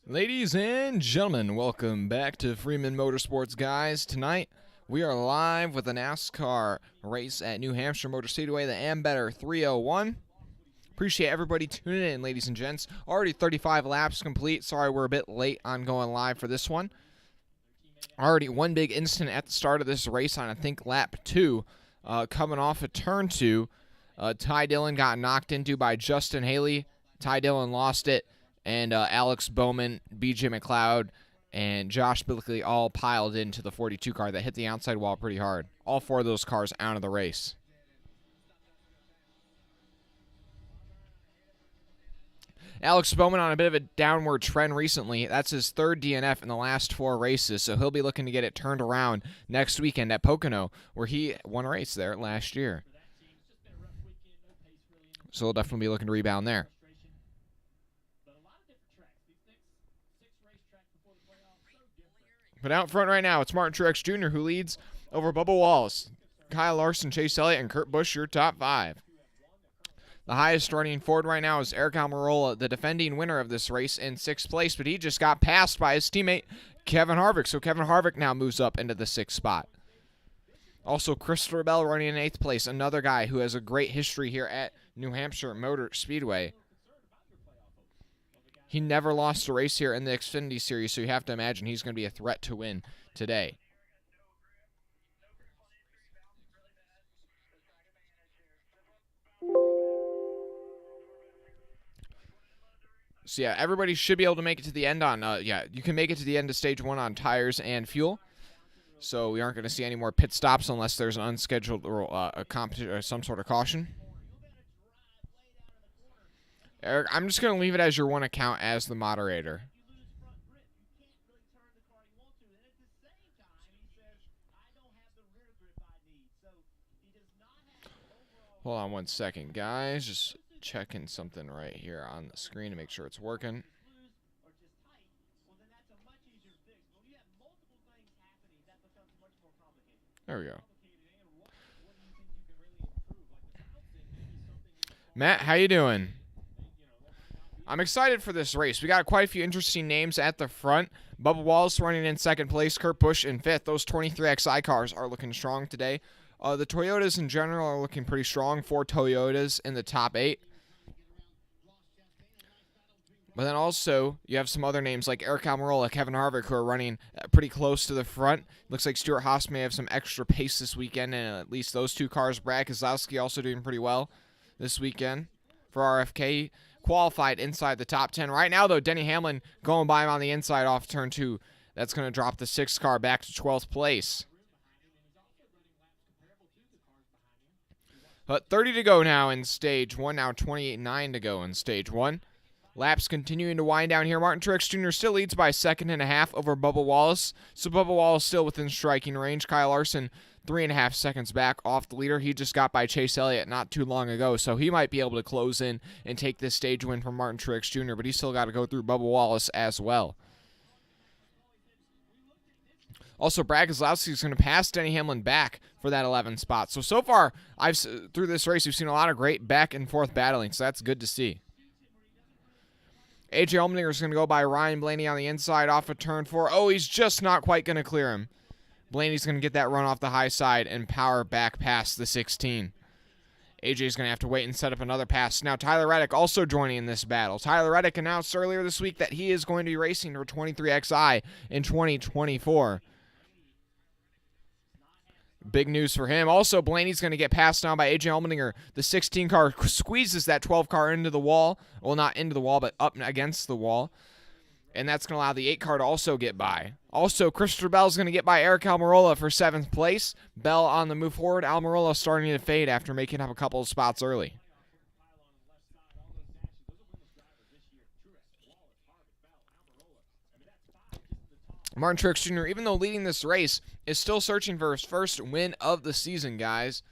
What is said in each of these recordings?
Ladies and gentlemen, welcome back to Freeman Motorsports, guys. Tonight, we are live with a NASCAR race at New Hampshire Motor Speedway, the AMBETTER 301. Appreciate everybody tuning in, ladies and gents. Already 35 laps complete. Sorry we're a bit late on going live for this one. Already one big incident at the start of this race on, I think, lap 2. Coming off of turn 2, Ty Dillon got knocked into by Justin Haley. Ty Dillon lost it. And Alex Bowman, BJ McLeod, and Josh Billickley all piled into the 42 car that hit the outside wall pretty hard. All four of those cars out of the race. Alex Bowman on a bit of a downward trend recently. That's his third DNF in the last 4 races, so he'll be looking to get it turned around next weekend at Pocono, where he won a race there last year. So he'll definitely be looking to rebound there. But out front right now, it's Martin Truex Jr. who leads over Bubba Wallace, Kyle Larson, Chase Elliott, and Kurt Busch, your top 5. The highest running Ford right now is Eric Almirola, the defending winner of this race, in 6th place, but he just got passed by his teammate Kevin Harvick, so Kevin Harvick now moves up into the 6th spot. Also, Christopher Bell running in 8th place, another guy who has a great history here at New Hampshire Motor Speedway. He never lost a race here in the Xfinity Series, so you have to imagine he's going to be a threat to win today. So yeah, everybody should be able to make it to the end on, you can make it to the end of Stage 1 on tires and fuel. So we aren't going to see any more pit stops unless there's an unscheduled or a competition or some sort of caution. Eric, I'm just going to leave it as your one account as the moderator. Hold on one second, guys. Just checking something right here on the screen to make sure it's working. There we go. Matt, how you doing? I'm excited for this race. We got quite a few interesting names at the front. Bubba Wallace running in 2nd place. Kurt Busch in 5th. Those 23XI cars are looking strong today. The Toyotas in general are looking pretty strong. 4 Toyotas in the top 8. But then also, you have some other names like Eric Almirola, Kevin Harvick, who are running pretty close to the front. Looks like Stuart Haas may have some extra pace this weekend, and at least those 2 cars. Brad Keselowski also doing pretty well this weekend for RFK. Qualified inside the top 10. Right now, though, Denny Hamlin going by him on the inside off turn 2. That's going to drop the 6th car back to 12th place. But 30 to go now in Stage 1. Now 28.9 to go in Stage 1. Laps continuing to wind down here. Martin Truex Jr. still leads by 2.5 over Bubba Wallace. So Bubba Wallace still within striking range. Kyle Larson 3.5 seconds back off the leader. He just got by Chase Elliott not too long ago, so he might be able to close in and take this stage win from Martin Truex Jr., but he's still got to go through Bubba Wallace as well. Also, Brad Keselowski is going to pass Denny Hamlin back for that 11th spot. So far, through this race, we've seen a lot of great back-and-forth battling, so that's good to see. AJ Allmendinger is going to go by Ryan Blaney on the inside off of turn 4. Oh, he's just not quite going to clear him. Blaney's going to get that run off the high side and power back past the 16. AJ's going to have to wait and set up another pass. Now Tyler Reddick also joining in this battle. Tyler Reddick announced earlier this week that he is going to be racing for 23XI in 2024. Big news for him. Also, Blaney's going to get passed down by AJ Allmendinger. The 16 car squeezes that 12 car into the wall. Well, not into the wall, but up against the wall. And that's going to allow the 8 car to also get by. Also, Christopher Bell's going to get by Eric Almirola for 7th place. Bell on the move forward. Almirola starting to fade after making up a couple of spots early. Martin Truex Jr., even though leading this race, is still searching for his first win of the season, guys.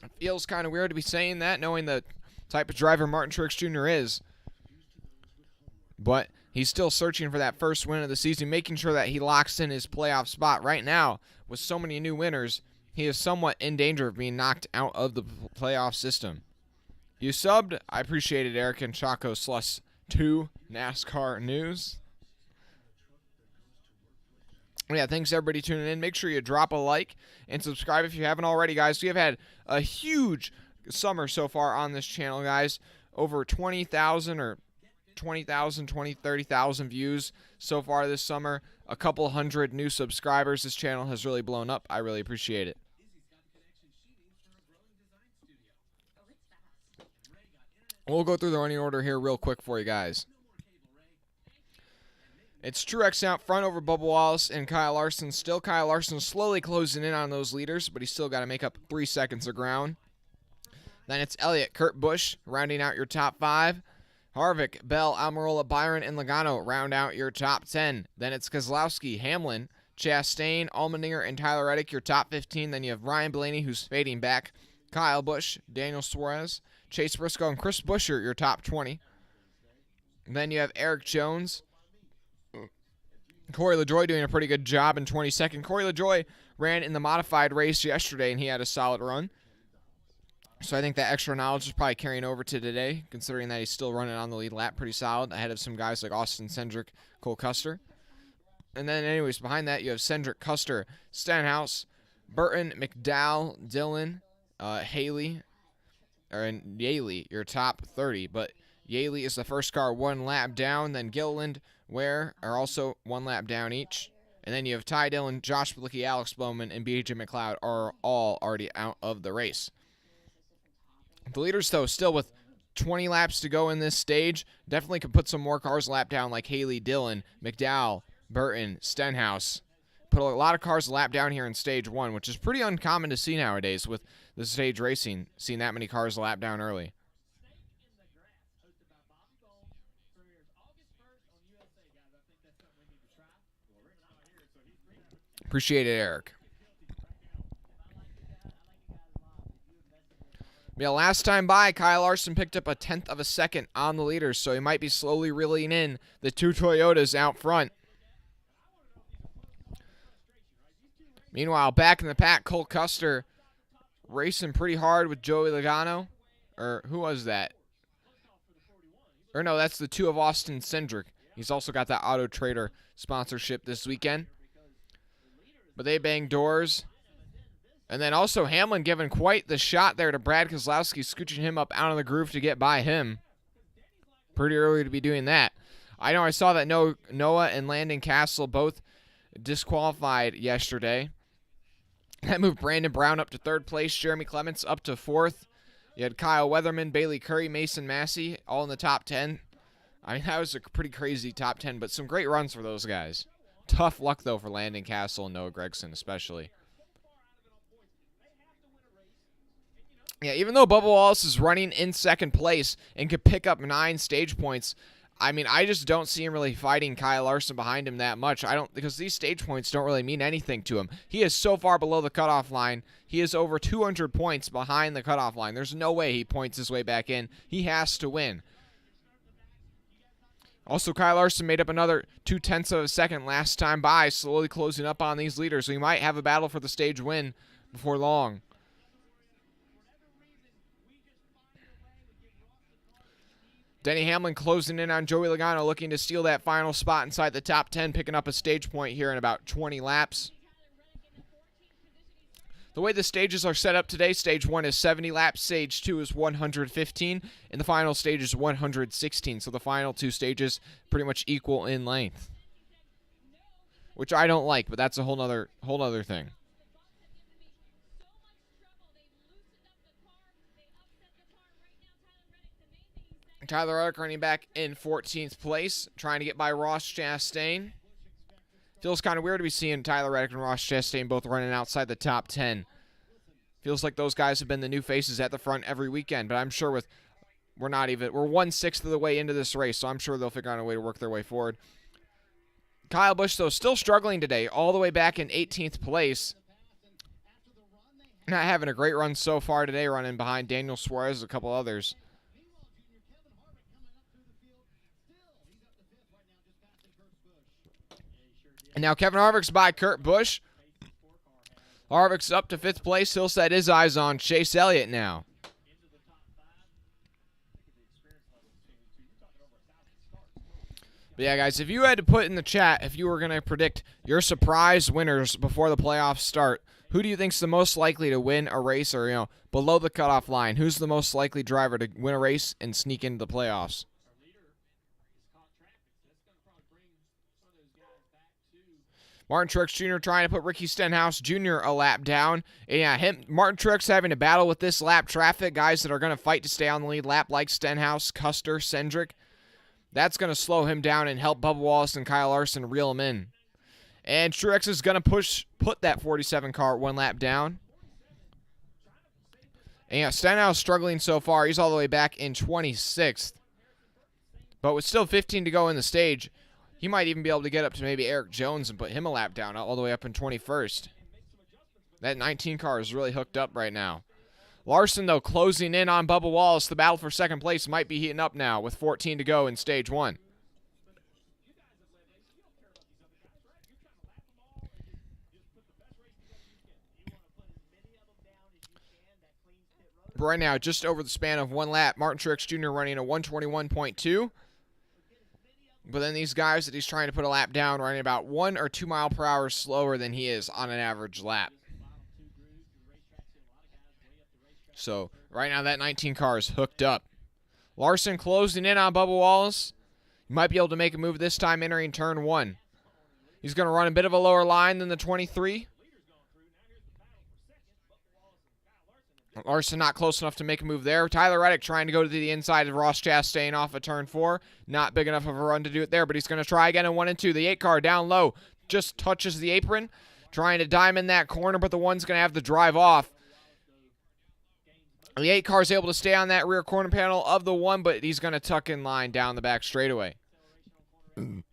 It feels kind of weird to be saying that, knowing the type of driver Martin Truex Jr. is. But he's still searching for that first win of the season, making sure that he locks in his playoff spot. Right now, with so many new winners, he is somewhat in danger of being knocked out of the playoff system. You subbed. I appreciate it, Eric and Chaco Sluss to NASCAR news. Yeah, thanks everybody tuning in. Make sure you drop a like and subscribe if you haven't already, guys. We have had a huge summer so far on this channel, guys. Over 20,000 or 20,000, 30,000 views so far this summer. A couple hundred new subscribers. This channel has really blown up. I really appreciate it. We'll go through the running order here real quick for you guys. It's Truex out front over Bubba Wallace and Kyle Larson. Still Kyle Larson slowly closing in on those leaders, but he's still got to make up 3 seconds of ground. Then it's Elliott, Kurt Busch rounding out your top 5. Harvick, Bell, Almirola, Byron, and Logano round out your top 10. Then it's Keselowski, Hamlin, Chastain, Allmendinger, and Tyler Reddick, your top 15. Then you have Ryan Blaney, who's fading back. Kyle Busch, Daniel Suarez, Chase Briscoe, and Chris Buescher, your top 20. Then you have Eric Jones, Corey LaJoie doing a pretty good job in 22nd. Corey LaJoie ran in the modified race yesterday, and he had a solid run. So I think that extra knowledge is probably carrying over to today, considering that he's still running on the lead lap pretty solid, ahead of some guys like Austin Cindric, Cole Custer. And then anyways, behind that you have Cindric, Custer, Stenhouse, Burton, McDowell, Dillon, Yaley, your top 30. But Yaley is the first car 1 lap down. Then Gilliland, Ware are also 1 lap down each. And then you have Ty Dillon, Josh Bilicki, Alex Bowman, and B.J. McLeod are all already out of the race. The leaders, though, still with 20 laps to go in this stage, definitely could put some more cars lap down like Haley, Dillon, McDowell, Burton, Stenhouse. Put a lot of cars lap down here in stage 1, which is pretty uncommon to see nowadays with the stage racing, seeing that many cars lap down early. Appreciate it, Eric. Yeah, last time by, Kyle Larson picked up a 1/10 of a second on the leaders, so he might be slowly reeling in the 2 Toyotas out front. Meanwhile, back in the pack, Cole Custer racing pretty hard with Joey Logano. Or who was that? Or no, that's the 2 of Austin Cindric. He's also got that Auto Trader sponsorship this weekend. But they bang doors. And then also Hamlin giving quite the shot there to Brad Keselowski, scooching him up out of the groove to get by him. Pretty early to be doing that. I know I saw that Noah and Landon Castle both disqualified yesterday. That moved Brandon Brown up to 3rd place, Jeremy Clements up to 4th. You had Kyle Weatherman, Bailey Curry, Mason Massey all in the top 10. I mean, that was a pretty crazy top 10, but some great runs for those guys. Tough luck, though, for Landon Castle and Noah Gragson especially. Yeah, even though Bubba Wallace is running in 2nd place and could pick up 9 stage points, I mean, I just don't see him really fighting Kyle Larson behind him that much. Because these stage points don't really mean anything to him. He is so far below the cutoff line. He is over 200 points behind the cutoff line. There's no way he points his way back in. He has to win. Also, Kyle Larson made up another 0.2 of a second last time by, slowly closing up on these leaders. So he might have a battle for the stage win before long. Denny Hamlin closing in on Joey Logano, looking to steal that final spot inside the top 10, picking up a stage point here in about 20 laps. The way the stages are set up today, stage 1 is 70 laps, stage 2 is 115, and the final stage is 116. So the final 2 stages pretty much equal in length, which I don't like, but that's a whole nother thing. Tyler Reddick running back in 14th place, trying to get by Ross Chastain. Feels kind of weird to be seeing Tyler Reddick and Ross Chastain both running outside the top 10. Feels like those guys have been the new faces at the front every weekend, but I'm sure we're 1/6 of the way into this race, so I'm sure they'll figure out a way to work their way forward. Kyle Busch, though, still struggling today, all the way back in 18th place. Not having a great run so far today, running behind Daniel Suarez and a couple others. And now Kevin Harvick's by Kurt Busch. Harvick's up to 5th place. He'll set his eyes on Chase Elliott now. But yeah, guys, if you had to put in the chat, if you were going to predict your surprise winners before the playoffs start, who do you think's the most likely to win a race or, below the cutoff line? Who's the most likely driver to win a race and sneak into the playoffs? Martin Truex Jr. trying to put Ricky Stenhouse Jr. a lap down. And yeah, Martin Truex having to battle with this lap traffic, guys that are going to fight to stay on the lead lap like Stenhouse, Custer, Cendric. That's going to slow him down and help Bubba Wallace and Kyle Larson reel him in. And Truex is going to put that 47 car one lap down. And yeah, Stenhouse struggling so far. He's all the way back in 26th. But with still 15 to go in the stage, he might even be able to get up to maybe Eric Jones and put him a lap down all the way up in 21st. That 19 car is really hooked up right now. Larson, though, closing in on Bubba Wallace. The battle for second place might be heating up now with 14 to go in stage one. But right now, just over the span of one lap, Martin Truex Jr. running a 121.2. But then these guys that he's trying to put a lap down running about 1 or 2 mile per hour slower than he is on an average lap. So right now that 19 car is hooked up. Larson closing in on Bubba Wallace. He might be able to make a move this time entering turn 1. He's going to run a bit of a lower line than the 23. Larson not close enough to make a move there. Tyler Reddick trying to go to the inside of Ross Chastain off of turn 4. Not big enough of a run to do it there, but he's going to try again in 1 and 2. The 8 car down low just touches the apron. Trying to diamond that corner, but the 1's going to have to drive off. The 8 car is able to stay on that rear corner panel of the 1, but he's going to tuck in line down the back straightaway. The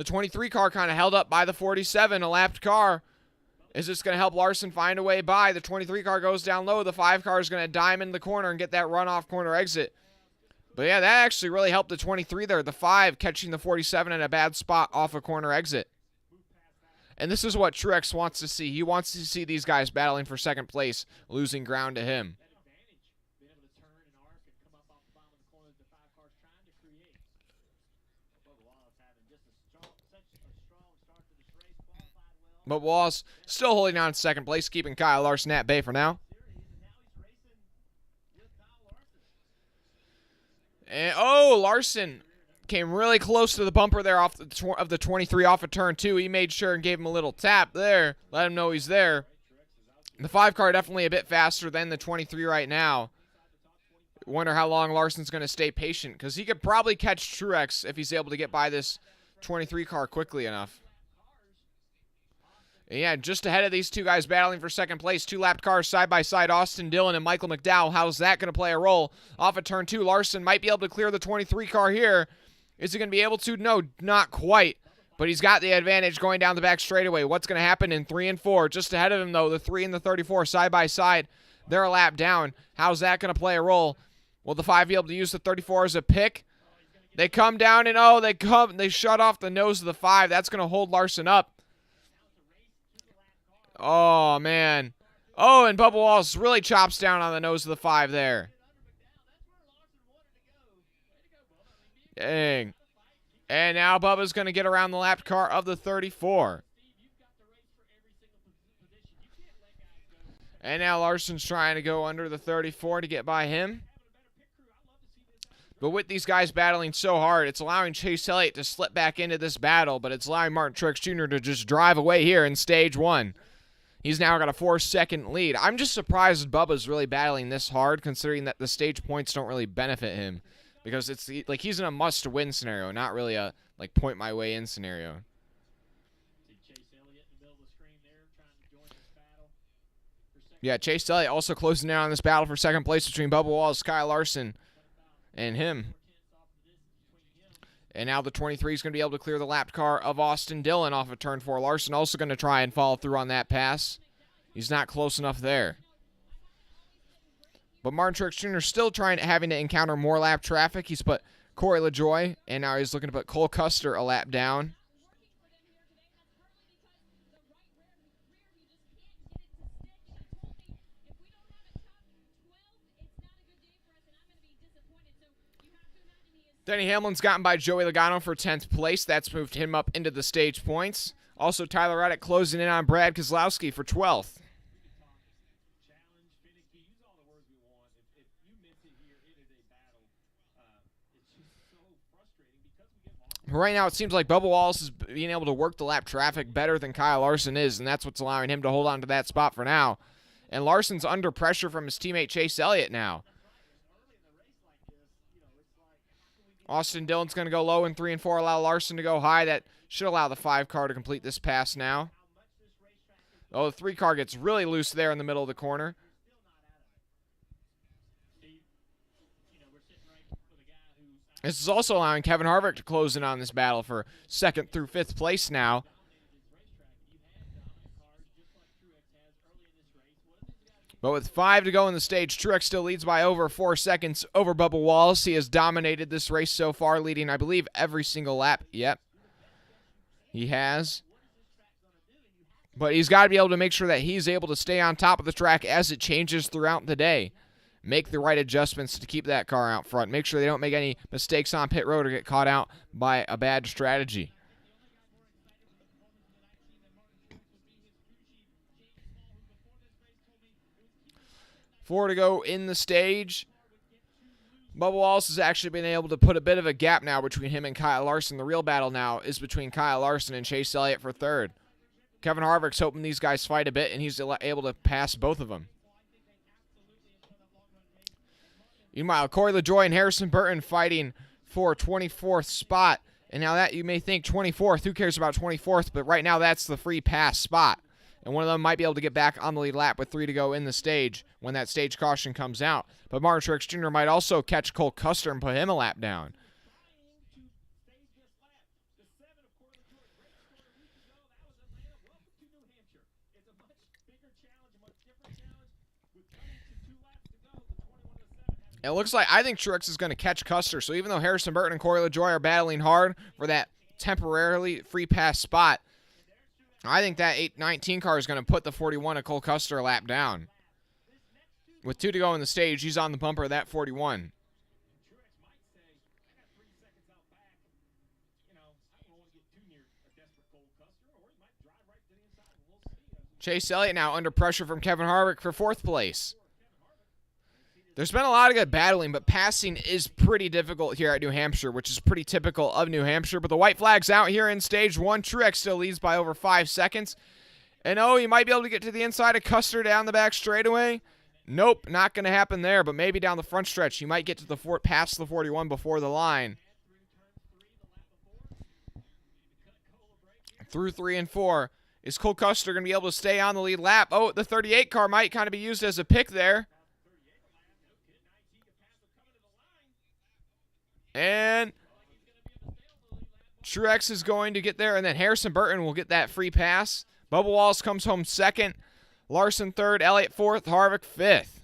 23 car kind of held up by the 47, a lapped car. Is this going to help Larson find a way by? The 23 car goes down low. The 5 car is going to diamond the corner and get that runoff corner exit. But yeah, that actually really helped the 23 there. The 5 catching the 47 in a bad spot off a corner exit. And this is what Truex wants to see. He wants to see these guys battling for second place, losing ground to him. But Wallace still holding on to second place, keeping Kyle Larson at bay for now. And Larson came really close to the bumper there off of the 23 off of turn 2. He made sure and gave him a little tap there, let him know he's there. The 5 car definitely a bit faster than the 23 right now. Wonder how long Larson's going to stay patient, because he could probably catch Truex if he's able to get by this 23 car quickly enough. And yeah, just ahead of these 2 guys battling for second place, 2 lapped cars side by side, Austin Dillon and Michael McDowell. How's that going to play a role? Off of turn 2, Larson might be able to clear the 23 car here. Is he going to be able to? No, not quite. But he's got the advantage going down the back straightaway. What's going to happen in 3 and 4? Just ahead of him, though, the 3 and the 34 side by side. They're a lap down. How's that going to play a role? Will the 5 be able to use the 34 as a pick? They come down and, they shut off the nose of the 5. That's going to hold Larson up. Oh, man. Oh, and Bubba Wallace really chops down on the nose of the 5 there. Dang. And now Bubba's going to get around the lapped car of the 34. And now Larson's trying to go under the 34 to get by him. But with these guys battling so hard, it's allowing Chase Elliott to slip back into this battle, but it's allowing Martin Truex Jr. to just drive away here in stage 1. He's now got a 4-second lead. I'm just surprised Bubba's really battling this hard, considering that the stage points don't really benefit him. Because it's like he's in a must-win scenario, not really a point-my-way-in scenario. Yeah, Chase Elliott also closing in on this battle for second place between Bubba Wallace, Kyle Larson, and him. And now the 23 is going to be able to clear the lapped car of Austin Dillon off of turn 4. Larson also going to try and follow through on that pass. He's not close enough there. But Martin Truex Jr. still having to encounter more lap traffic. He's put Corey LaJoie, and now he's looking to put Cole Custer a lap down. Denny Hamlin's gotten by Joey Logano for 10th place. That's moved him up into the stage points. Also, Tyler Reddick closing in on Brad Keselowski for 12th. Right now, it seems like Bubba Wallace is being able to work the lap traffic better than Kyle Larson is, and that's what's allowing him to hold on to that spot for now. And Larson's under pressure from his teammate Chase Elliott now. Austin Dillon's going to go low in 3 and 4, allow Larson to go high. That should allow the 5 car to complete this pass now. Oh, the 3 car gets really loose there in the middle of the corner. This is also allowing Kevin Harvick to close in on this battle for 2nd through 5th place now. But with 5 to go in the stage, Truex still leads by over 4 seconds over Bubba Wallace. He has dominated this race so far, leading, I believe, every single lap. Yep, he has. But he's got to be able to make sure that he's able to stay on top of the track as it changes throughout the day. Make the right adjustments to keep that car out front. Make sure they don't make any mistakes on pit road or get caught out by a bad strategy. Four to go in the stage. Bubba Wallace has actually been able to put a bit of a gap now between him and Kyle Larson. The real battle now is between Kyle Larson and Chase Elliott for 3rd. Kevin Harvick's hoping these guys fight a bit, and he's able to pass both of them. Meanwhile, Corey LaJoie and Harrison Burton fighting for 24th spot. And now that you may think 24th, who cares about 24th? But right now that's the free pass spot. And one of them might be able to get back on the lead lap with 3 to go in the stage when that stage caution comes out. But Martin Truex Jr. might also catch Cole Custer and put him a lap down. It looks like I think Truex is going to catch Custer. So even though Harrison Burton and Corey LaJoie are battling hard for that temporarily free pass spot, I think that 819 car is going to put the 41 of Cole Custer a lap down. With 2 to go in the stage, he's on the bumper of that 41. Chase Elliott now under pressure from Kevin Harvick for 4th place. There's been a lot of good battling, but passing is pretty difficult here at New Hampshire, which is pretty typical of New Hampshire. But the white flag's out here in stage 1. Truex still leads by over 5 seconds. And oh, he might be able to get to the inside of Custer down the back straightaway. Nope, not going to happen there, but maybe down the front stretch. He might get to the past the 41 before the line. Through 3 and 4. Is Cole Custer going to be able to stay on the lead lap? Oh, the 38 car might kind of be used as a pick there. And Truex is going to get there, and then Harrison Burton will get that free pass. Bubba Wallace comes home 2nd. Larson 3rd. Elliott 4th. Harvick 5th.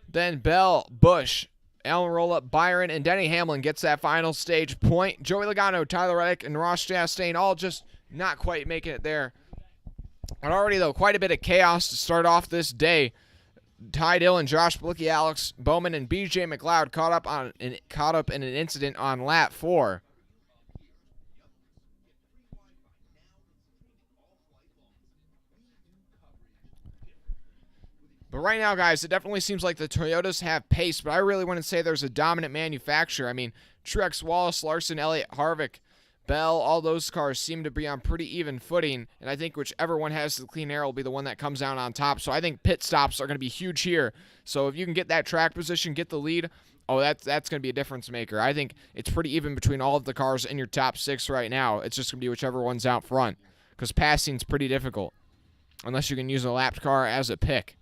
Then Bell, Busch, Almirola, Byron, and Denny Hamlin gets that final stage point. Joey Logano, Tyler Reddick, and Ross Chastain all just not quite making it there. But already, though, quite a bit of chaos to start off this day. Ty Dillon, Josh Bilicki, Alex Bowman, and B.J. McLeod caught up in an incident on lap 4. But right now, guys, it definitely seems like the Toyotas have pace, but I really wouldn't say there's a dominant manufacturer. I mean, Truex, Wallace, Larson, Elliott, Harvick, Bell, all those cars seem to be on pretty even footing, and I think whichever one has the clean air will be the one that comes out on top. So I think pit stops are going to be huge here. So if you can get that track position, get the lead, oh, that's going to be a difference maker. I think it's pretty even between all of the cars in your top 6 right now. It's just going to be whichever one's out front, because passing's pretty difficult, unless you can use a lapped car as a pick.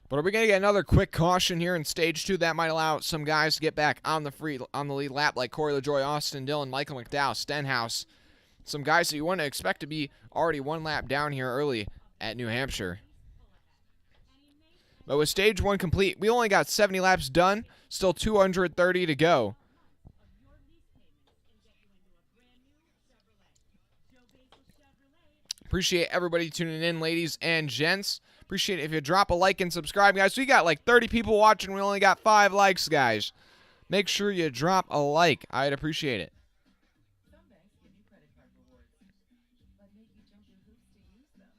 But are we going to get another quick caution here in stage 2? That might allow some guys to get back on the lead lap, like Corey LaJoie, Austin Dillon, Michael McDowell, Stenhouse. Some guys that you wouldn't expect to be already 1 lap down here early at New Hampshire. But with stage 1 complete, we only got 70 laps done, still 230 to go. Appreciate everybody tuning in, ladies and gents. Appreciate it if you drop a like and subscribe, guys. We got like 30 people watching. We only got 5 likes, guys. Make sure you drop a like. I'd appreciate it. Some banks give you credit card rewards, but make you jump through hoops to use them.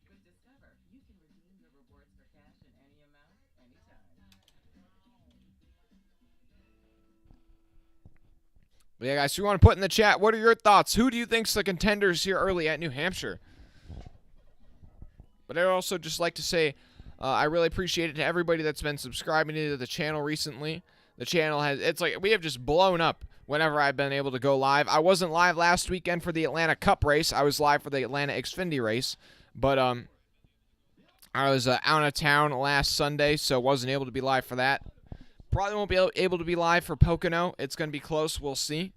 With Discover, you can redeem your rewards for cash in any amount, anytime. But yeah, guys, so you want to put in the chat, what are your thoughts? Who do you think's the contenders here early at New Hampshire? But I'd also just like to say I really appreciate it to everybody that's been subscribing to the channel recently. The channel we have just blown up whenever I've been able to go live. I wasn't live last weekend for the Atlanta Cup race. I was live for the Atlanta Xfinity race. But I was out of town last Sunday, so wasn't able to be live for that. Probably won't be able to be live for Pocono. It's going to be close. We'll see.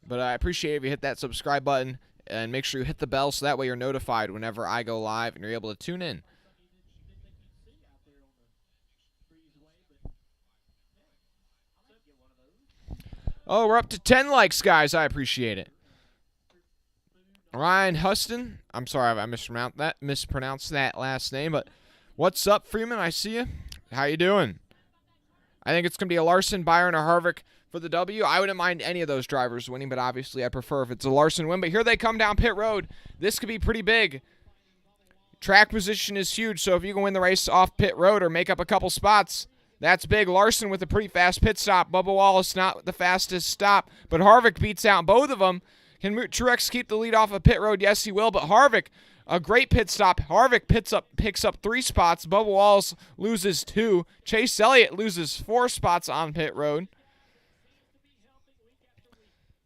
But I appreciate it if you hit that subscribe button and make sure you hit the bell so that way you're notified whenever I go live and you're able to tune in. Oh, we're up to 10 likes, guys. I appreciate it. Ryan Huston. I'm sorry if I mispronounced that last name, but what's up, Freeman? I see you. How you doing? I think it's going to be a Larson, Byron, or Harvick for the W. I wouldn't mind any of those drivers winning, but obviously I prefer if it's a Larson win. But here they come down pit road. This could be pretty big. Track position is huge, so if you can win the race off pit road or make up a couple spots, that's big. Larson with a pretty fast pit stop. Bubba Wallace not the fastest stop, but Harvick beats out both of them. Can Truex keep the lead off of pit road? Yes, he will, but Harvick, a great pit stop. Harvick picks up 3 spots. Bubba Wallace loses 2. Chase Elliott loses 4 spots on pit road.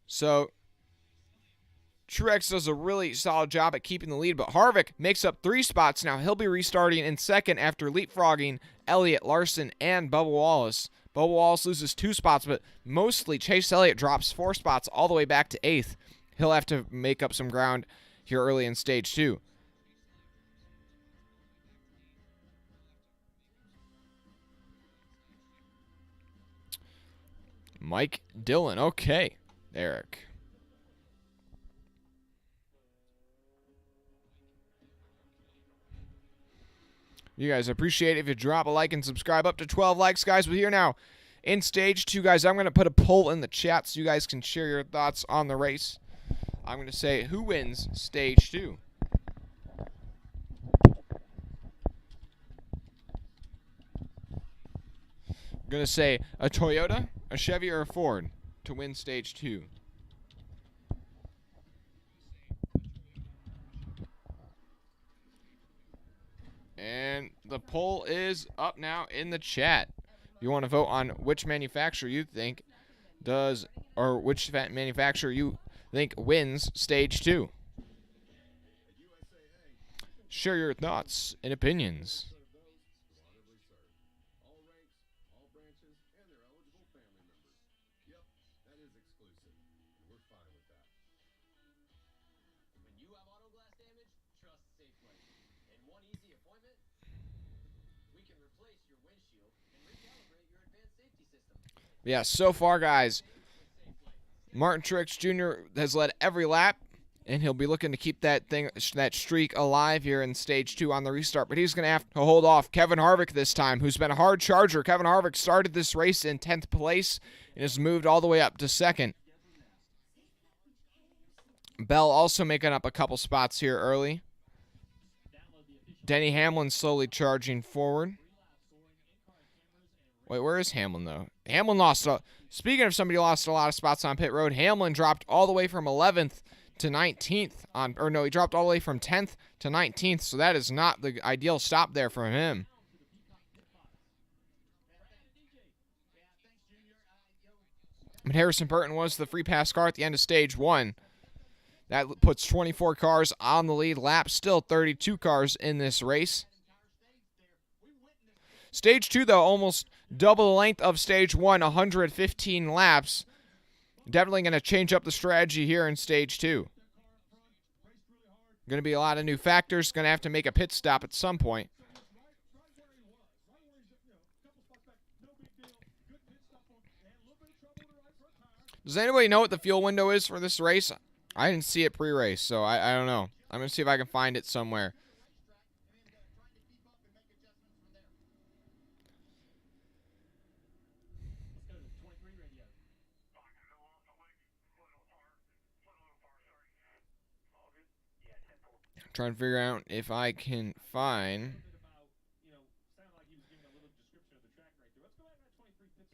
So Truex does a really solid job at keeping the lead, but Harvick makes up 3 spots. Now he'll be restarting in second after leapfrogging Elliott, Larson, and Bubba Wallace. Bubba Wallace loses 2 spots, but mostly Chase Elliott drops 4 spots all the way back to 8th. He'll have to make up some ground here early in stage 2. Mike Dillon. Okay, Eric. You guys appreciate it if you drop a like and subscribe. Up to 12 likes, guys. We're here now in stage 2, guys. I'm going to put a poll in the chat so you guys can share your thoughts on the race. I'm going to say who wins stage 2. I'm going to say a Toyota, a Chevy, or a Ford to win stage 2. And the poll is up now in the chat. If you want to vote on which manufacturer you think does, or which manufacturer you think wins stage 2. Share your thoughts and opinions. Yeah, so far, guys, Martin Truex Jr. has led every lap, and he'll be looking to keep that streak alive here in stage 2 on the restart. But he's going to have to hold off Kevin Harvick this time, who's been a hard charger. Kevin Harvick started this race in 10th place and has moved all the way up to 2nd. Bell also making up a couple spots here early. Denny Hamlin slowly charging forward. Wait, where is Hamlin, though? Hamlin lost. Speaking of somebody who lost a lot of spots on pit road, Hamlin dropped all the way from 11th to 19th. He dropped all the way from 10th to 19th, so that is not the ideal stop there for him. But Harrison Burton was the free pass car at the end of stage 1. That puts 24 cars on the lead lap. Still 32 cars in this race. Stage 2, though, almost double the length of stage 1, 115 laps. Definitely going to change up the strategy here in stage 2. Going to be a lot of new factors. Going to have to make a pit stop at some point. Does anybody know what the fuel window is for this race? I didn't see it pre-race, so I don't know. I'm going to see if I can find it somewhere. I'm trying to figure out if I can find.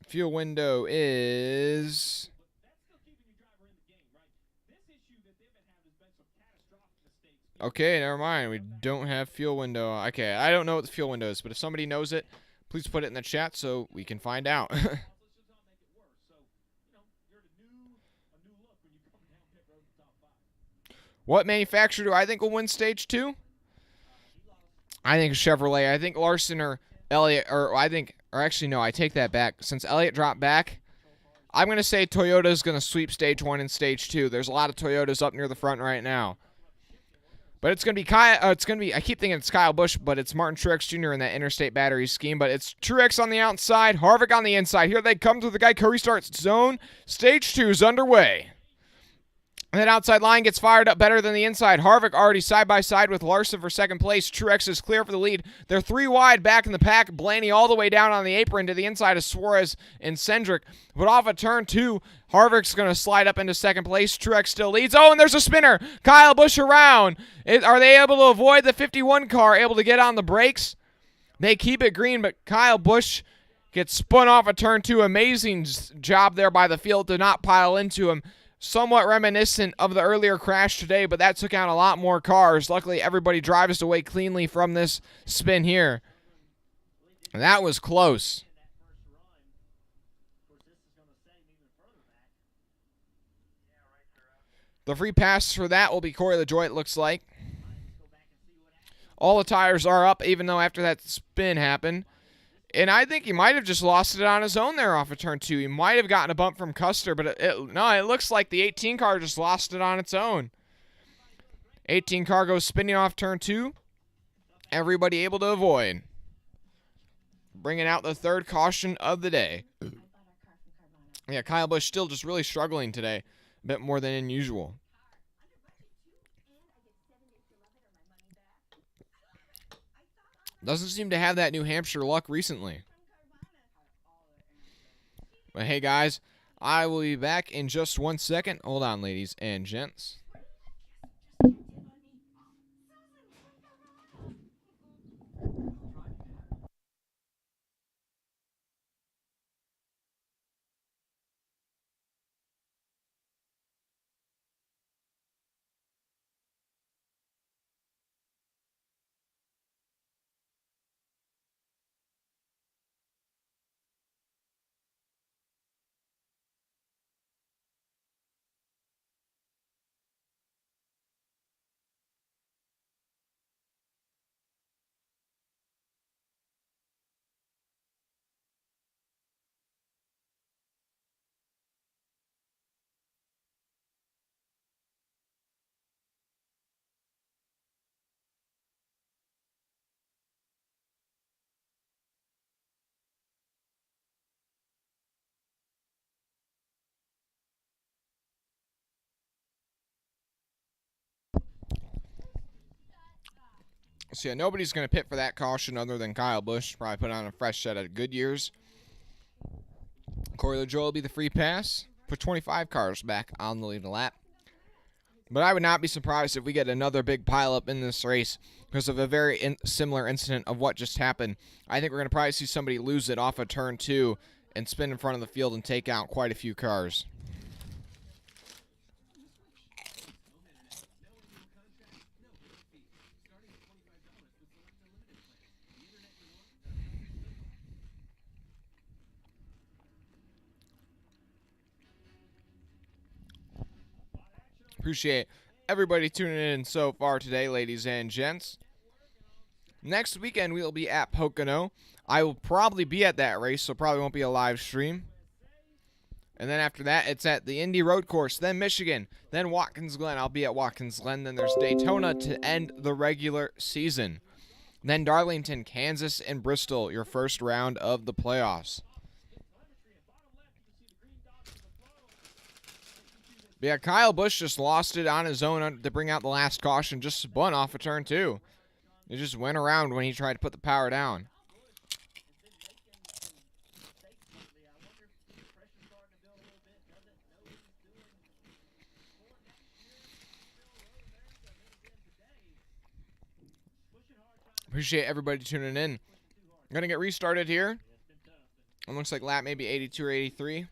Fuel window is. Okay, never mind. We don't have fuel window. Okay, I don't know what the fuel window is, but if somebody knows it, please put it in the chat so we can find out. What manufacturer do I think will win stage 2? I think Chevrolet. I think Larson or Elliott, or actually no, I take that back. Since Elliott dropped back, I'm going to say Toyota's going to sweep stage 1 and stage 2. There's a lot of Toyotas up near the front right now. But it's going to be I keep thinking it's Kyle Busch, but it's Martin Truex Jr. in that interstate battery scheme. But it's Truex on the outside, Harvick on the inside. Here they come to the Geico restart zone. Stage 2 is underway. And that outside line gets fired up better than the inside. Harvick already side by side with Larson for second place. Truex is clear for the lead. They're 3 wide back in the pack. Blaney all the way down on the apron to the inside of Suarez and Cendric. But off of turn 2, Harvick's going to slide up into second place. Truex still leads. Oh, and there's a spinner. Kyle Busch around. Are they able to avoid the 51 car, able to get on the brakes? They keep it green, but Kyle Busch gets spun off of turn 2. Amazing job there by the field to not pile into him. Somewhat reminiscent of the earlier crash today, but that took out a lot more cars. Luckily, everybody drives away cleanly from this spin here. That was close. The free pass for that will be Corey LaJoie, it looks like. All the tires are up, even though after that spin happened. And I think he might have just lost it on his own there off of turn 2. He might have gotten a bump from Custer, but no, it looks like the 18 car just lost it on its own. 18 car goes spinning off turn 2. Everybody able to avoid. Bringing out the third caution of the day. Yeah, Kyle Busch still just really struggling today. A bit more than usual. Doesn't seem to have that New Hampshire luck recently. But hey, guys, I will be back in just 1 second. Hold on, ladies and gents. So yeah, nobody's going to pit for that caution other than Kyle Busch. Probably put on a fresh set of Goodyears. Corey LaJoie will be the free pass. Put 25 cars back on the lead lap. But I would not be surprised if we get another big pileup in this race because of a very similar incident of what just happened. I think we're going to probably see somebody lose it off of turn 2 and spin in front of the field and take out quite a few cars. Appreciate everybody tuning in so far today, ladies and gents. Next weekend, we'll be at Pocono. I will probably be at that race, so probably won't be a live stream. And then after that, it's at the Indy Road Course, then Michigan, then Watkins Glen. I'll be at Watkins Glen. Then there's Daytona to end the regular season. Then Darlington, Kansas, and Bristol, your first round of the playoffs. But yeah, Kyle Busch just lost it on his own to bring out the last caution. Just spun off of turn 2. It just went around when he tried to put the power down. Appreciate everybody tuning in. I'm going to get restarted here. It looks like lap maybe 82 or 83.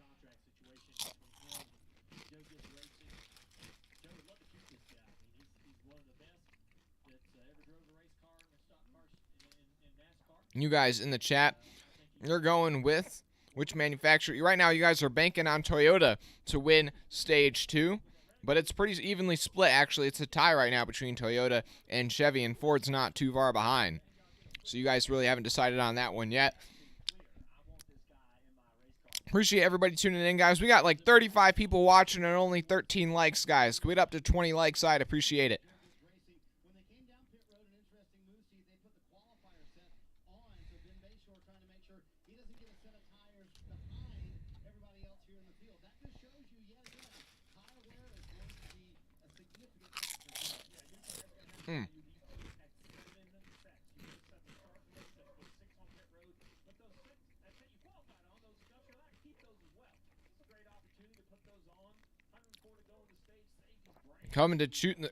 You guys in the chat, you're going with which manufacturer? Right now, you guys are banking on Toyota to win Stage 2, but it's pretty evenly split, actually. It's a tie right now between Toyota and Chevy, and Ford's not too far behind. So you guys really haven't decided on that one yet. Appreciate everybody tuning in, guys. We got like 35 people watching and only 13 likes, guys. Can we get up to 20 likes? I'd appreciate it.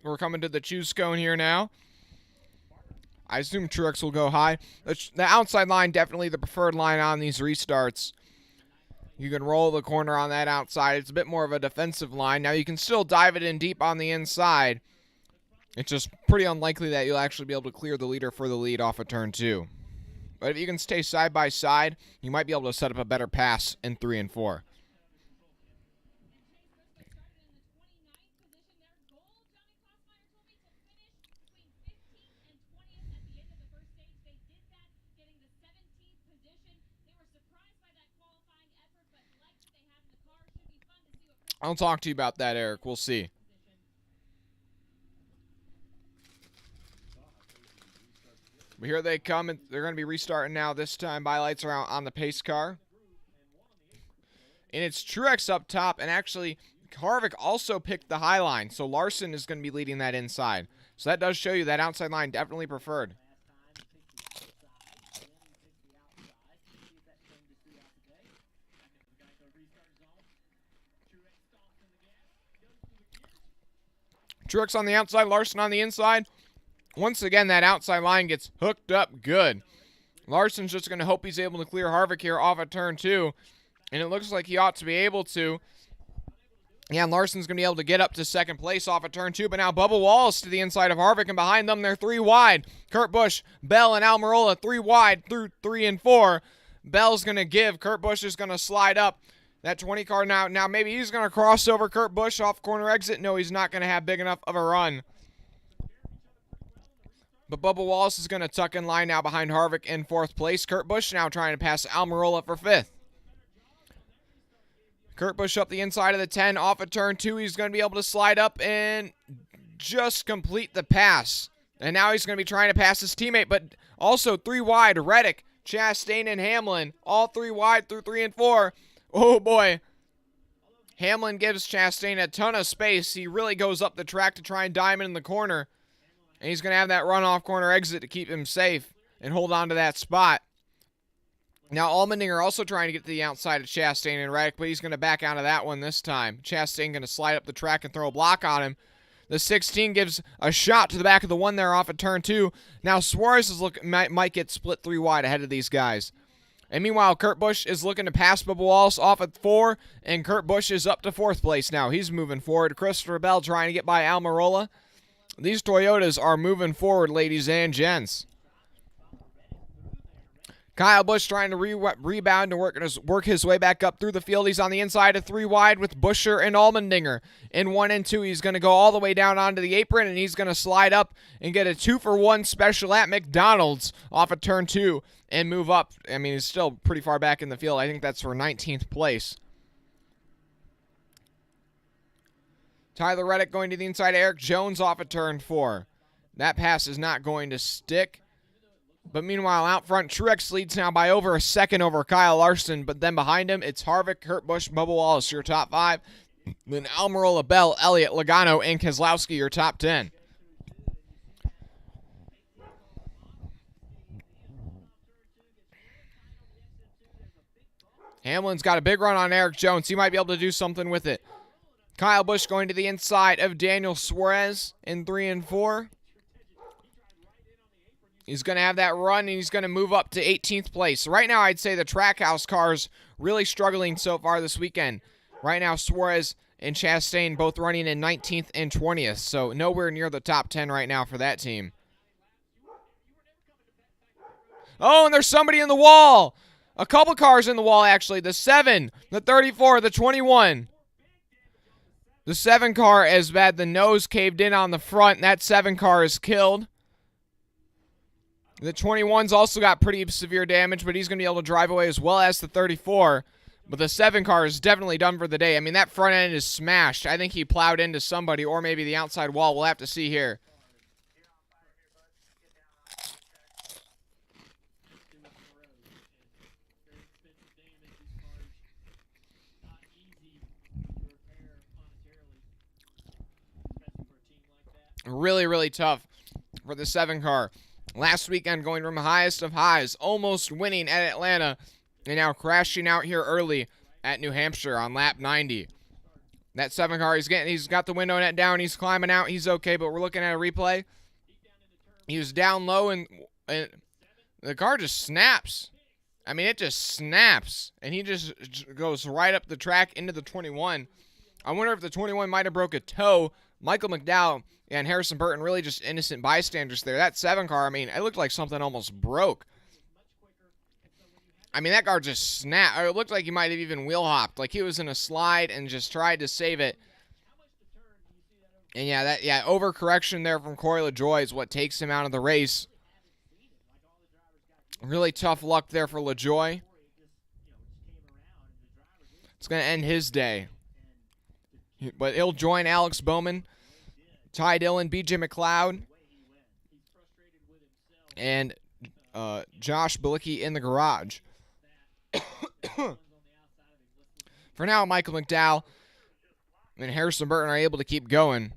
We're coming to the choose cone here now. I assume Truex will go high. The outside line, definitely the preferred line on these restarts. You can roll the corner on that outside. It's a bit more of a defensive line. Now, you can still dive it in deep on the inside. It's just pretty unlikely that you'll actually be able to clear the leader for the lead off of turn 2. But if you can stay side by side, you might be able to set up a better pass in 3 and 4. I'll talk to you about that, Eric. We'll see. But here they come, and they're going to be restarting now. This time, bylights are out on the pace car. And it's Truex up top, and actually, Harvick also picked the high line, so Larson is going to be leading that inside. So that does show you that outside line definitely preferred. Truex on the outside, Larson on the inside. Once again, that outside line gets hooked up good. Larson's just going to hope he's able to clear Harvick here off of turn 2. And it looks like he ought to be able to. Yeah, and Larson's going to be able to get up to second place off of turn 2. But now Bubba Wallace to the inside of Harvick. And behind them, they're 3 wide. Kurt Busch, Bell, and Almirola 3 wide through 3 and 4. Bell's going to give. Kurt Busch is going to slide up. That 20 car now maybe he's going to cross over Kurt Busch off corner exit. No, he's not going to have big enough of a run. But Bubba Wallace is going to tuck in line now behind Harvick in 4th place. Kurt Busch now trying to pass Almirola for 5th. Kurt Busch up the inside of the 10 off of turn 2. He's going to be able to slide up and just complete the pass. And now he's going to be trying to pass his teammate, but also 3 wide. Reddick, Chastain, and Hamlin all 3 wide through 3 and 4. Oh, boy. Hamlin gives Chastain a ton of space. He really goes up the track to try and dime in the corner. And he's going to have that run-off corner exit to keep him safe and hold on to that spot. Now, Allmendinger also trying to get to the outside of Chastain and Reddick, but he's going to back out of that one this time. Chastain going to slide up the track and throw a block on him. The 16 gives a shot to the back of the 1 there off of turn 2. Now, Suarez is might get split 3 wide ahead of these guys. And meanwhile, Kurt Busch is looking to pass Bubba Wallace off at 4, and Kurt Busch is up to 4th place now. He's moving forward. Christopher Bell trying to get by Almirola. These Toyotas are moving forward, ladies and gents. Kyle Busch trying to rebound and work his way back up through the field. He's on the inside of 3 wide with Buescher and Allmendinger. In 1 and 2, he's going to go all the way down onto the apron, and he's going to slide up and get a 2-for-1 special at McDonald's off of turn 2 and move up. I mean, he's still pretty far back in the field. I think that's for 19th place. Tyler Reddick going to the inside of Eric Jones off of turn 4. That pass is not going to stick. But meanwhile, out front, Truex leads now by over a second over Kyle Larson. But then behind him, it's Harvick, Kurt Busch, Bubba Wallace, your top 5. Then Almirola, Bell, Elliott, Logano, and Keselowski, your top 10. Hamlin's got a big run on Eric Jones. He might be able to do something with it. Kyle Busch going to the inside of Daniel Suarez in 3 and 4. He's going to have that run, and he's going to move up to 18th place. Right now, I'd say the Trackhouse cars really struggling so far this weekend. Right now, Suarez and Chastain both running in 19th and 20th, so nowhere near the top 10 right now for that team. Oh, and there's somebody in the wall. A couple cars in the wall, actually. The 7, the 34, the 21. The 7 car is bad. The nose caved in on the front, and that 7 car is killed. The 21's also got pretty severe damage, but he's going to be able to drive away as well as the 34. But the 7 car is definitely done for the day. I mean, that front end is smashed. I think he plowed into somebody or maybe the outside wall. We'll have to see here. Really, really tough for the 7 car. Last weekend going from highest of highs, almost winning at Atlanta, and now crashing out here early at New Hampshire on lap 90. That 7 car, he's got the window net down, he's climbing out, he's okay, but we're looking at a replay. He was down low, and the car just snaps. I mean, it just snaps, and he just goes right up the track into the 21. I wonder if the 21 might have broke a toe. Michael McDowell and Harrison Burton really just innocent bystanders there. That 7 car, I mean, it looked like something almost broke. I mean, that car just snapped. It looked like he might have even wheel hopped. Like he was in a slide and just tried to save it. And yeah, overcorrection there from Corey LaJoie is what takes him out of the race. Really tough luck there for LaJoie. It's going to end his day. But he'll join Alex Bowman, Ty Dillon, B.J. McLeod, and Josh Bilicki in the garage. For now, Michael McDowell and Harrison Burton are able to keep going.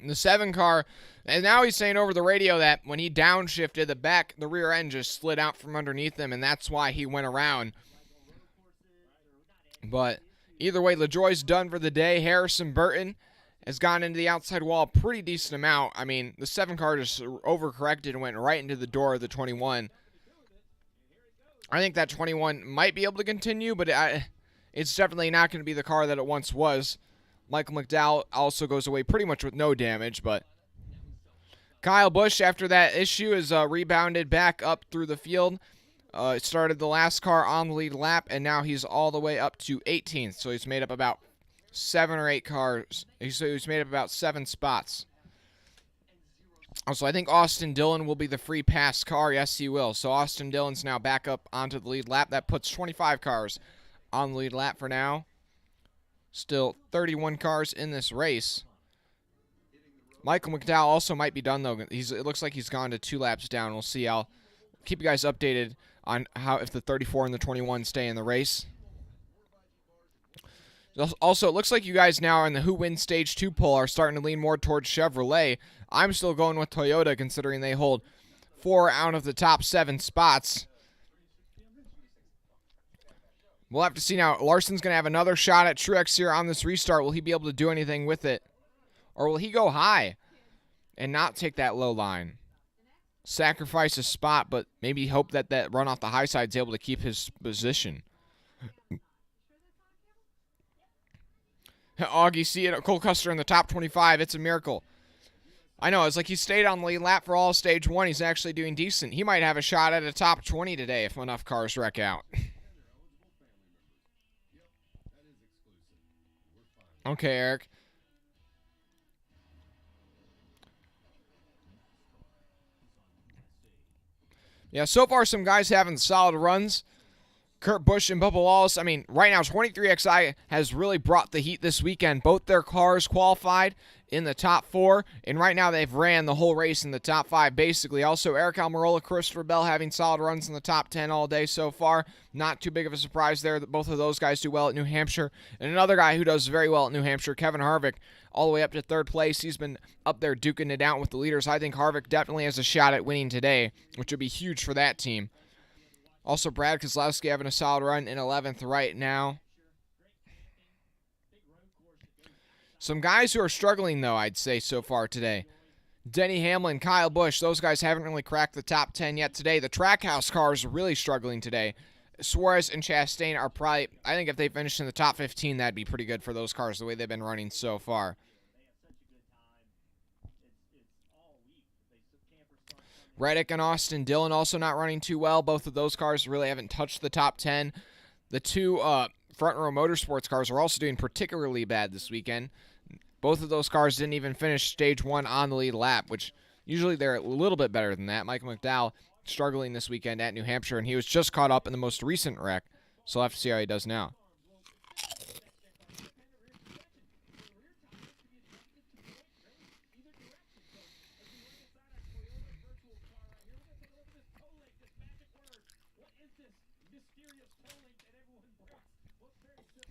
The 7 car, and now he's saying over the radio that when he downshifted, the rear end just slid out from underneath him, and that's why he went around. But either way, LaJoie's done for the day. Harrison Burton has gone into the outside wall a pretty decent amount. I mean, the 7 car just overcorrected and went right into the door of the 21. I think that 21 might be able to continue, but it's definitely not going to be the car that it once was. Michael McDowell also goes away pretty much with no damage, but Kyle Busch, after that issue, is rebounded back up through the field. Started the last car on the lead lap, and now he's all the way up to 18th, so he's made up about 7 or 8 cars. So he's made up about 7 spots. Also, I think Austin Dillon will be the free pass car. Yes, he will. So Austin Dillon's now back up onto the lead lap. That puts 25 cars on the lead lap for now. Still 31 cars in this race. Michael McDowell also might be done, though. It looks like he's gone to 2 laps down. We'll see. I'll keep you guys updated on if the 34 and the 21 stay in the race. Also, it looks like you guys now in the Who Wins Stage 2 poll are starting to lean more towards Chevrolet. I'm still going with Toyota, considering they hold 4 out of the top 7 spots. We'll have to see now. Larson's going to have another shot at Truex here on this restart. Will he be able to do anything with it? Or will he go high and not take that low line? Sacrifice a spot, but maybe hope that that run off the high side is able to keep his position. Augie, see it. Cole Custer in the top 25. It's a miracle. I know. It's like he stayed on the lead lap for all stage 1. He's actually doing decent. He might have a shot at a top 20 today if enough cars wreck out. Okay, Eric. Yeah, so far some guys having solid runs. Kurt Busch and Bubba Wallace. I mean, right now 23XI has really brought the heat this weekend. Both their cars qualified in the top 4, and right now they've ran the whole race in the top 5, basically. Also, Eric Almirola, Christopher Bell having solid runs in the top 10 all day so far. Not too big of a surprise there that both of those guys do well at New Hampshire. And another guy who does very well at New Hampshire, Kevin Harvick, all the way up to 3rd place. He's been up there duking it out with the leaders. I think Harvick definitely has a shot at winning today, which would be huge for that team. Also, Brad Keselowski having a solid run in 11th right now. Some guys who are struggling, though, I'd say, so far today. Denny Hamlin, Kyle Busch, those guys haven't really cracked the top 10 yet today. The Trackhouse cars are really struggling today. Suarez and Chastain are probably, I think if they finish in the top 15, that'd be pretty good for those cars, the way they've been running so far. Reddick and Austin Dillon also not running too well. Both of those cars really haven't touched the top 10. The two front row motorsports cars are also doing particularly bad this weekend. Both of those cars didn't even finish stage 1 on the lead lap, which usually they're a little bit better than that. Michael McDowell struggling this weekend at New Hampshire, and he was just caught up in the most recent wreck, so we'll have to see how he does now.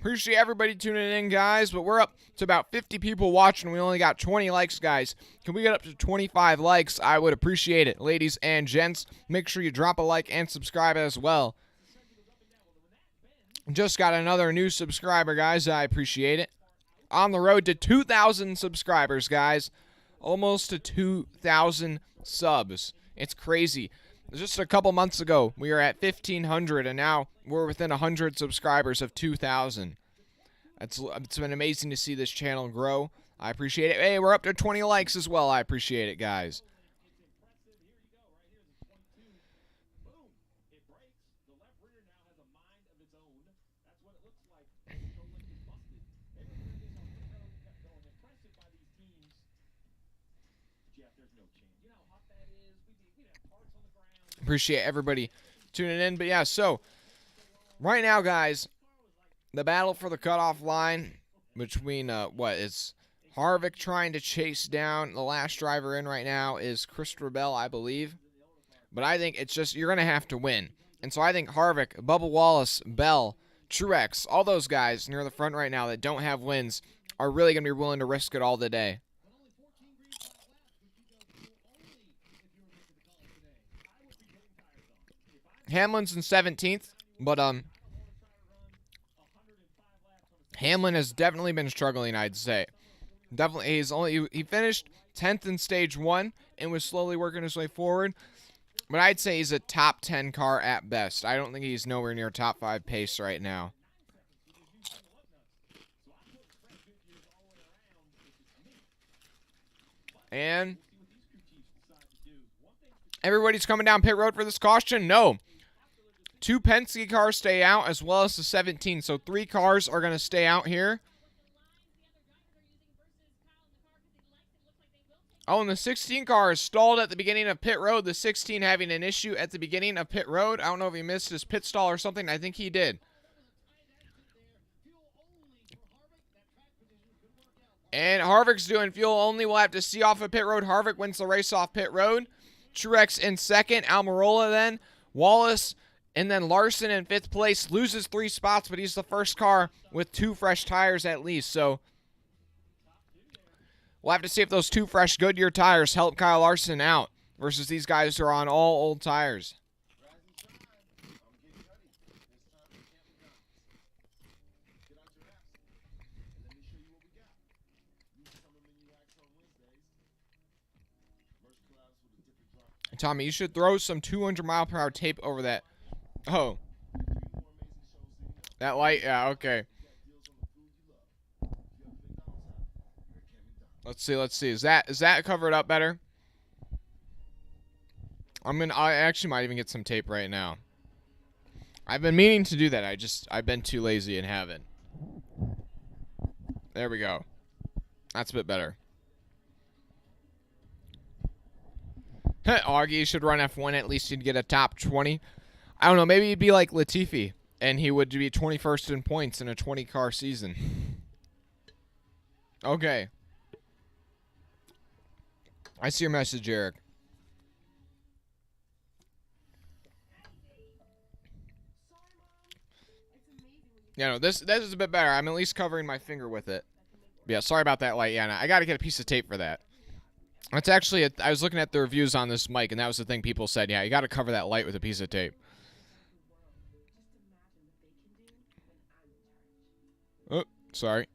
Appreciate everybody tuning in, guys, but we're up to about 50 people watching. We only got 20 likes, guys. Can we get up to 25 likes? I would appreciate it. Ladies and gents, make sure you drop a like and subscribe as well. Just got another new subscriber, guys. I appreciate it. On the road to 2,000 subscribers, guys. Almost to 2,000 subs. It's crazy. Just a couple months ago, we were at 1,500, and now we're within 100 subscribers of 2,000. It's been amazing to see this channel grow. I appreciate it. Hey, we're up to 20 likes as well. I appreciate it, guys. Appreciate everybody tuning in. But yeah, so right now, guys, the battle for the cutoff line between it's Harvick trying to chase down the last driver in right now is Christopher Bell, I believe. But I think it's just you're going to have to win. And so I think Harvick, Bubba Wallace, Bell, Truex, all those guys near the front right now that don't have wins are really going to be willing to risk it all today. Hamlin's in 17th, but Hamlin has definitely been struggling, I'd say. Definitely, he finished 10th in stage 1 and was slowly working his way forward. But I'd say he's a top 10 car at best. I don't think he's nowhere near top 5 pace right now. And everybody's coming down pit road for this caution? No. 2 Penske cars stay out as well as the 17. So 3 cars are going to stay out here. Oh, and the 16 car is stalled at the beginning of pit road. The 16 having an issue at the beginning of pit road. I don't know if he missed his pit stall or something. I think he did. And Harvick's doing fuel only. We'll have to see off of pit road. Harvick wins the race off pit road. Truex in second. Almirola then. Wallace. And then Larson in 5th place loses 3 spots, but he's the first car with 2 fresh tires at least. So we'll have to see if those 2 fresh Goodyear tires help Kyle Larson out versus these guys who are on all old tires. Tommy, you should throw some 200-mile-per-hour tape over that. Oh. That light? Yeah, okay. Let's see. Is that covered up better? I actually might even get some tape right now. I've been meaning to do that. I've been too lazy and haven't. There we go. That's a bit better. Augie should run F1. At least he'd get a top 20. I don't know. Maybe he'd be like Latifi, and he would be 21st in points in a 20-car season. Okay. I see your message, Eric. Yeah, no, this is a bit better. I'm at least covering my finger with it. Yeah, sorry about that light. Yeah, no, I got to get a piece of tape for that. That's actually, I was looking at the reviews on this mic, and that was the thing people said. Yeah, you got to cover that light with a piece of tape. Oh, sorry.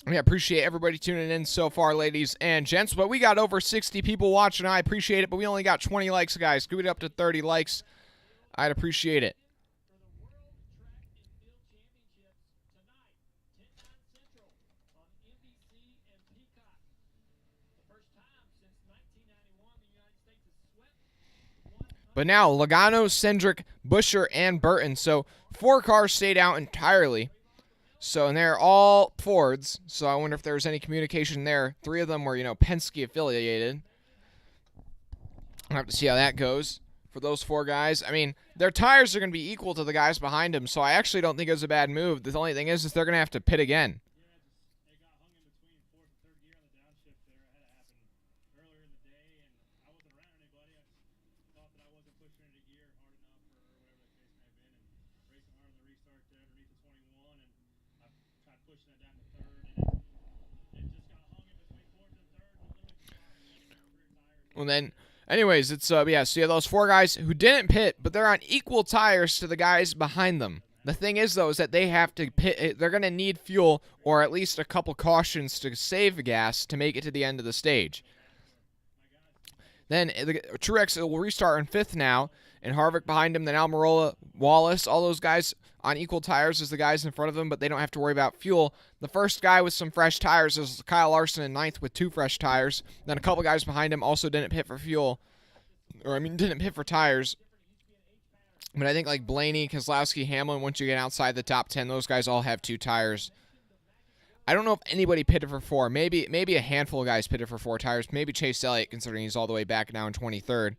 Yeah, appreciate everybody tuning in so far, ladies and gents. But we got over 60 people watching. I appreciate it, but we only got 20 likes, guys. Give it up to 30 likes. I'd appreciate it. But now, Logano, Cindric, Buescher, and Burton. So 4 cars stayed out entirely. So, and they're all Fords. So I wonder if there was any communication there. 3 of them were, Penske affiliated. I'll have to see how that goes for those 4 guys. I mean, their tires are going to be equal to the guys behind them. So I actually don't think it was a bad move. The only thing is they're going to have to pit again. Well, then, anyways, it's, yeah, so you have those 4 guys who didn't pit, but they're on equal tires to the guys behind them. The thing is, though, is that they have to pit. They're going to need fuel or at least a couple cautions to save gas to make it to the end of the stage. Then Truex will restart in 5th now, and Harvick behind him, then Almirola, Wallace, all those guys on equal tires as the guys in front of them, but they don't have to worry about fuel. The first guy with some fresh tires is Kyle Larson in 9th with 2 fresh tires. Then a couple guys behind him also didn't pit for fuel, didn't pit for tires. But I think like Blaney, Keselowski, Hamlin, once you get outside the top 10, those guys all have 2 tires. I don't know if anybody pitted for 4. Maybe a handful of guys pitted for 4 tires. Maybe Chase Elliott, considering he's all the way back now in 23rd.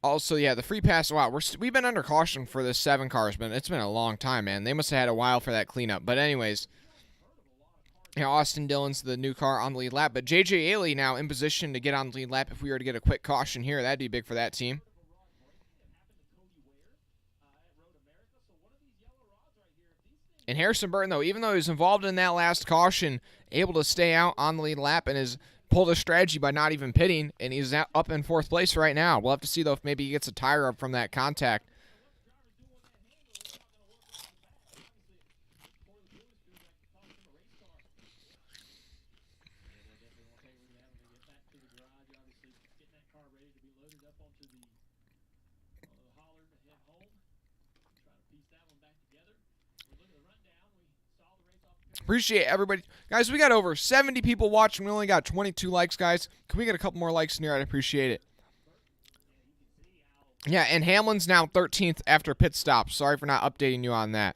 Also, yeah, the free pass. Wow, we've been under caution for this 7 cars, but it's been a long time, man. They must have had a while for that cleanup. But anyways, Austin Dillon's the new car on the lead lap. But J.J. Ailey now in position to get on the lead lap if we were to get a quick caution here. That'd be big for that team. And Harrison Burton, though, even though he was involved in that last caution, able to stay out on the lead lap and has pulled a strategy by not even pitting, and he's up in 4th place right now. We'll have to see, though, if maybe he gets a tire up from that contact. Appreciate everybody. Guys, we got over 70 people watching. We only got 22 likes, guys. Can we get a couple more likes in here? I'd appreciate it. Yeah, and Hamlin's now 13th after pit stop. Sorry for not updating you on that.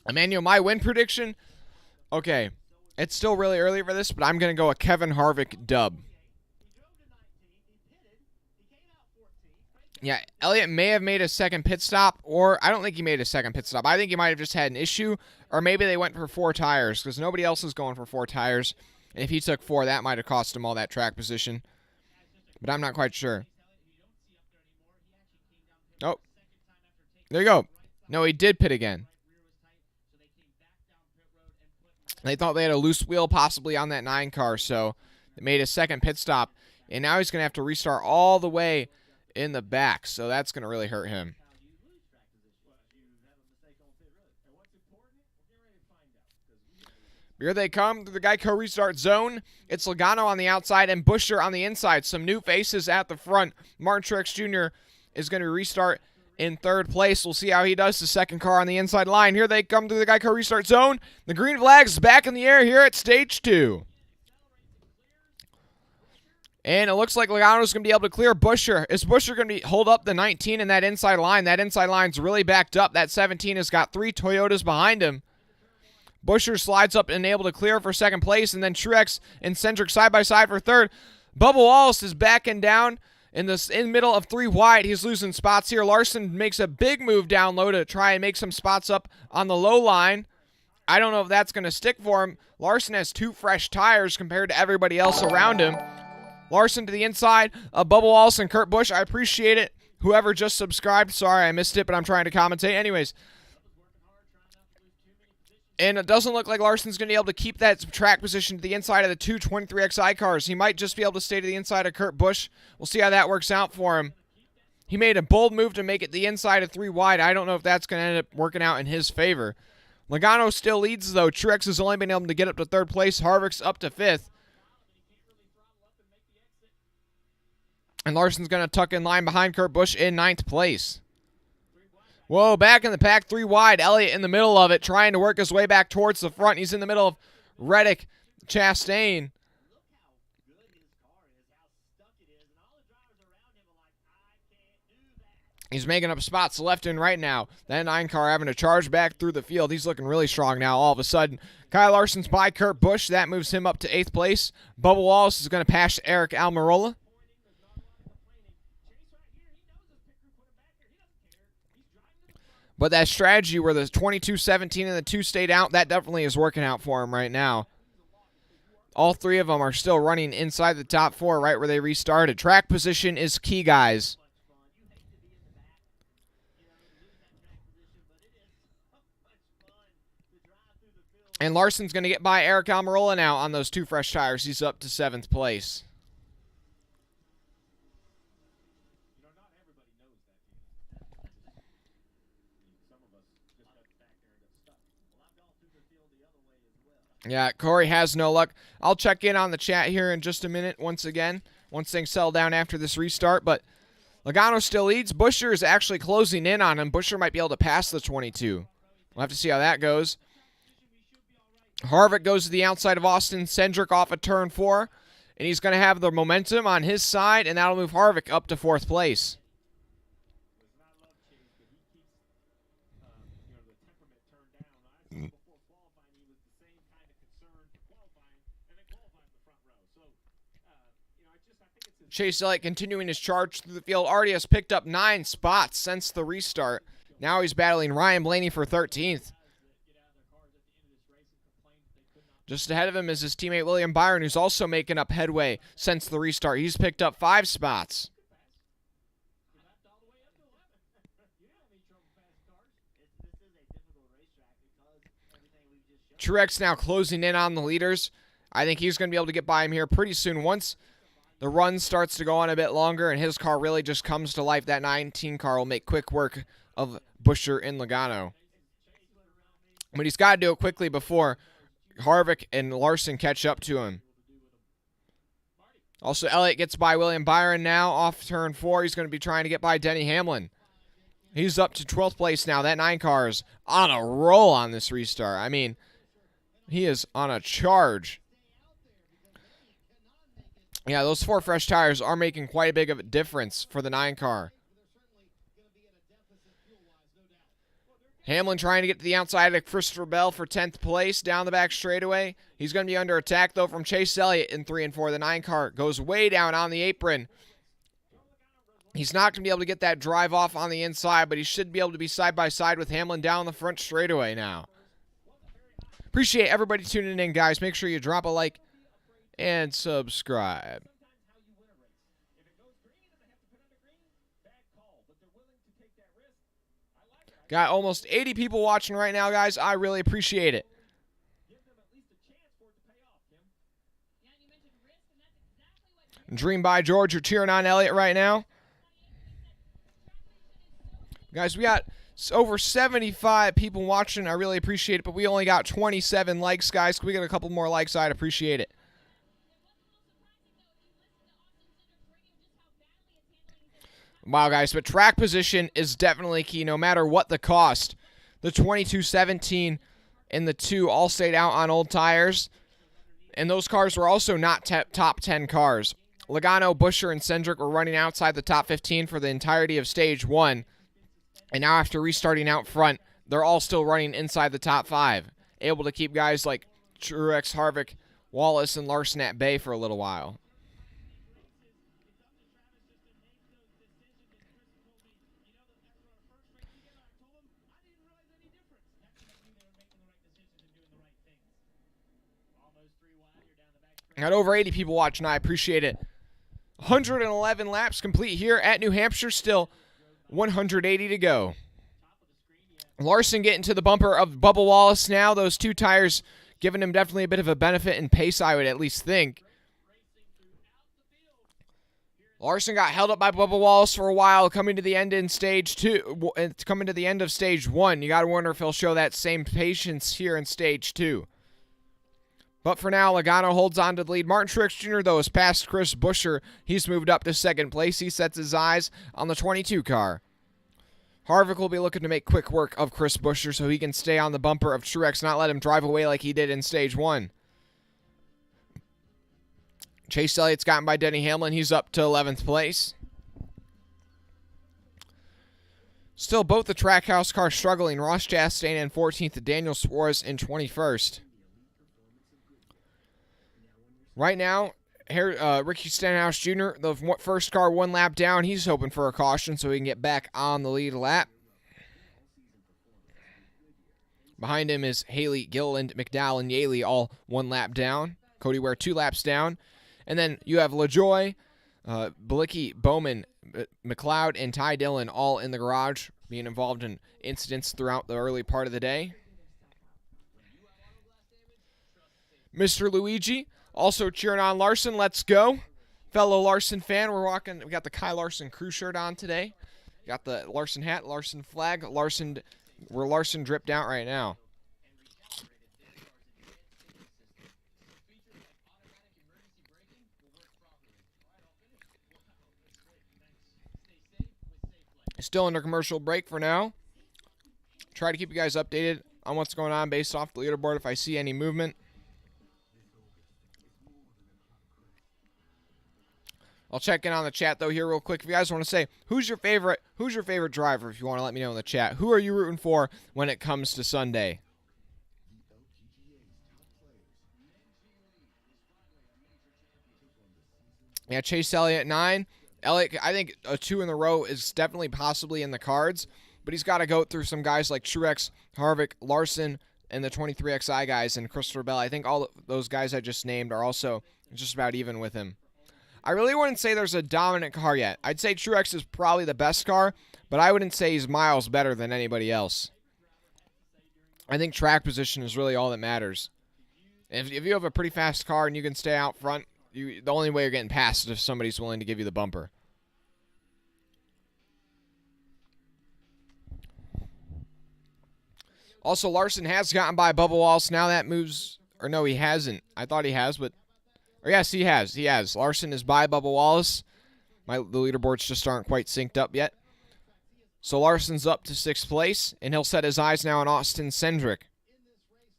Emmanuel, my win prediction? Okay, it's still really early for this, but I'm going to go a Kevin Harvick dub. Yeah, Elliott may have made a second pit stop, or I don't think he made a second pit stop. I think he might have just had an issue, or maybe they went for 4 tires, because nobody else is going for 4 tires. And if he took 4, that might have cost him all that track position. But I'm not quite sure. Oh, there you go. No, he did pit again. They thought they had a loose wheel possibly on that 9 car, so they made a second pit stop. And now he's going to have to restart all the way in the back, so that's going to really hurt him. Here they come to the Geico restart zone. It's Logano on the outside and Buescher on the inside. Some new faces at the front. Martin Truex Jr. is going to restart in 3rd place. We'll see how he does. The 2nd car on the inside line. Here they come to the Geico restart zone. The green flag's back in the air here at stage 2. And it looks like Logano's going to be able to clear Buescher. Is Buescher going to hold up the 19 in that inside line? That inside line's really backed up. That 17 has got 3 Toyotas behind him. Buscher slides up and able to clear for second place, and then Truex and Cendric side by side for third. Bubba Wallace is backing down in the middle of 3 wide. He's losing spots here. Larson makes a big move down low to try and make some spots up on the low line. I don't know if that's going to stick for him. Larson has 2 fresh tires compared to everybody else around him. Larson to the inside of Bubba Wallace and Kurt Busch. I appreciate it. Whoever just subscribed, sorry I missed it, but I'm trying to commentate. Anyways. And it doesn't look like Larson's going to be able to keep that track position to the inside of the 2 23XI cars. He might just be able to stay to the inside of Kurt Busch. We'll see how that works out for him. He made a bold move to make it the inside of 3 wide. I don't know if that's going to end up working out in his favor. Logano still leads, though. Truex has only been able to get up to 3rd place. Harvick's up to 5th. And Larson's going to tuck in line behind Kurt Busch in 9th place. Whoa, back in the pack, 3 wide. Elliott in the middle of it, trying to work his way back towards the front. He's in the middle of Reddick, Chastain. He's making up spots left and right now. That 9 car having to charge back through the field. He's looking really strong now all of a sudden. Kyle Larson's by Kurt Busch. That moves him up to 8th place. Bubba Wallace is going to pass Eric Almirola. But that strategy where the 22-17 and the 2 stayed out, that definitely is working out for him right now. All 3 of them are still running inside the top 4 right where they restarted. Track position is key, guys. And Larson's going to get by Eric Almirola now on those 2 fresh tires. He's up to 7th place. Yeah, Corey has no luck. I'll check in on the chat here in just a minute once again, once things settle down after this restart. But Logano still leads. Buscher is actually closing in on him. Buscher might be able to pass the 22. We'll have to see how that goes. Harvick goes to the outside of Austin Cendric off of turn 4. And he's going to have the momentum on his side, and that'll move Harvick up to 4th place. Chase Elliott continuing his charge through the field. Already has picked up 9 spots since the restart. Now he's battling Ryan Blaney for 13th. Just ahead of him is his teammate William Byron, who's also making up headway since the restart. He's picked up 5 spots. Truex now closing in on the leaders. I think he's going to be able to get by him here pretty soon. Once the run starts to go on a bit longer and his car really just comes to life, that 19 car will make quick work of Buscher and Logano. But he's got to do it quickly before Harvick and Larson catch up to him. Also, Elliott gets by William Byron now off turn 4. He's going to be trying to get by Denny Hamlin. He's up to 12th place now. That 9 car is on a roll on this restart. I mean, he is on a charge. Yeah, those 4 fresh tires are making quite a big of a difference for the 9 car. Hamlin trying to get to the outside of Christopher Bell for 10th place down the back straightaway. He's going to be under attack, though, from Chase Elliott in 3 and 4. The 9 car goes way down on the apron. He's not going to be able to get that drive off on the inside, but he should be able to be side by side with Hamlin down the front straightaway now. Appreciate everybody tuning in, guys. Make sure you drop a like and subscribe. Got almost 80 people watching right now, guys. I really appreciate it. Dream by George, you're cheering on Elliott right now. Guys, we got over 75 people watching. I really appreciate it, but we only got 27 likes, guys. Can we get a couple more likes? I'd appreciate it. Wow, guys, but track position is definitely key no matter what the cost. The 22-17 and the 2 all stayed out on old tires, and those cars were also not top 10 cars. Logano, Buscher, and Cendric were running outside the top 15 for the entirety of Stage 1, and now after restarting out front, they're all still running inside the top 5. able to keep guys like Truex, Harvick, Wallace, and Larson at bay for a little while. Got over 80 people watching. I appreciate it. 111 laps complete here at New Hampshire. Still 180 to go. Larson getting to the bumper of Bubba Wallace now. Those two tires giving him definitely a bit of a benefit in pace, I would at least think. Larson got held up by Bubba Wallace for a while, coming to the end in stage 2. Coming to the end of stage 1. You got to wonder if he'll show that same patience here in stage 2. But for now, Logano holds on to the lead. Martin Truex Jr., though, is past Chris Buescher. He's moved up to second place. He sets his eyes on the 22 car. Harvick will be looking to make quick work of Chris Buescher so he can stay on the bumper of Truex, not let him drive away like he did in stage 1. Chase Elliott's gotten by Denny Hamlin. He's up to 11th place. Still, both the Trackhouse cars struggling. Ross Chastain in 14th, Daniel Suarez in 21st. Right now, Ricky Stenhouse Jr., the first car 1 lap down, he's hoping for a caution so he can get back on the lead lap. Behind him is Haley, Gilliland, McDowell, and Yaley all 1 lap down. Cody Ware 2 laps down. And then you have LaJoy, Bilicki, Bowman, McLeod, and Ty Dillon all in the garage, being involved in incidents throughout the early part of the day. Mr. Luigi also cheering on Larson. Let's go. Fellow Larson fan, we got the Kai Larson crew shirt on today. Got the Larson hat, Larson flag, we're Larson dripped out right now. Still under commercial break for now. Try to keep you guys updated on what's going on based off the leaderboard if I see any movement. I'll check in on the chat though here real quick. If you guys want to say who's your favorite driver, if you want to let me know in the chat. Who are you rooting for when it comes to Sunday? Yeah, Chase Elliott 9. Elliott, I think a 2 in a row is definitely possibly in the cards, but he's got to go through some guys like Truex, Harvick, Larson, and the 23XI guys, and Christopher Bell. I think all those guys I just named are also just about even with him. I really wouldn't say there's a dominant car yet. I'd say Truex is probably the best car, but I wouldn't say he's miles better than anybody else. I think track position is really all that matters. If you have a pretty fast car and you can stay out front, the only way you're getting past is if somebody's willing to give you the bumper. Also, Larson has gotten by Bubba Wallace. Now that moves... Or no, he hasn't. I thought he has, but... Or yes, he has. He has. Larson is by Bubba Wallace. The leaderboards just aren't quite synced up yet. So Larson's up to 6th place, and he'll set his eyes now on Austin Cindric.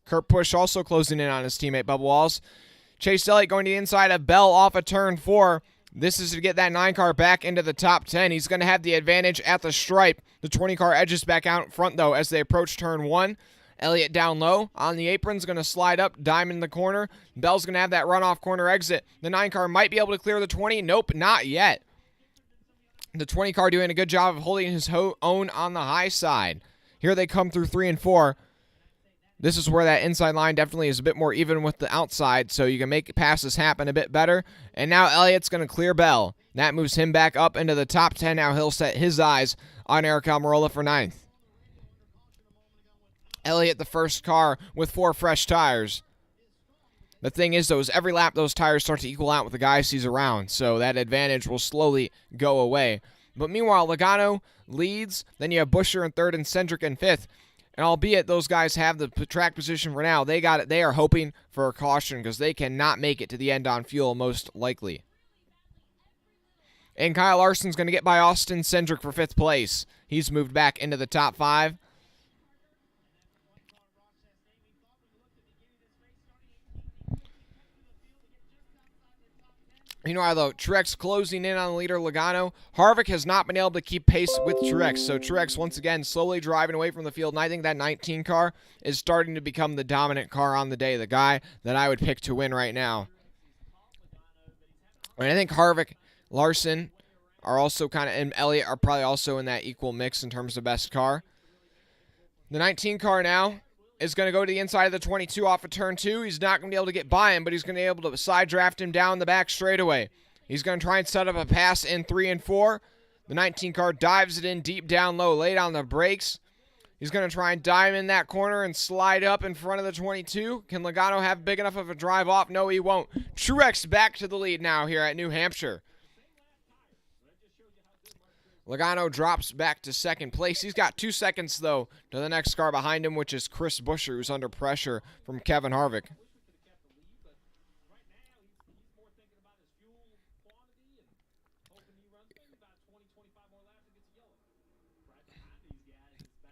Kurt Busch also closing in on his teammate Bubba Wallace. Chase Elliott going to the inside of Bell off of turn 4. This is to get that 9 car back into the top 10. He's going to have the advantage at the stripe. The 20 car edges back out front, though, as they approach turn 1. Elliott down low on the apron, is going to slide up, diamond in the corner. Bell's going to have that runoff corner exit. The 9 car might be able to clear the 20. Nope, not yet. The 20 car doing a good job of holding his own on the high side. Here they come through 3 and 4. This is where that inside line definitely is a bit more even with the outside, so you can make passes happen a bit better. And now Elliott's going to clear Bell. That moves him back up into the top 10. Now he'll set his eyes on Eric Almirola for 9th. Elliott, the first car with 4 fresh tires. The thing is, though, is every lap those tires start to equal out with the guys he's around, so that advantage will slowly go away. But meanwhile, Logano leads. Then you have Buescher in 3rd and Cindric in 5th. And albeit those guys have the track position for now, they got it. They are hoping for a caution because they cannot make it to the end on fuel, most likely. And Kyle Larson's going to get by Austin Cindric for 5th place. He's moved back into the top 5. Meanwhile, though, Truex closing in on the leader, Logano. Harvick has not been able to keep pace with Truex. So Truex, once again, slowly driving away from the field. And I think that 19 car is starting to become the dominant car on the day. The guy that I would pick to win right now. And I think Harvick, Larson are also kind of, and Elliott are probably also in that equal mix in terms of best car. The 19 car now is going to go to the inside of the 22 off of turn 2. He's not going to be able to get by him, but he's going to be able to side draft him down the back straightaway. He's going to try and set up a pass in 3 and 4. The 19 car dives it in deep down low, lay down the brakes. He's going to try and dive in that corner and slide up in front of the 22. Can Logano have big enough of a drive off? No, he won't. Truex back to the lead now here at New Hampshire. Logano drops back to second place. He's got 2 seconds, though, to the next car behind him, which is Chris Buescher, who's under pressure from Kevin Harvick.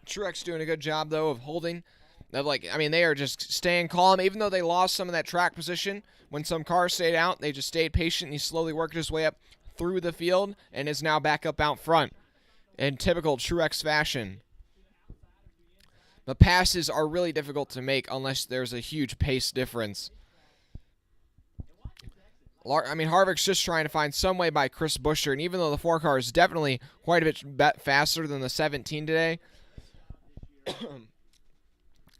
Truex doing a good job, though, of holding. They are just staying calm. Even though they lost some of that track position, when some cars stayed out, they just stayed patient, and he slowly worked his way up through the field and is now back up out front in typical Truex fashion. The passes are really difficult to make unless there's a huge pace difference. Harvick's just trying to find some way by Chris Buescher, and even though the 4 car is definitely quite a bit faster than the 17 today,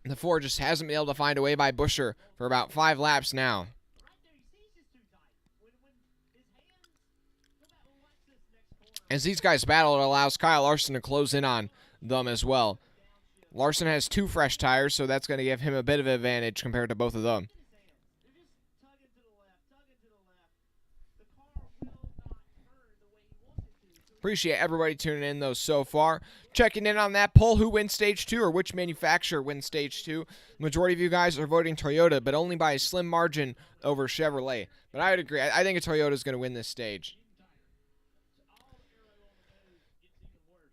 the 4 just hasn't been able to find a way by Buescher for about 5 laps now. As these guys battle, it allows Kyle Larson to close in on them as well. Larson has 2 fresh tires, so that's going to give him a bit of an advantage compared to both of them. Appreciate everybody tuning in, though, so far. Checking in on that poll, who wins Stage 2 or which manufacturer wins Stage 2. The majority of you guys are voting Toyota, but only by a slim margin over Chevrolet. But I would agree. I think a Toyota is going to win this stage.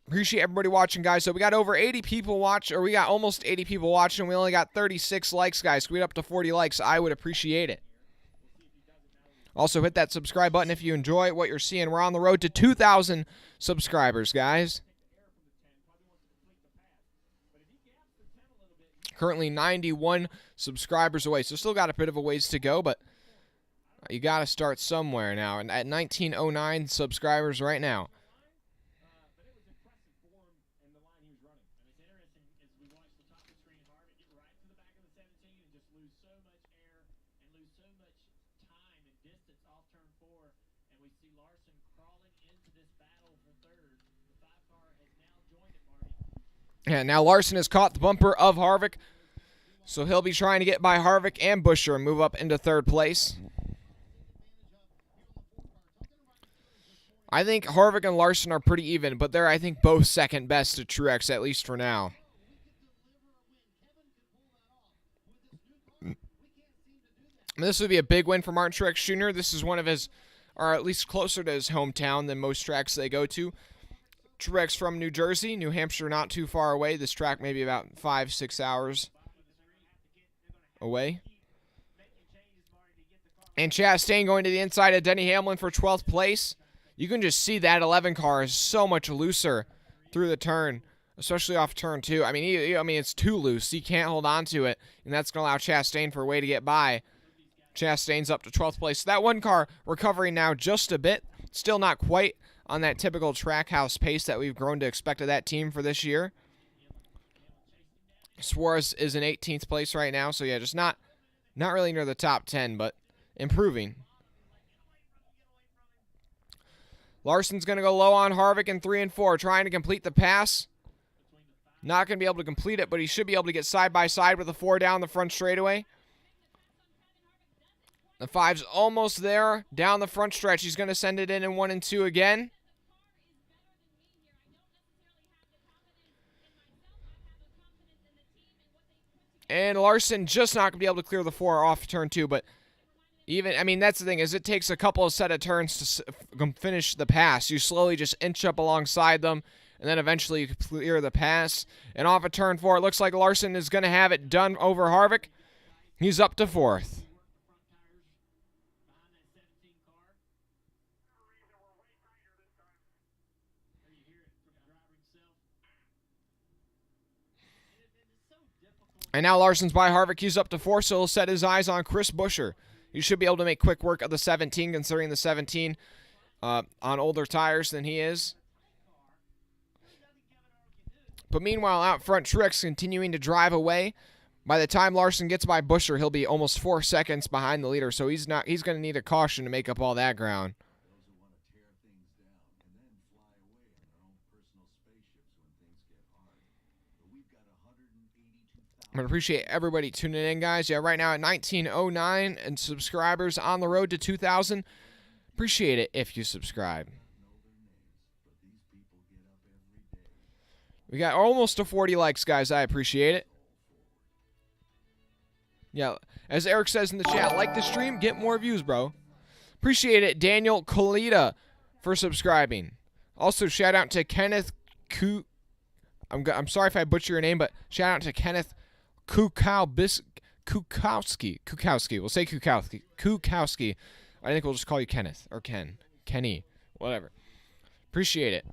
Appreciate everybody watching, guys. So we got over 80 people watch, or we got almost 80 people watching. We only got 36 likes, guys. Can we get up to 40 likes? I would appreciate it. Also, hit that subscribe button if you enjoy what you're seeing. We're on the road to 2,000 subscribers, guys. Currently 91 subscribers away, so still got a bit of a ways to go, but you got to start somewhere now. And at 1909 subscribers right now. Yeah, now Larson has caught the bumper of Harvick, so he'll be trying to get by Harvick and Buescher and move up into 3rd place. I think Harvick and Larson are pretty even, but they're, I think, both second best to Truex, at least for now. This would be a big win for Martin Truex Jr. This is one of his, or at least closer to his hometown than most tracks they go to. Truex from New Jersey, New Hampshire not too far away. This track may be about 5-6 hours away. And Chastain going to the inside of Denny Hamlin for 12th place. You can just see that 11 car is so much looser through the turn, especially off turn 2. It's too loose. He can't hold on to it, and that's going to allow Chastain for a way to get by. Chastain's up to 12th place. So that 1 car recovering now just a bit. Still not quite on that typical Trackhouse pace that we've grown to expect of that team for this year. Suarez is in 18th place right now, so yeah, just not really near the top 10, but improving. Larson's going to go low on Harvick in 3 and 4, trying to complete the pass. Not going to be able to complete it, but he should be able to get side by side with the 4 down the front straightaway. The 5's almost there down the front stretch. He's going to send it in 1 and 2 again. And Larson just not going to be able to clear the 4 off turn 2, but that's the thing, is it takes a couple of set of turns to finish the pass. You slowly just inch up alongside them, and then eventually you clear the pass. And off of turn 4, it looks like Larson is going to have it done over Harvick. He's up to 4th. And now Larson's by Harvick. He's up to 4, so he'll set his eyes on Chris Buescher. He should be able to make quick work of the 17, considering the 17 on older tires than he is. But meanwhile, out front, Truex continuing to drive away. By the time Larson gets by Buescher, he'll be almost 4 seconds behind the leader, so he's going to need a caution to make up all that ground. I'm going to appreciate everybody tuning in, guys. Yeah, right now at 1909 and subscribers on the road to 2,000. Appreciate it if you subscribe. We got almost to 40 likes, guys. I appreciate it. Yeah, as Eric says in the chat, like the stream, get more views, bro. Appreciate it, Daniel Colita, for subscribing. Also, shout out to Kenneth I'm sorry if I butcher your name, but shout out to Kenneth Kukowski. We'll say Kukowski. I think we'll just call you Kenneth or Kenny, whatever. Appreciate it.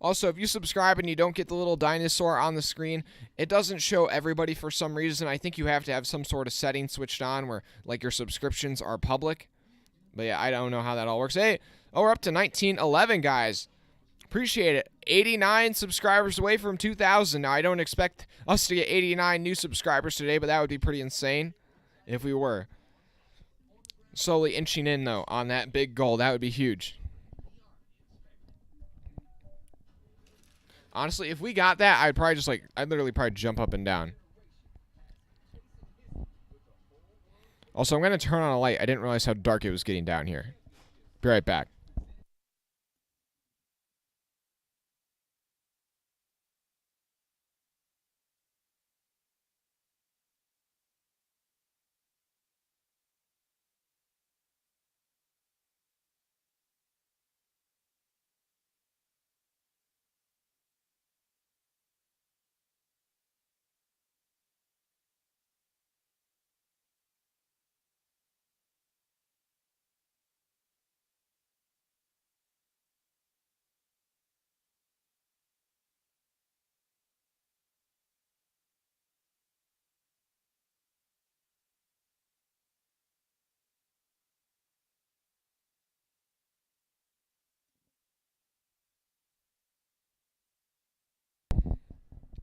Also, if you subscribe and you don't get the little dinosaur on the screen, it doesn't show everybody for some reason. I think you have to have some sort of setting switched on where, like, your subscriptions are public. But, yeah, I don't know how that all works. Hey, we're up to 1911, guys. Appreciate it. 89 subscribers away from 2,000. Now, I don't expect us to get 89 new subscribers today, but that would be pretty insane if we were. Slowly inching in, though, on that big goal. That would be huge. Honestly, if we got that, I'd literally probably jump up and down. Also, I'm going to turn on a light. I didn't realize how dark it was getting down here. Be right back.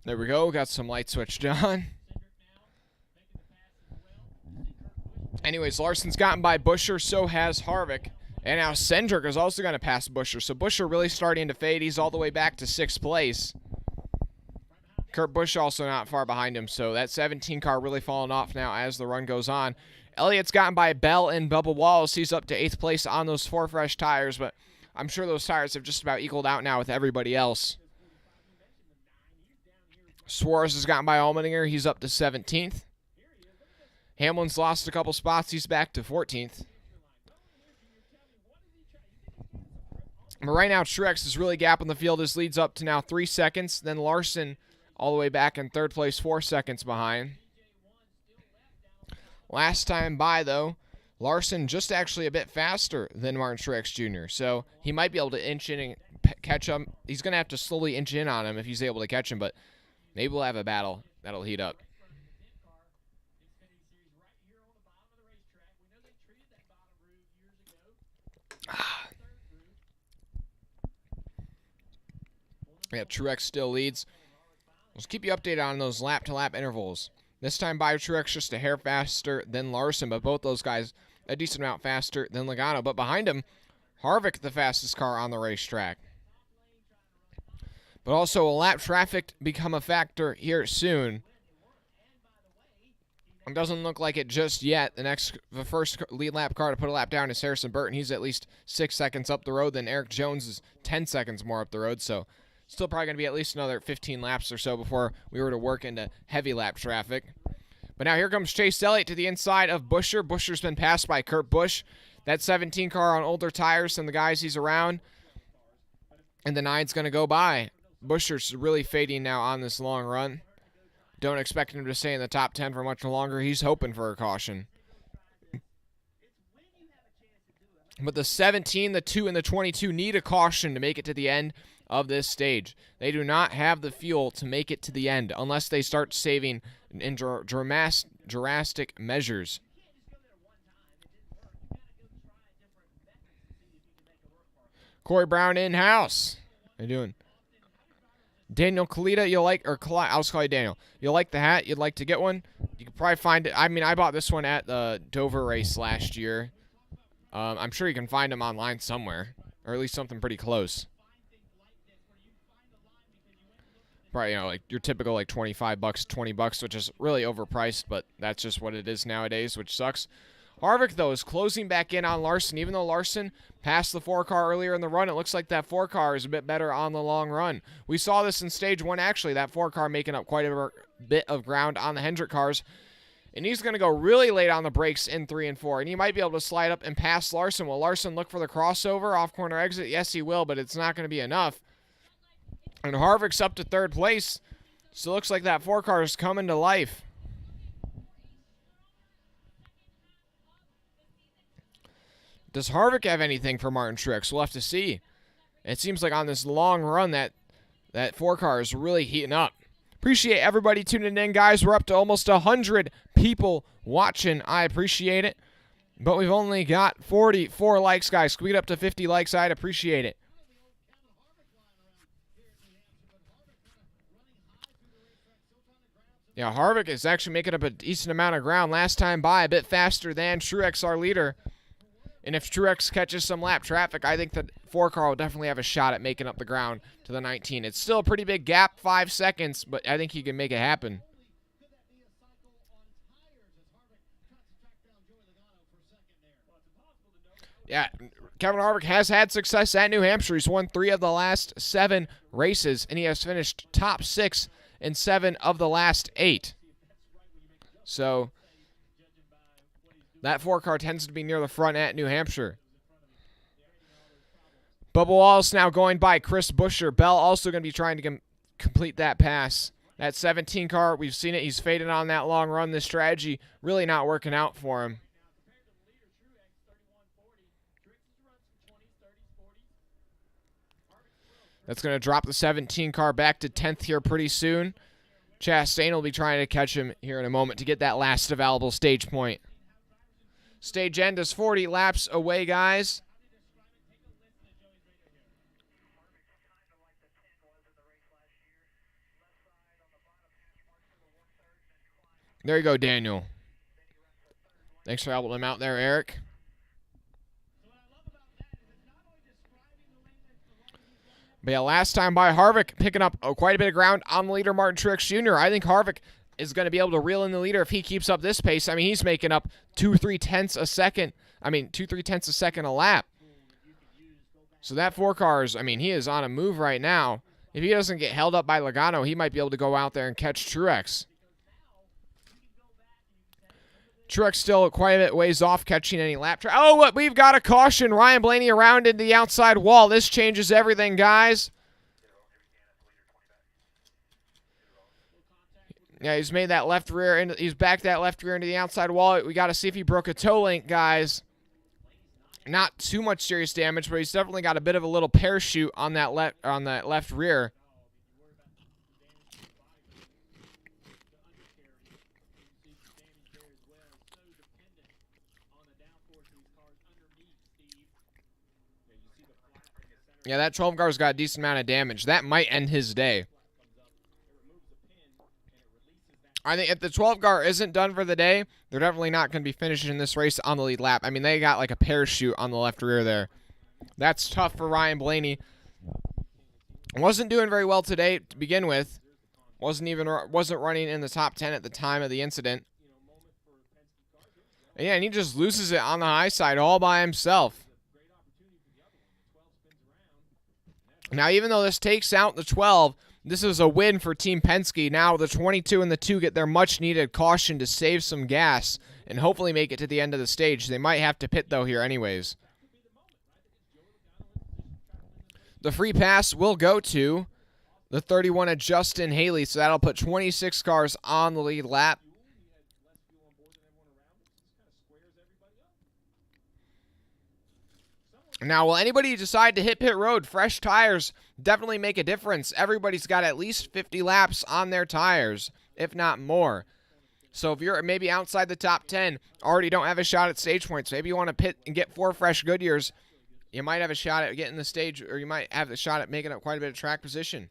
There we go. Got some light switched on. Anyways, Larson's gotten by Buescher, so has Harvick. And now Cindric is also going to pass Buescher. So Buescher really starting to fade. He's all the way back to 6th place. Kurt Busch also not far behind him. So that 17 car really falling off now as the run goes on. Elliott's gotten by Bell and Bubba Wallace. He's up to 8th place on those 4 fresh tires. But I'm sure those tires have just about equaled out now with everybody else. Suarez has gotten by Allmendinger. He's up to 17th. Hamlin's lost a couple spots. He's back to 14th. But right now, Truex is really gapping the field. His lead's up to now 3 seconds. Then Larson all the way back in 3rd place, 4 seconds behind. Last time by, though, Larson just actually a bit faster than Martin Truex Jr. So he might be able to inch in and catch him. He's going to have to slowly inch in on him if he's able to catch him, but maybe we'll have a battle that'll heat up. Yeah, Truex still leads. Let's keep you updated on those lap-to-lap intervals. This time by Truex just a hair faster than Larson, but both those guys a decent amount faster than Logano. But behind him, Harvick, the fastest car on the racetrack. But also, will lap traffic become a factor here soon? It doesn't look like it just yet. The first lead lap car to put a lap down is Harrison Burton. He's at least 6 seconds up the road. Then Eric Jones is 10 seconds more up the road. So still probably going to be at least another 15 laps or so before we were to work into heavy lap traffic. But now here comes Chase Elliott to the inside of Buescher. Buescher's been passed by Kurt Busch. That 17 car on older tires than the guys he's around. And the 9's going to go by. Buescher's really fading now on this long run. Don't expect him to stay in the top 10 for much longer. He's hoping for a caution. But the 17, the 2, and the 22 need a caution to make it to the end of this stage. They do not have the fuel to make it to the end unless they start saving in drastic measures. Corey Brown in-house. How you doing? Daniel Kalita, you'll like, or I'll just call you Daniel. You'll like the hat. You'd like to get one. You could probably find it. I mean, I bought this one at the Dover race last year. I'm sure you can find them online somewhere, or at least something pretty close. Probably, you know, like your typical like $25, $20, which is really overpriced, but that's just what it is nowadays, which sucks. Harvick, though, is closing back in on Larson. Even though Larson passed the 4-car earlier in the run, it looks like that 4-car is a bit better on the long run. We saw this in stage 1, actually, that 4-car making up quite a bit of ground on the Hendrick cars. And he's going to go really late on the brakes in 3 and 4. And he might be able to slide up and pass Larson. Will Larson look for the crossover off corner exit? Yes, he will, but it's not going to be enough. And Harvick's up to 3rd place. So it looks like that 4-car is coming to life. Does Harvick have anything for Martin Truex? We'll have to see. It seems like on this long run that 4-car is really heating up. Appreciate everybody tuning in, guys. We're up to almost 100 people watching. I appreciate it. But we've only got 44 likes, guys. Can we get up to 50 likes? I'd appreciate it. Yeah, Harvick is actually making up a decent amount of ground. Last time by, a bit faster than Truex, our leader. And if Truex catches some lap traffic, I think that 4-car will definitely have a shot at making up the ground to the 19. It's still a pretty big gap, 5 seconds, but I think he can make it happen. Yeah, Kevin Harvick has had success at New Hampshire. He's won 3 of the last 7 races, and he has finished top 6 in 7 of the last 8. So that 4-car tends to be near the front at New Hampshire. Bubba Wallace now going by Chris Buescher. Bell also going to be trying to complete that pass. That 17-car, we've seen it. He's faded on that long run. This strategy really not working out for him. That's going to drop the 17-car back to 10th here pretty soon. Chastain will be trying to catch him here in a moment to get that last available stage point. Stage end is 40 laps away, guys. There you go, Daniel. Thanks for helping him out there, Eric. But yeah, last time by Harvick picking up quite a bit of ground on the leader, Martin Truex Jr. I think Harvick is going to be able to reel in the leader if he keeps up this pace. I mean, he's making up 2-3 tenths a second. I mean, 2-3 tenths a second a lap. So that 4-car is, I mean, he is on a move right now. If he doesn't get held up by Logano, he might be able to go out there and catch Truex. Truex still quite a bit ways off catching any lap. Oh, we've got a caution. Ryan Blaney around into the outside wall. This changes everything, guys. Yeah, he's made that left rear, and he's backed that left rear into the outside wall. We got to see if he broke a toe link, guys. Not too much serious damage, but he's definitely got a bit of a little parachute on that left rear. Yeah, that 12 car's got a decent amount of damage. That might end his day. I think if the 12 car isn't done for the day, they're definitely not going to be finishing this race on the lead lap. I mean, they got like a parachute on the left rear there. That's tough for Ryan Blaney. Wasn't doing very well today to begin with. Wasn't running in the top 10 at the time of the incident. And yeah, and he just loses it on the high side all by himself. Now, even though this takes out the 12, this is a win for Team Penske. Now, the 22 and the 2 get their much-needed caution to save some gas and hopefully make it to the end of the stage. They might have to pit, though, here anyways. The free pass will go to the 31 of Justin Haley, so that'll put 26 cars on the lead lap. Now, will anybody decide to hit pit road? Fresh tires definitely make a difference. Everybody's got at least 50 laps on their tires, if not more. So if you're maybe outside the top 10, already don't have a shot at stage points. Maybe you want to pit and get 4 fresh Goodyears. You might have a shot at getting the stage, or you might have a shot at making up quite a bit of track position.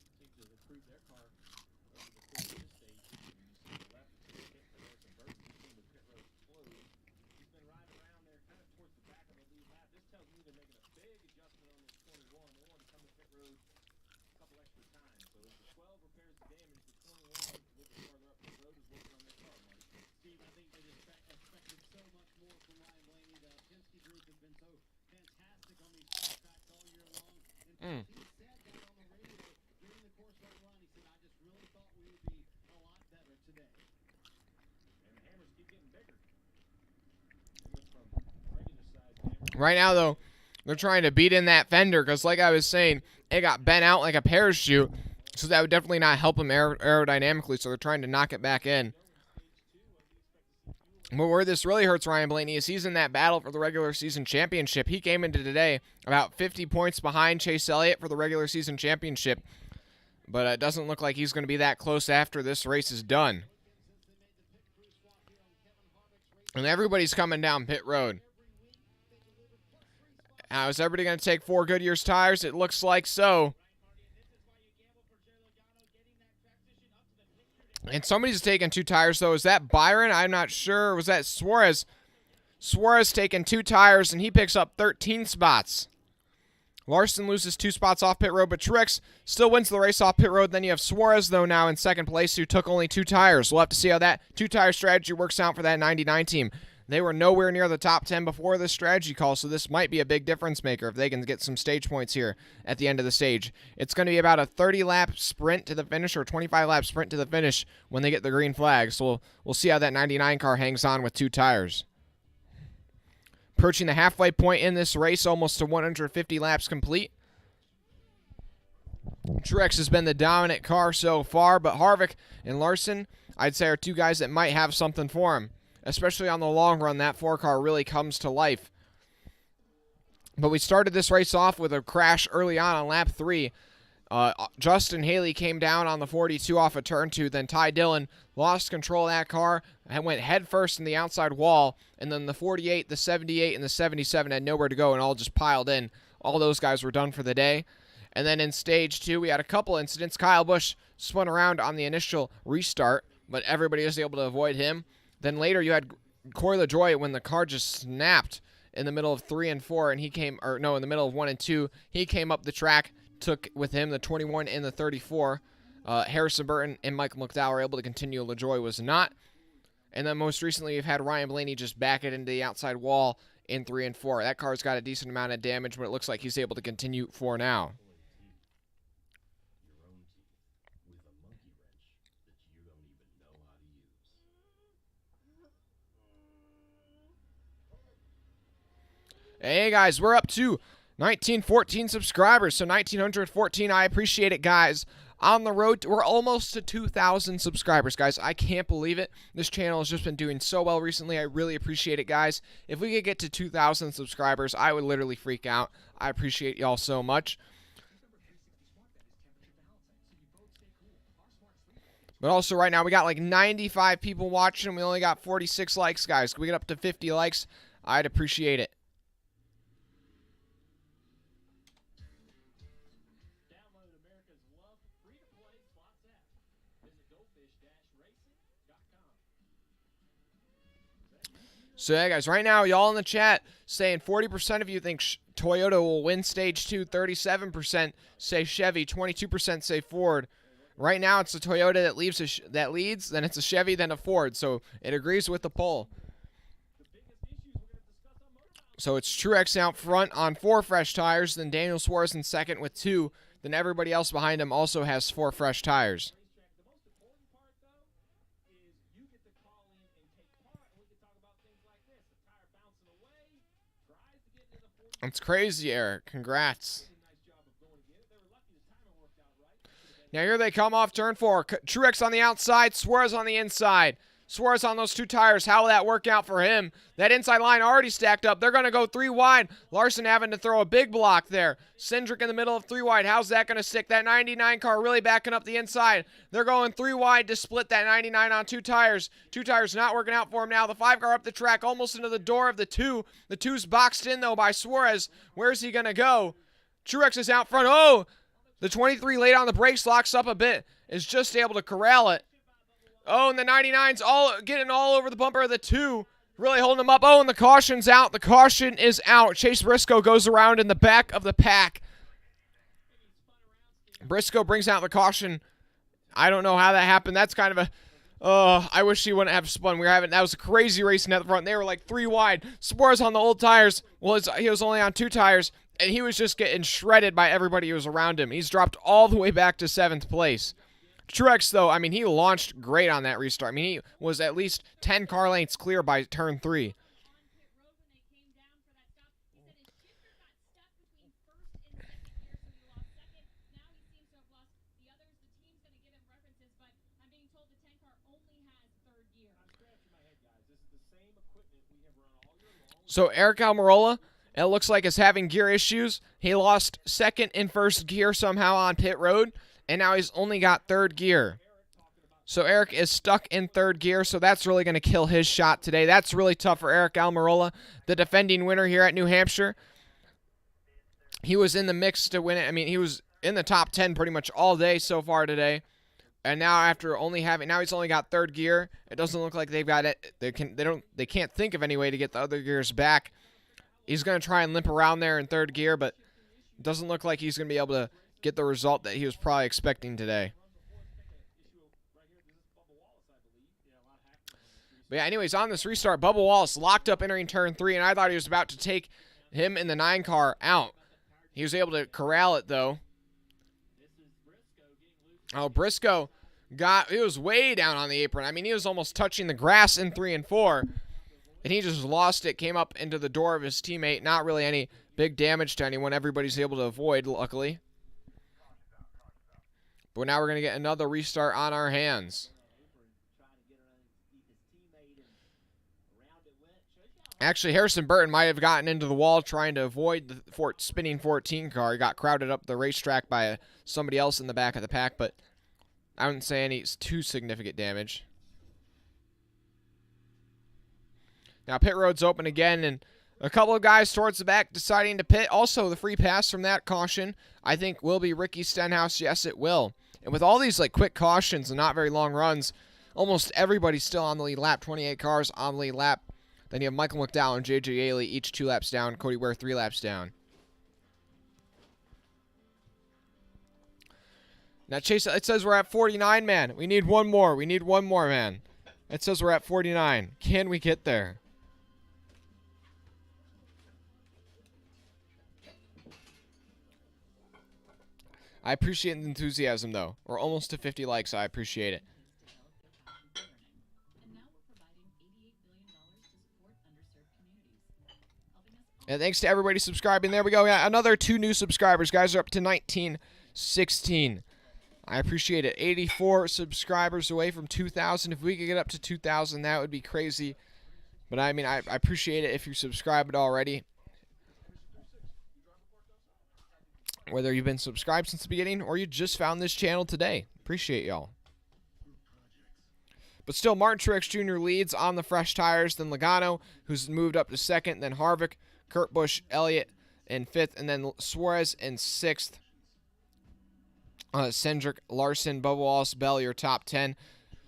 Right now, though, they're trying to beat in that fender because, like I was saying, it got bent out like a parachute, so that would definitely not help them aerodynamically, so they're trying to knock it back in. But where this really hurts Ryan Blaney is he's in that battle for the regular season championship. He came into today about 50 points behind Chase Elliott for the regular season championship, but it doesn't look like he's going to be that close after this race is done. And everybody's coming down pit road. Now, is everybody going to take 4 Goodyear's tires? It looks like so. And somebody's taking 2 tires, though. Is that Byron? I'm not sure. Or was that Suarez? Suarez taking 2 tires, and he picks up 13 spots. Larson loses 2 spots off pit road, but Truex still wins the race off pit road. Then you have Suarez, though, now in second place, who took only 2 tires. We'll have to see how that 2-tire strategy works out for that 99 team. They were nowhere near the top 10 before this strategy call, so this might be a big difference maker if they can get some stage points here at the end of the stage. It's going to be about a 30-lap sprint to the finish or a 25-lap sprint to the finish when they get the green flag. So we'll see how that 99 car hangs on with 2 tires. Approaching the halfway point in this race, almost to 150 laps complete. Truex has been the dominant car so far, but Harvick and Larson, I'd say, are 2 guys that might have something for him. Especially on the long run, that 4 car really comes to life. But we started this race off with a crash early on lap 3. Justin Haley came down on the 42 off of turn 2. Then Ty Dillon lost control of that car and went head first in the outside wall. And then the 48, the 78, and the 77 had nowhere to go and all just piled in. All those guys were done for the day. And then in stage 2, we had a couple incidents. Kyle Busch spun around on the initial restart, but everybody was able to avoid him. Then later you had Corey LaJoie when the car just snapped in the middle of 3 and 4, and in the middle of 1 and 2. He came up the track, took with him the 21 and the 34. Harrison Burton and Michael McDowell were able to continue. LaJoie was not. And then most recently you've had Ryan Blaney just back it into the outside wall in 3 and 4. That car's got a decent amount of damage, but it looks like he's able to continue for now. Hey guys, we're up to 1914 subscribers, so 1914. I appreciate it, guys. On the road, we're almost to 2,000 subscribers, guys. I can't believe it. This channel has just been doing so well recently. I really appreciate it, guys. If we could get to 2,000 subscribers, I would literally freak out. I appreciate y'all so much. But also right now, we got like 95 people watching. We only got 46 likes, guys. Can we get up to 50 likes? I'd appreciate it. So yeah, guys, right now, y'all in the chat saying 40% of you think Toyota will win Stage 2, 37% say Chevy, 22% say Ford. Right now, it's the Toyota that leads, then it's a Chevy, then a Ford. So it agrees with the poll. So it's Truex out front on 4 fresh tires, then Daniel Suarez in second with 2. Then everybody else behind him also has 4 fresh tires. It's crazy, Eric. Congrats. Now here they come off turn 4. Truex on the outside, Suarez on the inside. Suarez on those 2 tires. How will that work out for him? That inside line already stacked up. They're going to go 3 wide. Larson having to throw a big block there. Cindric in the middle of 3 wide. How's that going to stick? That 99 car really backing up the inside. They're going 3 wide to split that 99 on 2 tires. 2 tires not working out for him now. The 5 car up the track almost into the door of the 2. The 2's boxed in, though, by Suarez. Where's he going to go? Truex is out front. Oh, the 23 laid on the brakes, locks up a bit. Is just able to corral it. Oh, and the 99's getting all over the bumper of the 2. Really holding him up. Oh, and the caution's out. The caution is out. Chase Briscoe goes around in the back of the pack. Briscoe brings out the caution. I don't know how that happened. That's kind of a... I wish he wouldn't have spun. That was a crazy racing at the front. They were like 3 wide. Suarez on the old tires. Well, he was only on 2 tires, and he was just getting shredded by everybody who was around him. He's dropped all the way back to 7th place. Truex, though, I mean, he launched great on that restart. I mean, he was at least 10 car lengths clear by turn 3. So Eric Almirola, it looks like, is having gear issues. He lost 2nd and 1st gear somehow on pit road, and now he's only got 3rd gear. So Eric is stuck in 3rd gear, so that's really going to kill his shot today. That's really tough for Eric Almirola, the defending winner here at New Hampshire. He was in the mix to win it. I mean, he was in the top 10 pretty much all day so far today. And now now he's only got 3rd gear. It doesn't look like they've got it. They can't think of any way to get the other gears back. He's going to try and limp around there in 3rd gear, but it doesn't look like he's going to be able to get the result that he was probably expecting today. But yeah, anyways, on this restart, Bubba Wallace locked up entering turn 3, and I thought he was about to take him in the 9 car out. He was able to corral it, though. Oh, Briscoe he was way down on the apron. I mean, he was almost touching the grass in 3 and 4, and he just lost it, came up into the door of his teammate. Not really any big damage to anyone. Everybody's able to avoid, luckily. But now we're going to get another restart on our hands. Actually, Harrison Burton might have gotten into the wall trying to avoid the spinning 14 car. He got crowded up the racetrack by somebody else in the back of the pack, but I wouldn't say any too significant damage. Now pit road's open again, and a couple of guys towards the back deciding to pit. Also, the free pass from that caution, I think, will be Ricky Stenhouse. Yes, it will. And with all these quick cautions and not very long runs, almost everybody's still on the lead lap. 28 cars on the lead lap. Then you have Michael McDowell and J.J. Yaley, each 2 laps down. Cody Ware 3 laps down. Now, Chase, it says we're at 49, man. We need one more. We need one more, man. It says we're at 49. Can we get there? I appreciate the enthusiasm, though. We're almost to 50 likes. I appreciate it. And thanks to everybody subscribing. There we go. Yeah, another 2 new subscribers. Guys are up to 1916. I appreciate it. 84 subscribers away from 2,000. If we could get up to 2,000, that would be crazy. But I mean, I appreciate it if you subscribed already. Whether you've been subscribed since the beginning or you just found this channel today. Appreciate y'all. But still, Martin Truex Jr. leads on the fresh tires. Then Logano, who's moved up to 2nd. Then Harvick, Kurt Busch, Elliott in 5th. And then Suarez in 6th. Cindric, Larson, Bubba Wallace, Bell, your top 10.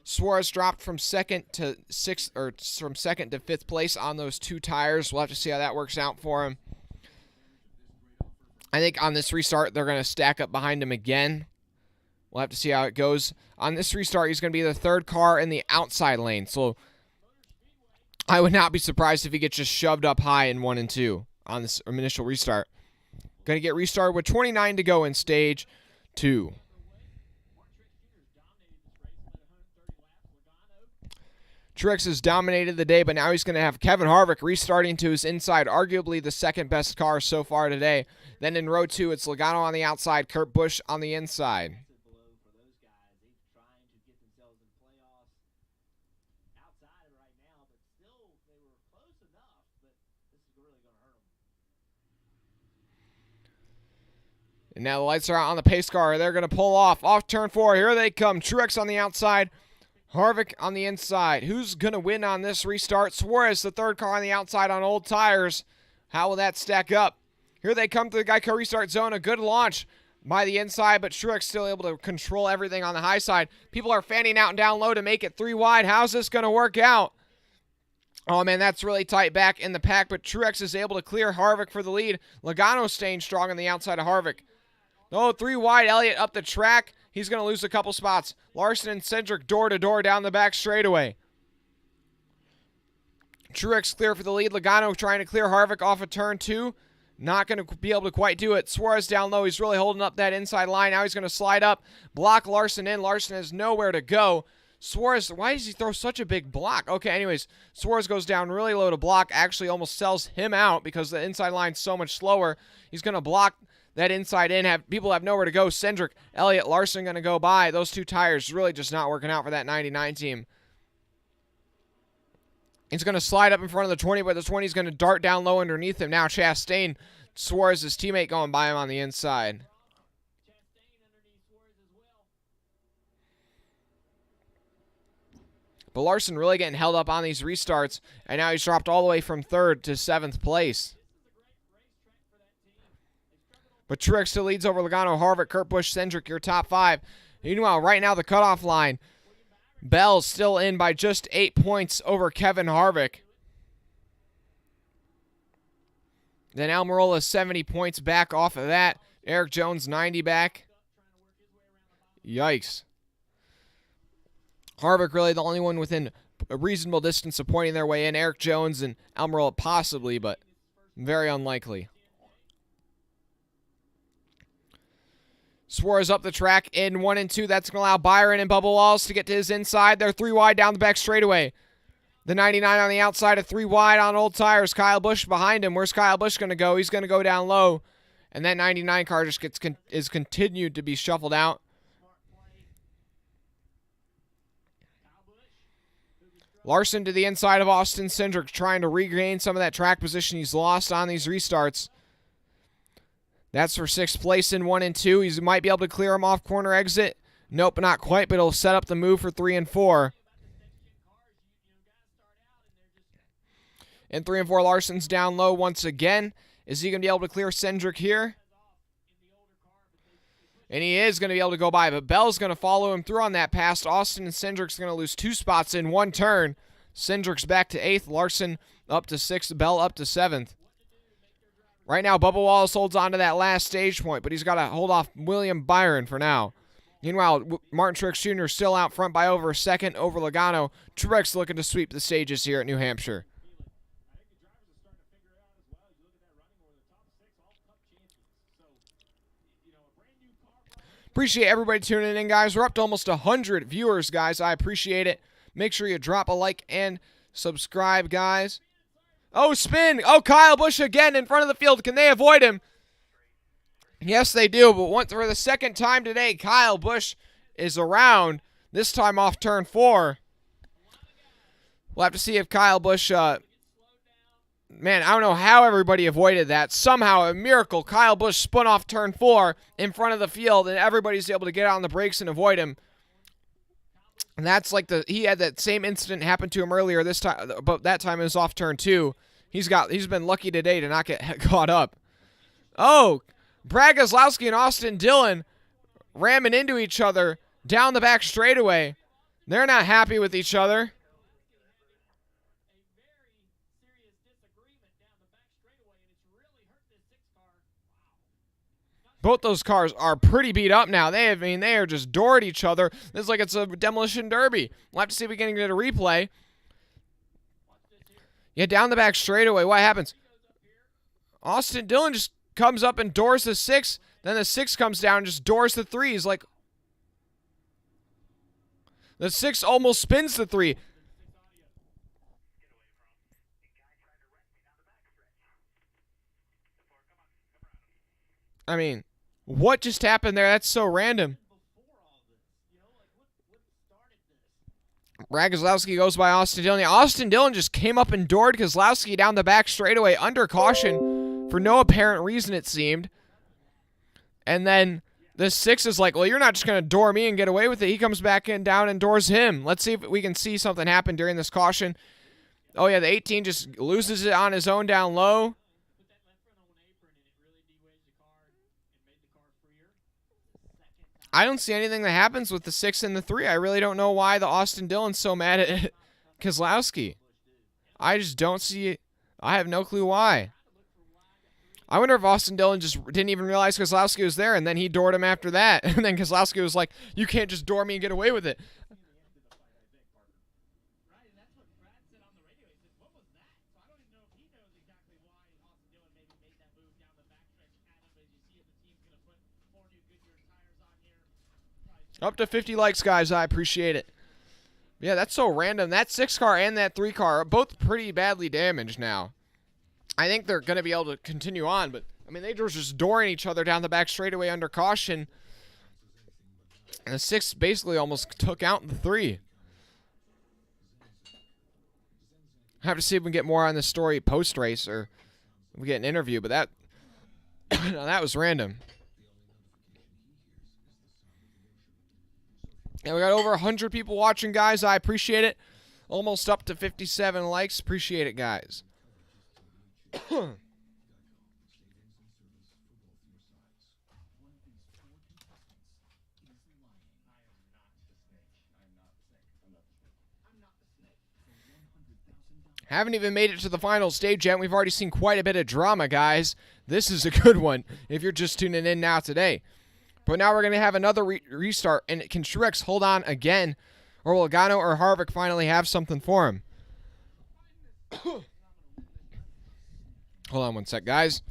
Suarez dropped from 2nd to 6th, or from 2nd to 5th place on those 2 tires. We'll have to see how that works out for him. I think on this restart, they're going to stack up behind him again. We'll have to see how it goes. On this restart, he's going to be the 3rd car in the outside lane. So I would not be surprised if he gets just shoved up high in 1 and 2 on this initial restart. Going to get restarted with 29 to go in stage 2. Truex has dominated the day, but now he's going to have Kevin Harvick restarting to his inside, arguably the 2nd best car so far today. Then in row 2, it's Logano on the outside, Kurt Busch on the inside. And now the lights are out on the pace car. They're going to pull off turn 4. Here they come. Truex on the outside. Harvick on the inside. Who's going to win on this restart? Suarez, the third car on the outside on old tires. How will that stack up? Here they come to the Geico restart zone. A good launch by the inside, but Truex still able to control everything on the high side. People are fanning out and down low to make it 3 wide. How's this going to work out? Oh, man, that's really tight back in the pack, but Truex is able to clear Harvick for the lead. Logano staying strong on the outside of Harvick. Oh, 3 wide. Elliott up the track. He's going to lose a couple spots. Larson and Cindric door-to-door down the back straightaway. Truex clear for the lead. Logano trying to clear Harvick off of turn 2. Not going to be able to quite do it. Suarez down low. He's really holding up that inside line. Now he's going to slide up, block Larson in. Larson has nowhere to go. Suarez, why does he throw such a big block? Okay, anyways, Suarez goes down really low to block. Actually almost sells him out because the inside line's so much slower. He's going to block that inside in. People have nowhere to go. Cindric, Elliott, Larson going to go by. Those 2 tires really just not working out for that 99 team. He's going to slide up in front of the 20, but the 20 is going to dart down low underneath him. Now Chastain, Suarez's teammate, going by him on the inside. But Larson really getting held up on these restarts, and now he's dropped all the way from 3rd to 7th place. But Truex still leads over Logano, Harvick, Kurt Busch, Cindric, your top 5. Meanwhile, right now the cutoff line, Bell's still in by just 8 points over Kevin Harvick. Then Almirola 70 points back off of that. Eric Jones 90 back. Yikes. Harvick really the only one within a reasonable distance of pointing their way in. Eric Jones and Almirola possibly, but very unlikely. Suarez up the track in 1 and 2. That's going to allow Byron and Bubba Wallace to get to his inside. They're 3 wide down the back straightaway. The 99 on the outside of 3 wide on old tires. Kyle Busch behind him. Where's Kyle Busch going to go? He's going to go down low. And that 99 car just is continued to be shuffled out. Larson to the inside of Austin Cindric, trying to regain some of that track position he's lost on these restarts. That's for 6th place in 1 and 2. He might be able to clear him off corner exit. Nope, not quite, but he'll set up the move for 3 and 4. In 3 and 4, Larson's down low once again. Is he going to be able to clear Cindric here? And he is going to be able to go by, but Bell's going to follow him through on that pass. Austin and Cindric's going to lose 2 spots in 1 turn. Cindric's back to 8th, Larson up to 6th, Bell up to 7th. Right now, Bubba Wallace holds on to that last stage point, but he's got to hold off William Byron for now. Meanwhile, Martin Truex Jr. still out front by over a second over Logano. Truex looking to sweep the stages here at New Hampshire. Appreciate everybody tuning in, guys. We're up to almost 100 viewers, guys. I appreciate it. Make sure you drop a like and subscribe, guys. Oh, spin. Oh, Kyle Busch again in front of the field. Can they avoid him? Yes, they do. But for the second time today, Kyle Busch is around, this time off turn 4. We'll have to see if Kyle Busch, man, I don't know how everybody avoided that. Somehow, a miracle, Kyle Busch spun off turn 4 in front of the field, and everybody's able to get on the brakes and avoid him. And that's like he had that same incident happen to him earlier this time, but that time it was off turn 2. He's been lucky today to not get caught up. Oh, Brad Keselowski and Austin Dillon ramming into each other down the back straightaway. They're not happy with each other. Both those cars are pretty beat up now. They are just doored each other. It's like it's a demolition derby. We'll have to see if we can get a replay. Yeah, down the back straightaway. What happens? Austin Dillon just comes up and doors the 6. Then the 6 comes down and just doors the 3. He's like, the 6 almost spins the 3. I mean, what just happened there? That's so random. Brad Keselowski goes by Austin Dillon. Yeah, Austin Dillon just came up and doored Keselowski down the back straightaway under caution for no apparent reason, it seemed. And then the 6 is like, well, you're not just going to door me and get away with it. He comes back in down and doors him. Let's see if we can see something happen during this caution. Oh, yeah, the 18 just loses it on his own down low. I don't see anything that happens with the 6 and the 3. I really don't know why the Austin Dillon's so mad at Keselowski. I just don't see it. I have no clue why. I wonder if Austin Dillon just didn't even realize Keselowski was there, and then he doored him after that. And then Keselowski was like, you can't just door me and get away with it. Up to 50 likes, guys. I appreciate it. Yeah, that's so random. That 6 car and that 3 car are both pretty badly damaged now. I think they're going to be able to continue on, but, I mean, they were just dooring each other down the back straightaway under caution. And the 6 basically almost took out the 3. I have to see if we can get more on this story post-race or if we get an interview, but that, no, that was random. And we got over 100 people watching, guys. I appreciate it. Almost up to 57 likes. Appreciate it, guys. Haven't even made it to the final stage yet. We've already seen quite a bit of drama, guys. This is a good one if you're just tuning in now today. But now we're going to have another restart. And can Truex hold on again? Or will Logano or Harvick finally have something for him? Hold on one sec, guys.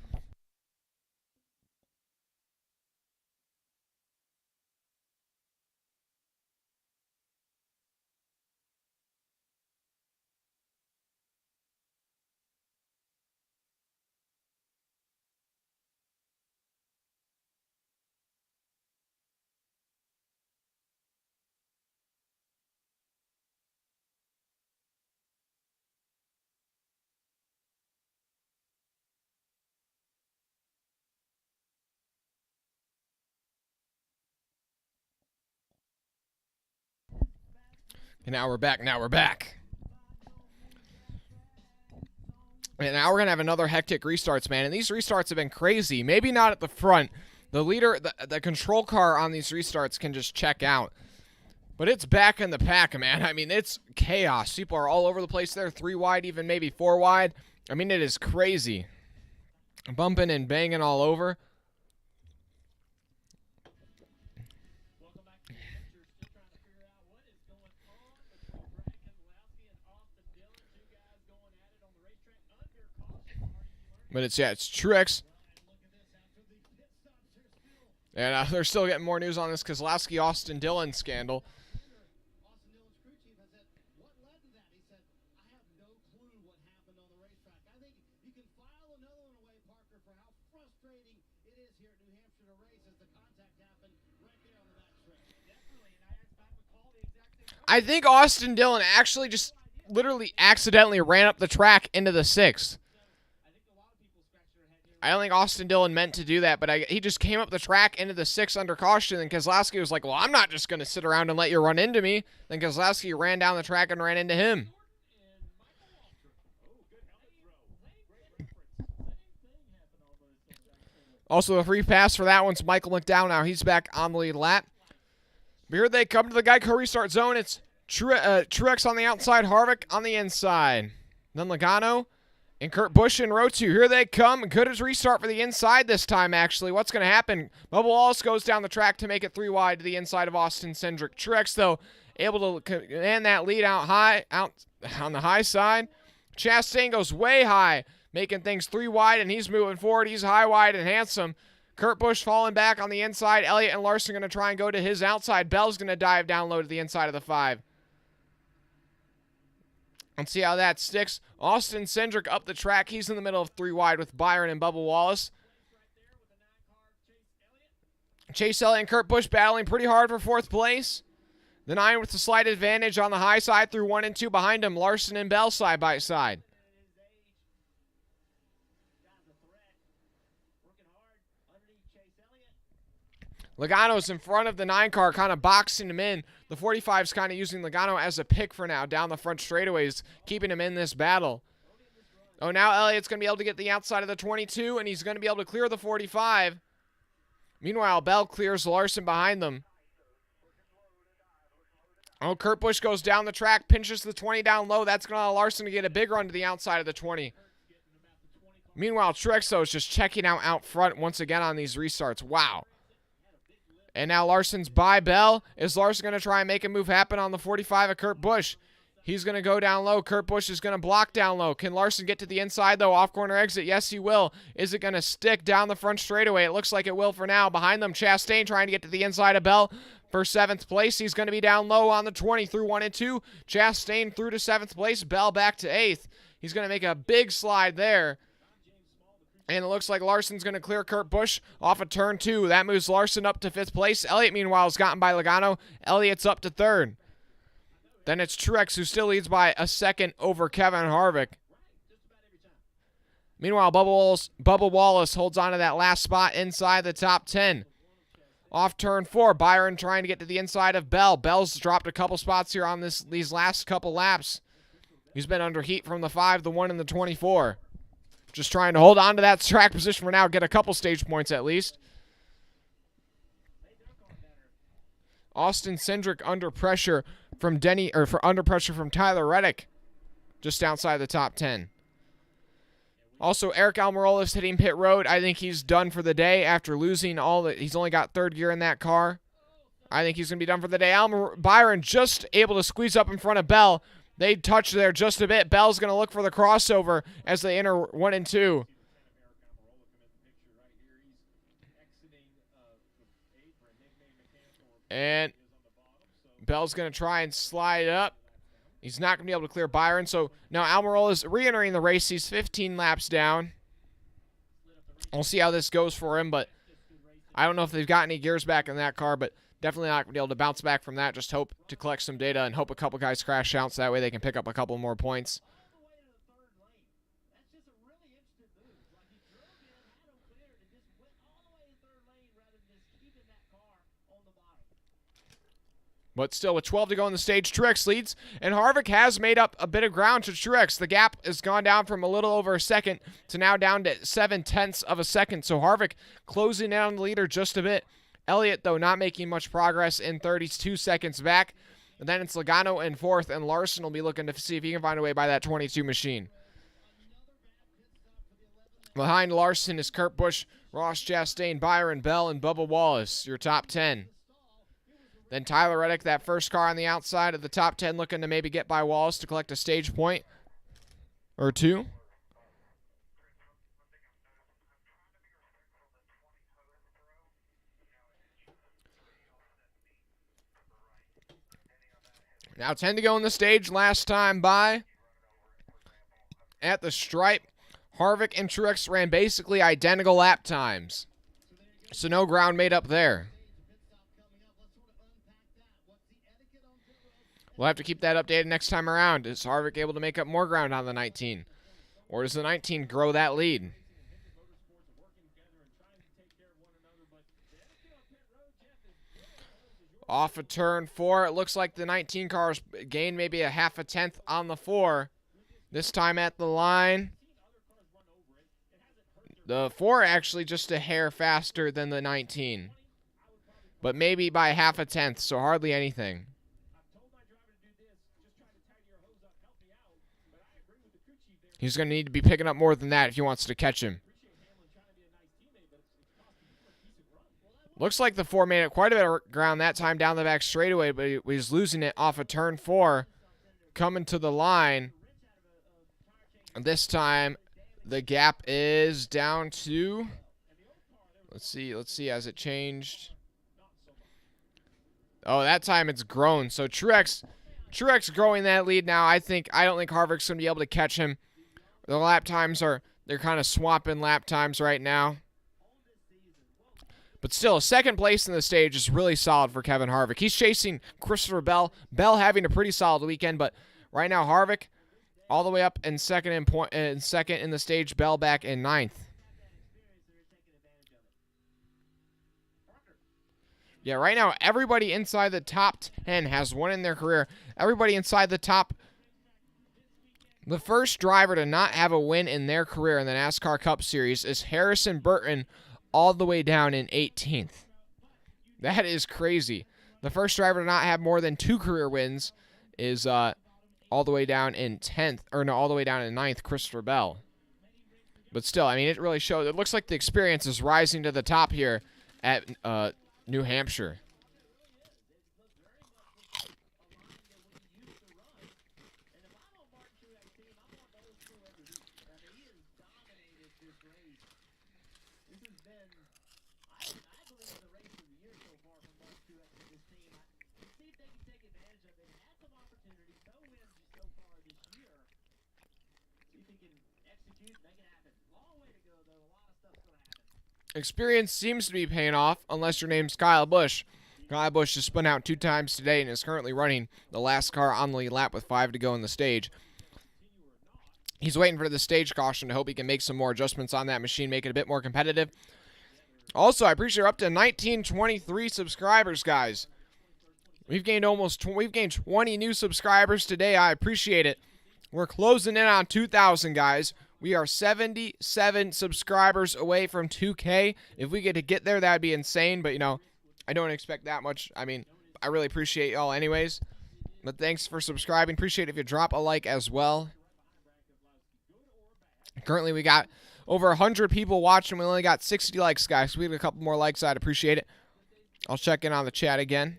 And now we're back. Now we're back. And now we're going to have another hectic restarts, man. And these restarts have been crazy. Maybe not at the front. The leader, the control car on these restarts can just check out. But it's back in the pack, man. I mean, it's chaos. People are all over the place there. 3 wide, even maybe 4 wide. I mean, it is crazy. Bumping and banging all over. But it's Truex. And they're still getting more news on this Keselowski Austin Dillon scandal. I think Austin Dillon actually just literally accidentally ran up the track into the 6th. I don't think Austin Dillon meant to do that, but he just came up the track into the 6th under caution, and Keselowski was like, well, I'm not just going to sit around and let you run into me. Then Keselowski ran down the track and ran into him. Also, a free pass for that one's Michael McDowell. Now he's back on the lead lap. But here they come to the Geico restart zone. It's Truex on the outside, Harvick on the inside. Then Logano and Kurt Busch in row 2. Here they come. Good as restart for the inside this time, actually. What's going to happen? Bubba Wallace goes down the track to make it 3 wide to the inside of Austin Cindric. Truex, though, able to command that lead out on the high side. Chastain goes way high, making things 3 wide, and he's moving forward. He's high, wide, and handsome. Kurt Busch falling back on the inside. Elliott and Larson going to try and go to his outside. Bell's going to dive down low to the inside of the 5. Let's see how that sticks. Austin Cindric up the track. He's in the middle of 3 wide with Byron and Bubba Wallace. Chase Elliott and Kurt Busch battling pretty hard for 4th place. The 9 with the slight advantage on the high side through 1 and 2 behind him. Larson and Bell side by side. Logano's in front of the 9 car, kind of boxing him in. The 45's kind of using Logano as a pick for now down the front straightaways, keeping him in this battle. Oh, now Elliott's going to be able to get the outside of the 22, and he's going to be able to clear the 45. Meanwhile, Bell clears Larson behind them. Oh, Kurt Busch goes down the track, pinches the 20 down low. That's going to allow Larson to get a big run to the outside of the 20. Meanwhile, Truex is just checking out front once again on these restarts. Wow. And now Larson's by Bell. Is Larson going to try and make a move happen on the 45 of Kurt Busch? He's going to go down low. Kurt Busch is going to block down low. Can Larson get to the inside, though? Off-corner exit. Yes, he will. Is it going to stick down the front straightaway? It looks like it will for now. Behind them, Chastain trying to get to the inside of Bell for 7th place. He's going to be down low on the 20 through 1 and 2. Chastain through to 7th place. Bell back to 8th. He's going to make a big slide there. And it looks like Larson's going to clear Kurt Busch off of turn 2. That moves Larson up to 5th place. Elliott, meanwhile, is gotten by Logano. Elliott's up to 3rd. Then it's Truex, who still leads by a second over Kevin Harvick. Meanwhile, Bubba Wallace holds on to that last spot inside the top 10. Off turn 4, Byron trying to get to the inside of Bell. Bell's dropped a couple spots here on these last couple laps. He's been under heat from the 5, the 1, and the 24. Just trying to hold on to that track position for now, get a couple stage points at least. Austin Cindric under pressure from under pressure from Tyler Reddick, just outside the top 10. Also, Eric Almirola is hitting pit road. I think he's done for the day after losing he's only got 3rd gear in that car. I think he's going to be done for the day. Byron just able to squeeze up in front of Bell. They touch there just a bit. Bell's going to look for the crossover as they enter 1 and 2. And Bell's going to try and slide up. He's not going to be able to clear Byron. So now Almirola is re-entering the race. He's 15 laps down. We'll see how this goes for him, but I don't know if they've got any gears back in that car, but definitely not going to be able to bounce back from that. Just hope to collect some data and hope a couple guys crash out so that way they can pick up a couple more points. But still, with 12 to go on the stage, Truex leads, and Harvick has made up a bit of ground to Truex. The gap has gone down from a little over a second to now down to 0.7 of a second. So Harvick closing in on the leader just a bit. Elliott, though, not making much progress in 32 seconds back. And then it's Logano in 4th, and Larson will be looking to see if he can find a way by that 22 machine. Behind Larson is Kurt Busch, Ross Chastain, Byron, Bell, and Bubba Wallace, your top 10. Then Tyler Reddick, that first car on the outside of the top 10, looking to maybe get by Wallace to collect a stage point or 2. Now 10 to go on the stage, last time by. At the stripe, Harvick and Truex ran basically identical lap times. So no ground made up there. We'll have to keep that updated next time around. Is Harvick able to make up more ground on the 19? Or does the 19 grow that lead? Off of turn 4, it looks like the 19 cars gained maybe a 0.5 on the 4. This time at the line. The 4 actually just a hair faster than the 19. But maybe by 0.5, so hardly anything. He's going to need to be picking up more than that if he wants to catch him. Looks like the 4 made it quite a bit of ground that time down the back straightaway, but he was losing it off of turn 4. Coming to the line. This time, the gap is down to... Let's see, has it changed? Oh, that time it's grown. So Truex growing that lead now. I don't think Harvick's going to be able to catch him. The lap times they're kind of swapping lap times right now. But still, second place in the stage is really solid for Kevin Harvick. He's chasing Christopher Bell. Bell having a pretty solid weekend, but right now Harvick all the way up in second in the stage. Bell back in ninth. Yeah, right now everybody inside the top 10 has won in their career. Everybody inside the top. The first driver to not have a win in their career in the NASCAR Cup Series is Harrison Burton, all the way down in 18th. That is crazy. The first driver to not have more than 2 career wins is all the way down in 10th, or no, all the way down in 9th, Christopher Bell. But still, I mean, it really shows. It looks like the experience is rising to the top here at New Hampshire. Experience seems to be paying off, unless your name's Kyle Busch. Kyle Busch has spun out 2 times today and is currently running the last car on the lead lap with 5 to go in the stage. He's waiting for the stage caution to hope he can make some more adjustments on that machine, make it a bit more competitive. Also, I appreciate we're up to 1923 subscribers, guys. We've gained 20 new subscribers today. I appreciate it. We're closing in on 2,000, guys. We are 77 subscribers away from 2K. If we get there, that'd be insane. But, you know, I don't expect that much. I mean, I really appreciate y'all anyways. But thanks for subscribing. Appreciate it if you drop a like as well. Currently, we got over 100 people watching. We only got 60 likes, guys. So we get a couple more likes. I'd appreciate it. I'll check in on the chat again.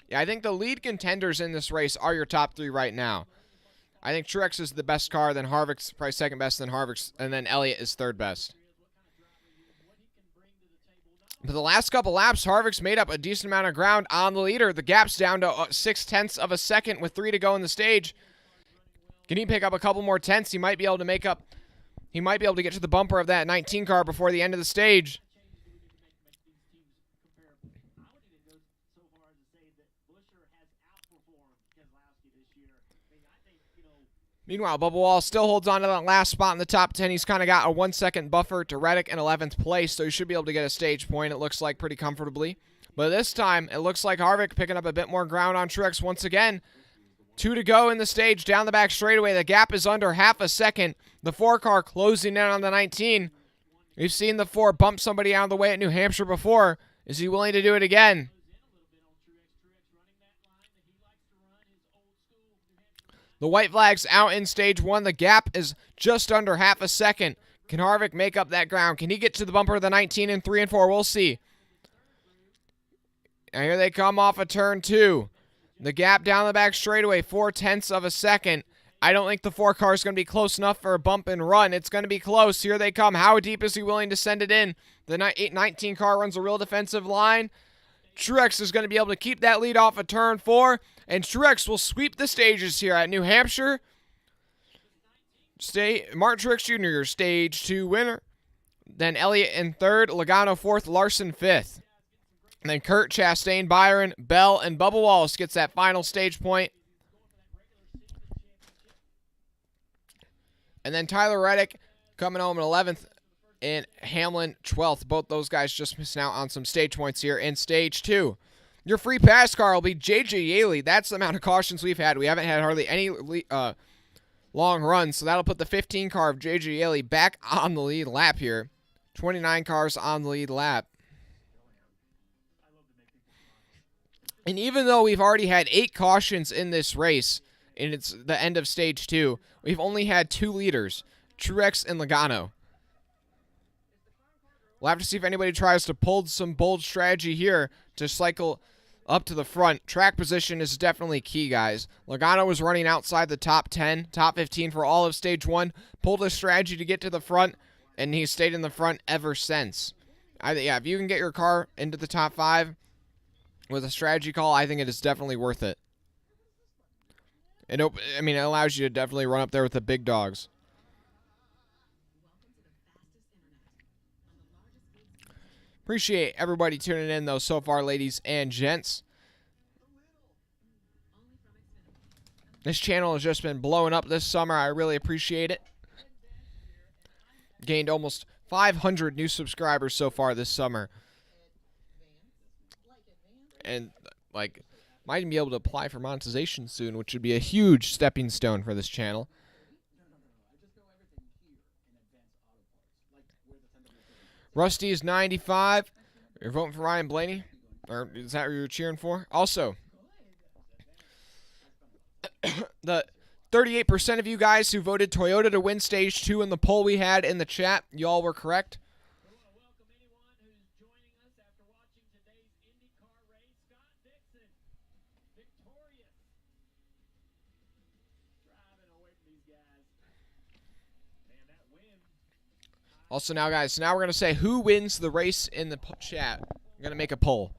Yeah, I think the lead contenders in this race are your top 3 right now. I think Truex is the best car, then Harvick's probably second best, then Harvick's, and then Elliott is third best. But the last couple laps, Harvick's made up a decent amount of ground on the leader. The gap's down to 0.6 of a second with 3 to go in the stage. Can he pick up a couple more tenths? He might be able to make up. He might be able to get to the bumper of that 19 car before the end of the stage. Meanwhile, Bubba Wallace still holds on to that last spot in the top 10. He's kind of got a 1-second buffer to Reddick in 11th place, so he should be able to get a stage point, it looks like, pretty comfortably. But this time, it looks like Harvick picking up a bit more ground on Truex once again. 2 to go in the stage, down the back straightaway. The gap is under half a second. The 4 car closing in on the 19. We've seen the 4 bump somebody out of the way at New Hampshire before. Is he willing to do it again? The white flag's out in stage 1. The gap is just under half a second. Can Harvick make up that ground? Can he get to the bumper of the 19 in 3 and 4? We'll see. And here they come off of turn 2. The gap down the back straightaway, 0.4 of a second. I don't think the 4 car is going to be close enough for a bump and run. It's going to be close. Here they come. How deep is he willing to send it in? The 19 car runs a real defensive line. Truex is going to be able to keep that lead off of turn 4. And Truex will sweep the stages here at New Hampshire. Martin Truex Jr., your stage 2 winner. Then Elliott in 3rd, Logano 4th, Larson 5th. And then Kurt, Chastain, Byron, Bell, and Bubba Wallace gets that final stage point. And then Tyler Reddick coming home in 11th and Hamlin 12th. Both those guys just missing out on some stage points here in stage 2. Your free pass car will be J.J. Yaley. That's the amount of cautions we've had. We haven't had hardly any long runs, so that'll put the 15 car of J.J. Yaley back on the lead lap here. 29 cars on the lead lap. And even though we've already had 8 cautions in this race, and it's the end of stage 2, we've only had 2 leaders, Truex and Logano. We'll have to see if anybody tries to pull some bold strategy here to cycle up to the front. Track position is definitely key, guys. Logano was running outside the top 10, top 15 for all of stage 1, pulled a strategy to get to the front, and he's stayed in the front ever since. Yeah, if you can get your car into the top 5 with a strategy call, I think it is definitely worth it. It allows you to definitely run up there with the big dogs. Appreciate everybody tuning in, though, so far, ladies and gents. This channel has just been blowing up this summer. I really appreciate it. Gained almost 500 new subscribers so far this summer. And, like, might even be able to apply for monetization soon, which would be a huge stepping stone for this channel. Rusty is 95. You're voting for Ryan Blaney? Or is that what you're cheering for? Also, the 38% of you guys who voted Toyota to win Stage 2 in the poll we had in the chat, y'all were correct. Welcome anyone who's joining us after watching today's IndyCar race. Scott Dixon, victorious. Driving away from these guys. Man, that win. Also now, guys, so now we're going to say who wins the race in the chat. I'm going to make a poll.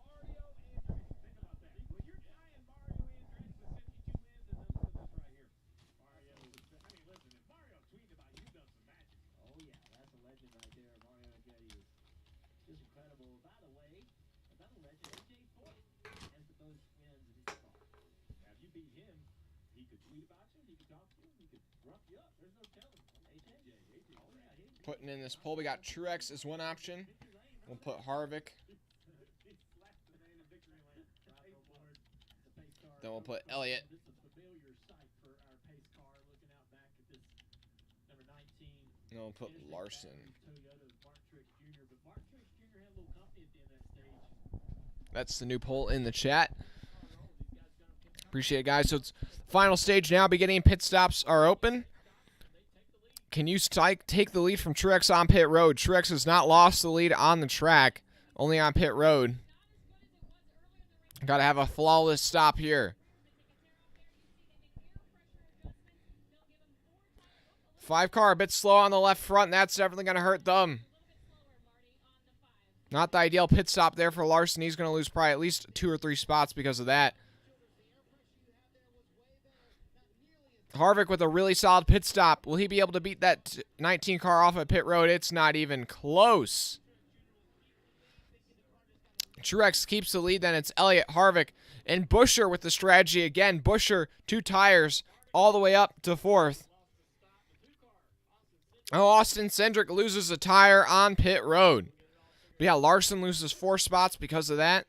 Putting in this poll, we got Truex as one option. We'll put Harvick. Then we'll put Elliott. Then we'll put Larson. That's the new poll in the chat. Appreciate it, guys. So it's final stage now. Beginning pit stops are open. Can you take the lead from Truex on pit road? Truex has not lost the lead on the track, only on pit road. Got to have a flawless stop here. 5-car a bit slow on the left front. That's definitely going to hurt them. Not the ideal pit stop there for Larson. He's going to lose probably at least 2 or 3 spots because of that. Harvick with a really solid pit stop. Will he be able to beat that 19 car off at pit road? It's not even close. Truex keeps the lead. Then it's Elliott, Harvick, and Buescher with the strategy again. Buescher, 2 tires, all the way up to 4th. Oh, Austin Cindric loses a tire on pit road. But yeah, Larson loses 4 spots because of that.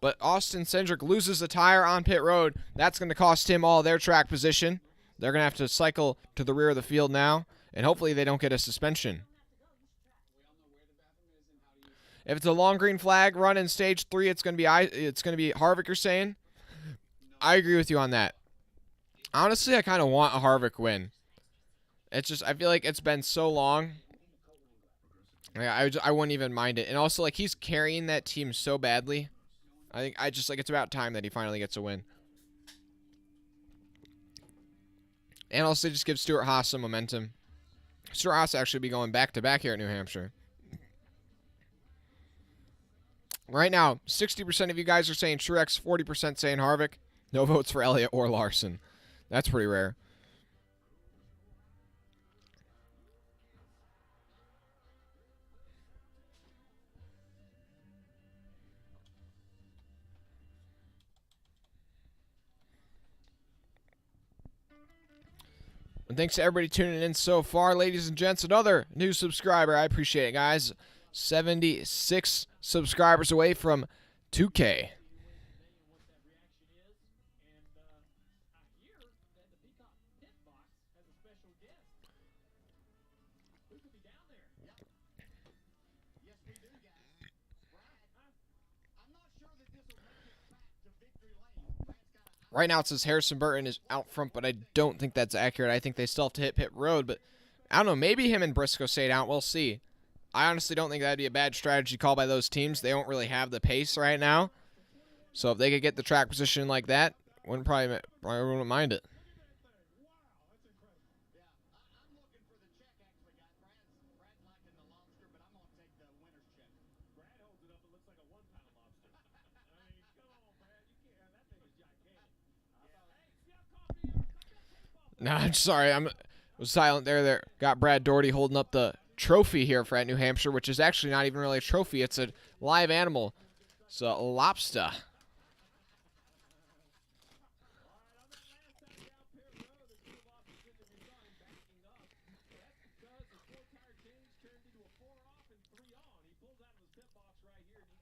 But Austin Cindric loses a tire on pit road. That's going to cost him all their track position. They're going to have to cycle to the rear of the field now, and hopefully they don't get a suspension. If it's a long green flag run in stage 3, it's going to be Harvick, you're saying? I agree with you on that. Honestly, I kind of want a Harvick win. It's just, I feel like it's been so long. I wouldn't even mind it. And also, like, he's carrying that team so badly. I just, like, it's about time that he finally gets a win. And also just give Stewart Haas some momentum. Stewart Haas actually be going back-to-back here at New Hampshire. Right now, 60% of you guys are saying Truex, 40% saying Harvick. No votes for Elliott or Larson. That's pretty rare. And thanks to everybody tuning in so far, ladies and gents. Another new subscriber. I appreciate it, guys. 76 subscribers away from 2K. Right now it says Harrison Burton is out front, but I don't think that's accurate. I think they still have to hit pit road, but I don't know. Maybe him and Briscoe stayed out. We'll see. I honestly don't think that'd be a bad strategy call by those teams. They don't really have the pace right now. So if they could get the track position like that, probably wouldn't mind it. No, I'm sorry. I was silent there. Got Brad Doherty holding up the trophy here for at New Hampshire, which is actually not even really a trophy. It's a live animal. It's a lobster.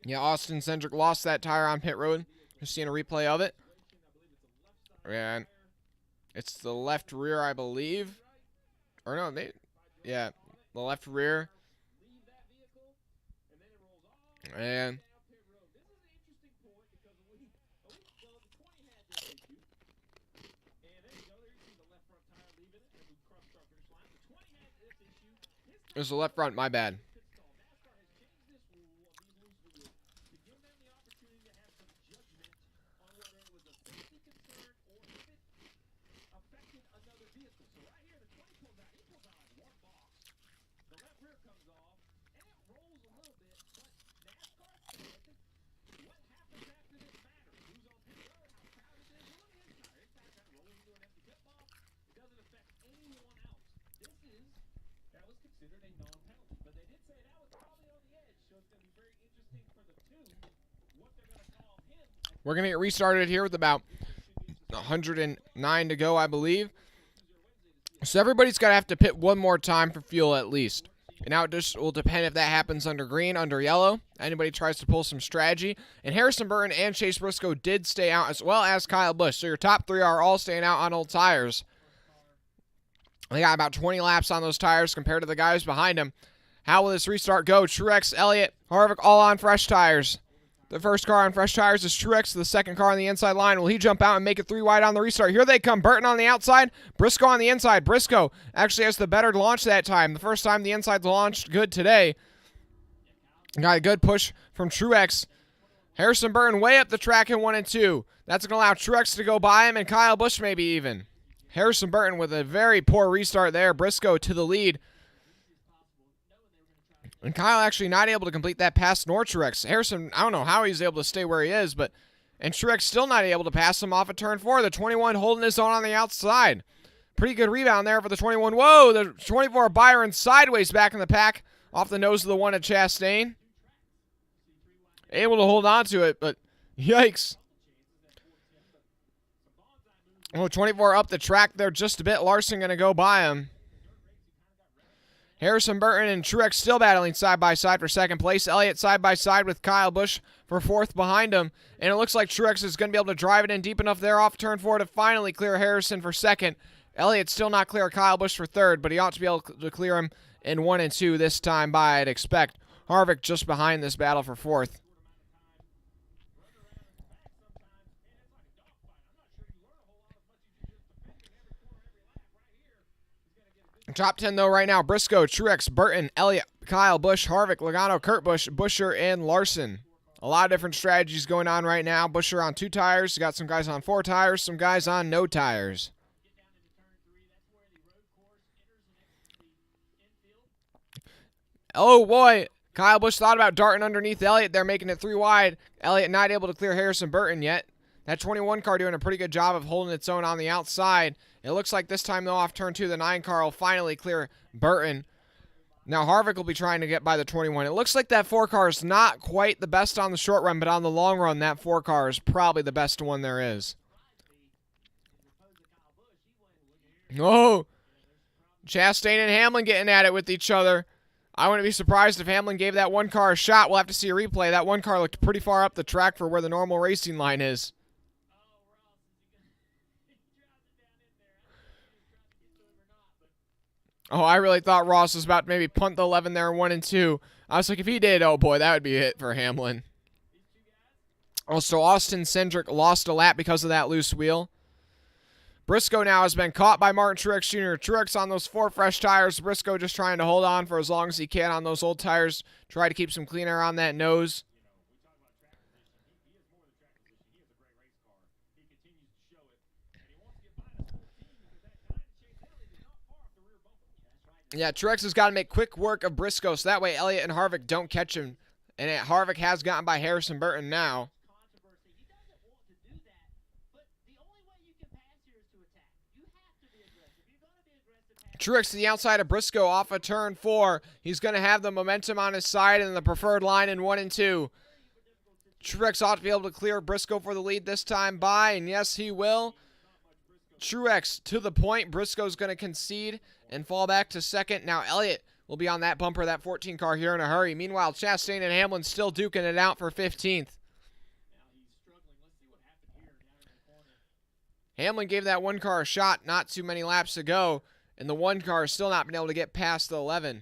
Yeah, Austin Cindric lost that tire on pit road. Just seeing a replay of it. And it's the left rear, I believe. Or no, maybe, yeah, the left rear. And it was the left front, my bad. We're going to get restarted here with about 109 to go, I believe. So everybody's going to have to pit one more time for fuel at least. And now it just will depend if that happens under green, under yellow. Anybody tries to pull some strategy. And Harrison Burton and Chase Briscoe did stay out, as well as Kyle Busch. So your top three are all staying out on old tires. They got about 20 laps on those tires compared to the guys behind them. How will this restart go? Truex, Elliott, Harvick all on fresh tires. The first car on fresh tires is Truex. The second car on the inside line. Will he jump out and make it 3 wide on the restart? Here they come. Burton on the outside. Briscoe on the inside. Briscoe actually has the better launch that time. The first time the inside launched good today. Got a good push from Truex. Harrison Burton way up the track in 1 and 2. That's going to allow Truex to go by him and Kyle Busch maybe even. Harrison Burton with a very poor restart there. Briscoe to the lead. And Kyle actually not able to complete that pass nor Truex. Harrison, I don't know how he's able to stay where he is, and Truex still not able to pass him off at turn 4. The 21 holding his own on the outside. Pretty good rebound there for the 21. Whoa, the 24 Byron sideways back in the pack off the nose of the one at Chastain. Able to hold on to it, but yikes. Oh, 24 up the track there just a bit. Larson going to go by him. Harrison Burton and Truex still battling side by side for second place. Elliott side by side with Kyle Busch for fourth behind him. And it looks like Truex is going to be able to drive it in deep enough there off turn 4 to finally clear Harrison for second. Elliott still not clear Kyle Busch for third, but he ought to be able to clear him in 1 and 2 this time by, I'd expect. Harvick just behind this battle for fourth. Top 10, though, right now. Briscoe, Truex, Burton, Elliott, Kyle Busch, Harvick, Logano, Kurt Busch, Buescher, and Larson. A lot of different strategies going on right now. Buescher on 2 tires. Got some guys on 4 tires. Some guys on no tires. Oh, boy. Kyle Busch thought about darting underneath Elliott. They're making it 3 wide. Elliott not able to clear Harrison Burton yet. That 21 car doing a pretty good job of holding its own on the outside. It looks like this time, though, off turn 2, the 9 car will finally clear Burton. Now, Harvick will be trying to get by the 21. It looks like that 4 car is not quite the best on the short run, but on the long run, that 4 car is probably the best one there is. Oh, Chastain and Hamlin getting at it with each other. I wouldn't be surprised if Hamlin gave that 1 car a shot. We'll have to see a replay. That 1 car looked pretty far up the track for where the normal racing line is. Oh, I really thought Ross was about to maybe punt the 11 there in 1 and 2. I was like, if he did, oh boy, that would be a hit for Hamlin. Also, Austin Cindric lost a lap because of that loose wheel. Briscoe now has been caught by Martin Truex Jr. Truex on those 4 fresh tires. Briscoe just trying to hold on for as long as he can on those old tires. Try to keep some clean air on that nose. Yeah, Truex has got to make quick work of Briscoe, so that way Elliott and Harvick don't catch him. And Harvick has gotten by Harrison Burton now. Truex to the outside of Briscoe off of turn 4. He's going to have the momentum on his side and the preferred line in 1 and 2. Truex ought to be able to clear Briscoe for the lead this time by, and yes, he will. Truex to the point. Briscoe's going to concede and fall back to second. Now Elliott will be on that bumper, that 14 car here in a hurry. Meanwhile, Chastain and Hamlin still duking it out for 15th. Hamlin gave that one car a shot not too many laps ago, and the one car has still not been able to get past the 11.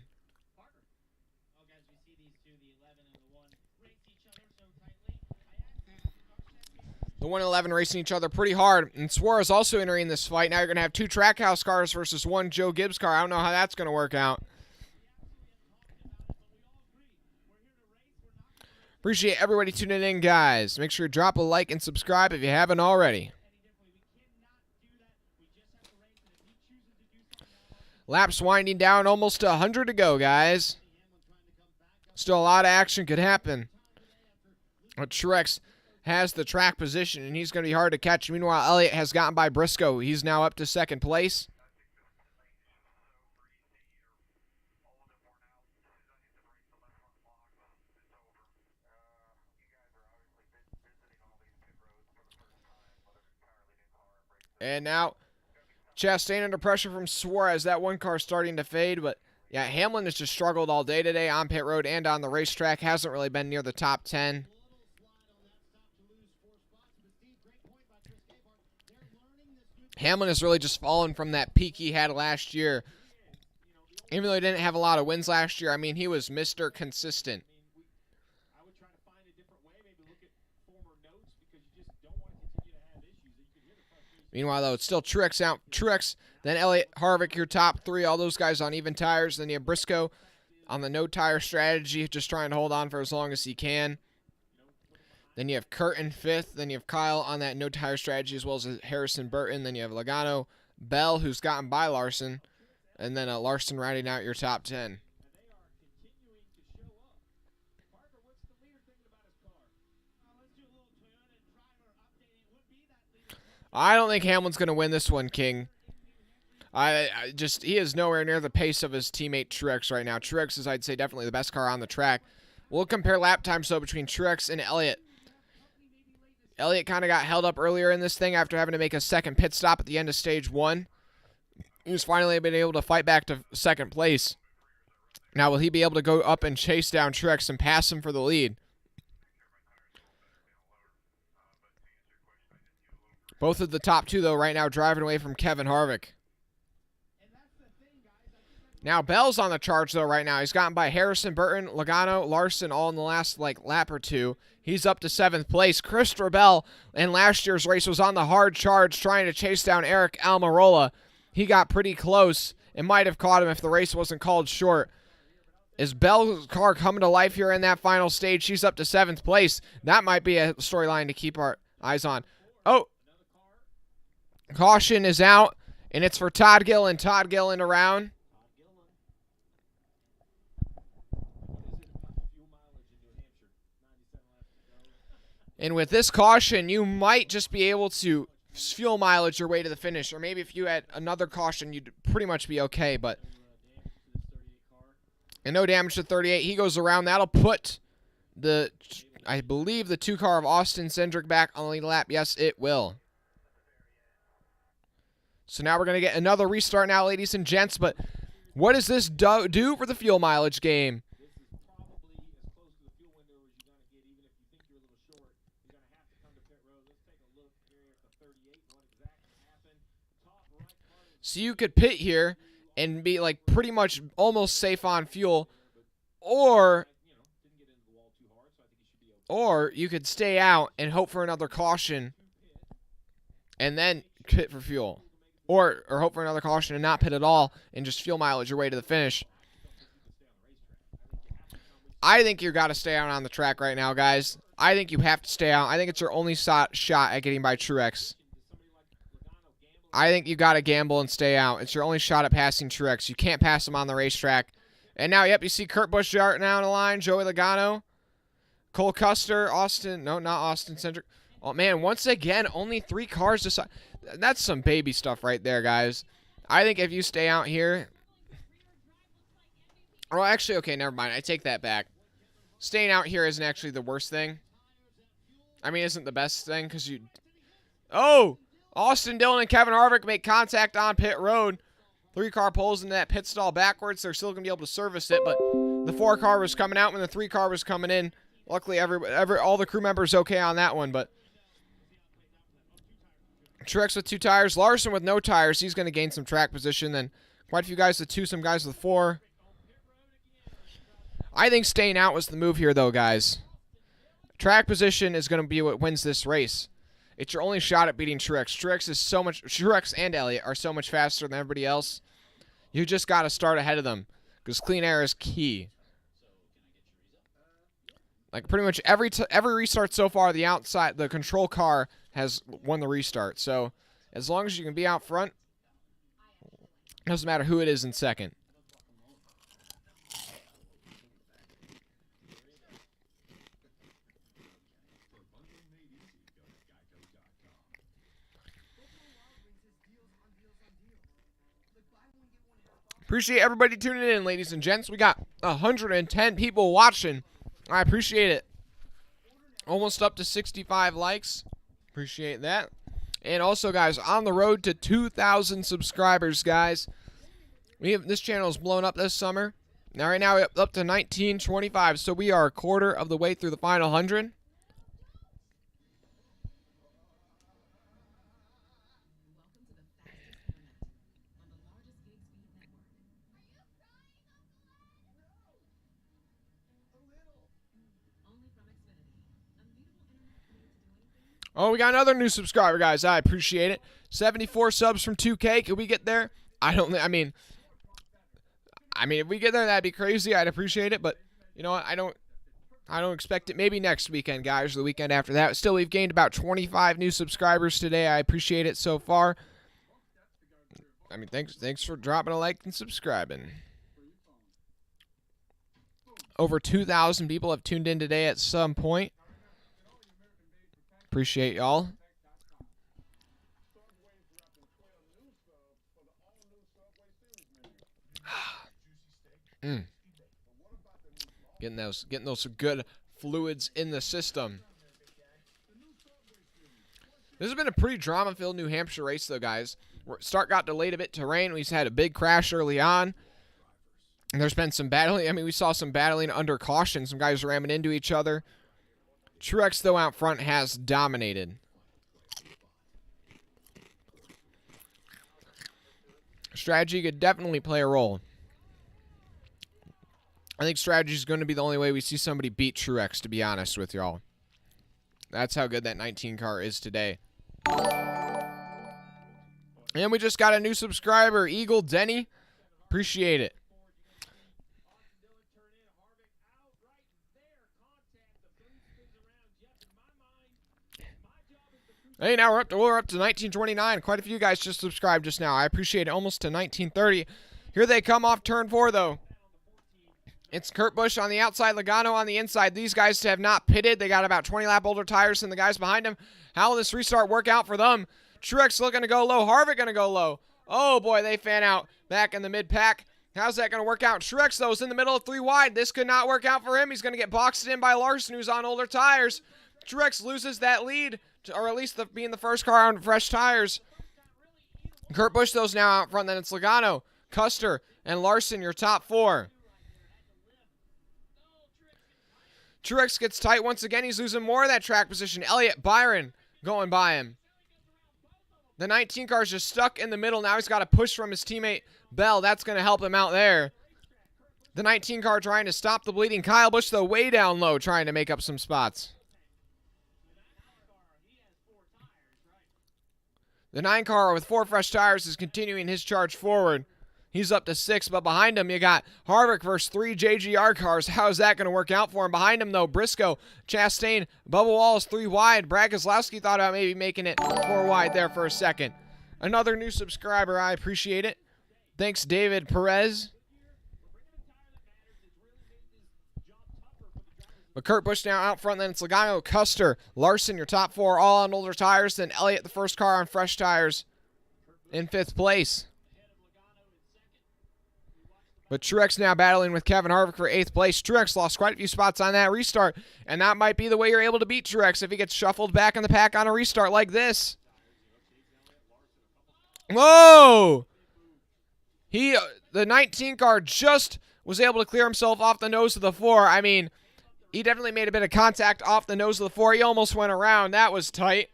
The 1 and 11 racing each other pretty hard, and Suarez also entering this fight. Now you're going to have 2 Trackhouse cars versus 1 Joe Gibbs car. I don't know how that's going to work out. Appreciate everybody tuning in, guys. Make sure to drop a like and subscribe if you haven't already. Laps winding down, almost 100 to go, guys. Still a lot of action could happen. But Truex has the track position, and he's going to be hard to catch. Meanwhile, Elliott has gotten by Briscoe. He's now up to second place. And now Chastain under pressure from Suarez. That one car starting to fade, but yeah, Hamlin has just struggled all day today on pit road and on the racetrack. Hasn't really been near the top 10. Hamlin has really just fallen from that peak he had last year. Even though he didn't have a lot of wins last year, I mean, he was Mr. Consistent. Meanwhile, though, it's still Truex out. Truex, then Elliott, Harvick, your top 3. All those guys on even tires. Then you have Briscoe on the no-tire strategy, just trying to hold on for as long as he can. Then you have Kurt in 5th. Then you have Kyle on that no-tire strategy, as well as Harrison Burton. Then you have Logano, Bell, who's gotten by Larson. And then Larson riding out your top 10. I don't think Hamlin's going to win this one, King. He is nowhere near the pace of his teammate Truex right now. Truex is, I'd say, definitely the best car on the track. We'll compare lap times, though, between Truex and Elliott. Elliott kind of got held up earlier in this thing after having to make a second pit stop at the end of stage 1. He was finally been able to fight back to second place. Now, will he be able to go up and chase down Truex and pass him for the lead? Both of the top 2, though, right now driving away from Kevin Harvick. Now, Bell's on the charge, though, right now. He's gotten by Harrison Burton, Logano, Larson, all in the last, lap or 2. He's up to 7th place. Christopher Bell in last year's race was on the hard charge trying to chase down Eric Almirola. He got pretty close and might have caught him if the race wasn't called short. Is Bell's car coming to life here in that final stage? She's up to 7th place. That might be a storyline to keep our eyes on. Oh, caution is out, and it's for Todd Gillen. Todd Gillen around. And with this caution, you might just be able to fuel mileage your way to the finish. Or maybe if you had another caution, you'd pretty much be okay. But and no damage to 38. He goes around. That'll put I believe, the 2 car of Austin Cindric back on the lead lap. Yes, it will. So now we're going to get another restart now, ladies and gents. But what does this do for the fuel mileage game? So you could pit here and be pretty much almost safe on fuel, or you could stay out and hope for another caution and then pit for fuel. Or hope for another caution and not pit at all and just fuel mileage your way to the finish. I think you got to stay out on the track right now, guys. I think you have to stay out. I think it's your only shot at getting by Truex. I think you got to gamble and stay out. It's your only shot at passing Truex. You can't pass him on the racetrack. And now, yep, you see Kurt Busch now on the line, Joey Logano, Cole Custer, Austin. No, not Austin Cindric. Oh, man, once again, only 3 cars decide. That's some baby stuff right there, guys. I think if you stay out here. Oh, actually, okay, never mind. I take that back. Staying out here isn't actually the worst thing. I mean, isn't the best thing because you. Oh! Austin Dillon and Kevin Harvick make contact on pit road. 3-car pulls into that pit stall backwards. They're still going to be able to service it, but the 4-car was coming out when the 3-car was coming in. Luckily, all the crew members okay on that one, but Truex with 2 tires. Larson with no tires. He's going to gain some track position. Then quite a few guys with 2, some guys with 4. I think staying out was the move here, though, guys. Track position is going to be what wins this race. It's your only shot at beating Truex. Truex and Elliott are so much faster than everybody else. You just got to start ahead of them because clean air is key. Like pretty much every restart so far, the control car has won the restart. So as long as you can be out front, it doesn't matter who it is in second. Appreciate everybody tuning in, ladies and gents. We got 110 people watching. I appreciate it. Almost up to 65 likes. Appreciate that. And also, guys, on the road to 2,000 subscribers, guys. This channel is blown up this summer. Now, right now, we're up to 1925, so we are a quarter of the way through the final 100. Oh, we got another new subscriber, guys. I appreciate it. 74 subs from 2K. Can we get there? I mean, if we get there, that'd be crazy. I'd appreciate it, but you know what? I don't expect it. Maybe next weekend, guys, or the weekend after that. Still, we've gained about 25 new subscribers today. I appreciate it so far. I mean, thanks for dropping a like and subscribing. Over 2,000 people have tuned in today at some point. Appreciate y'all. Getting those good fluids in the system. This has been a pretty drama-filled New Hampshire race, though, guys. Start got delayed a bit to rain. We had a big crash early on. And there's been some battling. I mean, we saw some battling under caution. Some guys ramming into each other. Truex, though, out front has dominated. Strategy could definitely play a role. I think strategy is going to be the only way we see somebody beat Truex, to be honest with y'all. That's how good that 19 car is today. And we just got a new subscriber, Eagle Denny. Appreciate it. Hey, now we're up to 1929. Quite a few guys just subscribed just now. I appreciate it. Almost to 1930. Here they come off turn 4, though. It's Kurt Busch on the outside, Logano on the inside. These guys have not pitted. They got about 20 lap older tires than the guys behind them. How will this restart work out for them? Truex looking to go low. Harvick going to go low. Oh, boy, they fan out back in the mid-pack. How's that going to work out? Truex, though, is in the middle of 3 wide. This could not work out for him. He's going to get boxed in by Larson, who's on older tires. Truex loses that lead, or at least being the first car on fresh tires. Kurt Busch, though, is now out front. Then it's Logano, Custer, and Larson, your top 4. Truex gets tight once again. He's losing more of that track position. Elliott, Byron going by him. The 19 car is just stuck in the middle. Now he's got a push from his teammate, Bell. That's going to help him out there. The 19 car trying to stop the bleeding. Kyle Busch, though, way down low, trying to make up some spots. The 9 car with 4 fresh tires is continuing his charge forward. He's up to 6, but behind him you got Harvick versus 3 JGR cars. How is that going to work out for him? Behind him, though, Briscoe, Chastain, Bubba Wallace 3 wide. Brad Keselowski thought about maybe making it 4 wide there for a second. Another new subscriber. I appreciate it. Thanks, David Perez. But Kurt Busch now out front. Then it's Logano, Custer, Larson, your top 4, all on older tires. Then Elliott, the first car on fresh tires, in 5th place. But Truex now battling with Kevin Harvick for 8th place. Truex lost quite a few spots on that restart, and that might be the way you're able to beat Truex if he gets shuffled back in the pack on a restart like this. Whoa! The 19 car just was able to clear himself off the nose of the 4. I mean, he definitely made a bit of contact off the nose of the 4. He almost went around. That was tight.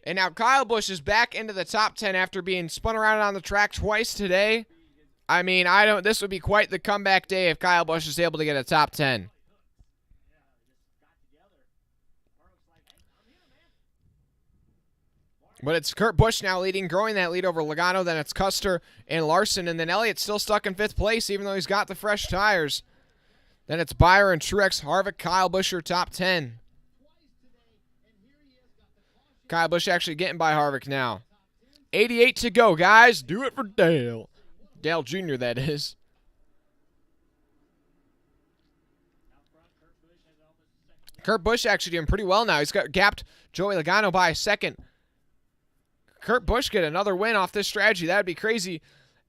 And now Kyle Busch is back into the top 10 after being spun around on the track twice today. I mean, this would be quite the comeback day if Kyle Busch is able to get a top 10. But it's Kurt Busch now leading, growing that lead over Logano. Then it's Custer and Larson. And then Elliott's still stuck in 5th place, even though he's got the fresh tires. Then it's Byron, Truex, Harvick, Kyle Busch, your top 10. Kyle Busch actually getting by Harvick now. 88 to go, guys. Do it for Dale. Dale Jr., that is. Kurt Busch actually doing pretty well now. He's got gapped Joey Logano by a second. Kurt Busch get another win off this strategy. That would be crazy.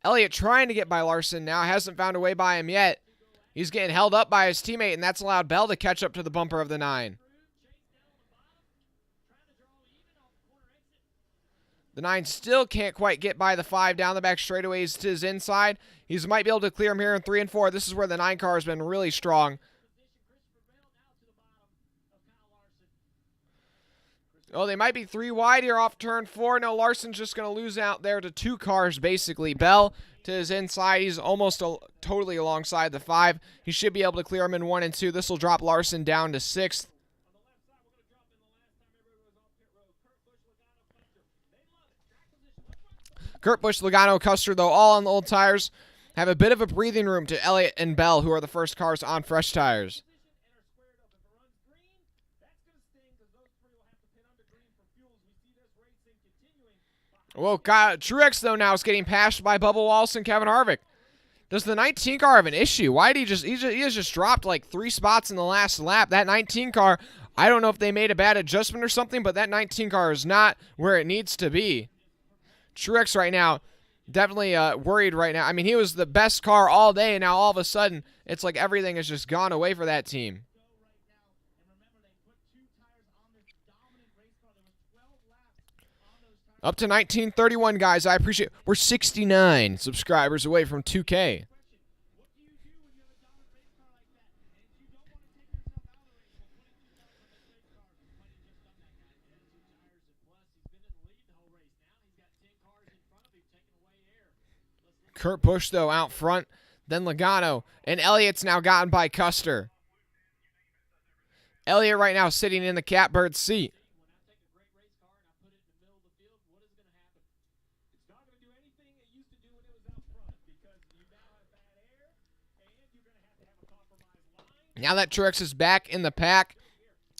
Elliott trying to get by Larson now. Hasn't found a way by him yet. He's getting held up by his teammate, and that's allowed Bell to catch up to the bumper of the 9. The 9 still can't quite get by the 5 down the back straightaways to his inside. He might be able to clear him here in 3 and 4. This is where the 9 car has been really strong. Oh, they might be 3 wide here off turn 4. No, Larson's just going to lose out there to 2 cars, basically. Bell to his inside. He's almost totally alongside the 5. He should be able to clear him in 1 and 2. This will drop Larson down to 6th. Kurt Busch, Logano, Custer, though, all on the old tires, have a bit of a breathing room to Elliott and Bell, who are the first cars on fresh tires. Whoa, Truex, though, now is getting passed by Bubba Wallace and Kevin Harvick. Does the 19 car have an issue? Why did he has just dropped like 3 spots in the last lap? That 19 car, I don't know if they made a bad adjustment or something, but that 19 car is not where it needs to be. Truex right now, definitely worried right now. I mean, he was the best car all day, and now all of a sudden, it's like everything has just gone away for that team. Up to 1931, guys. I appreciate it. We're 69 subscribers away from 2K. Kurt Busch, though, out front. Then Logano. And Elliott's now gotten by Custer. Elliott right now sitting in the catbird seat. Now that Truex is back in the pack,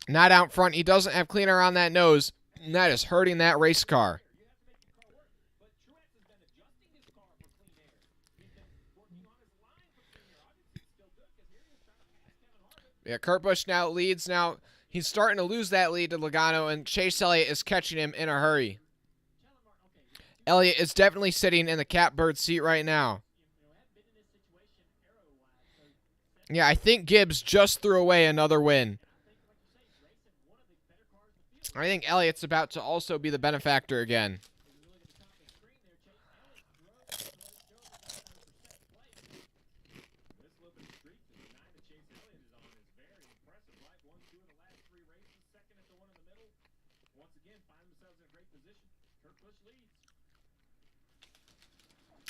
not out front, he doesn't have clean air on that nose, and that is hurting that race car. Yeah, Kurt Busch now leads. Now he's starting to lose that lead to Logano, and Chase Elliott is catching him in a hurry. Elliott is definitely sitting in the catbird seat right now. Yeah, I think Gibbs just threw away another win. I think Elliott's about to also be the benefactor again.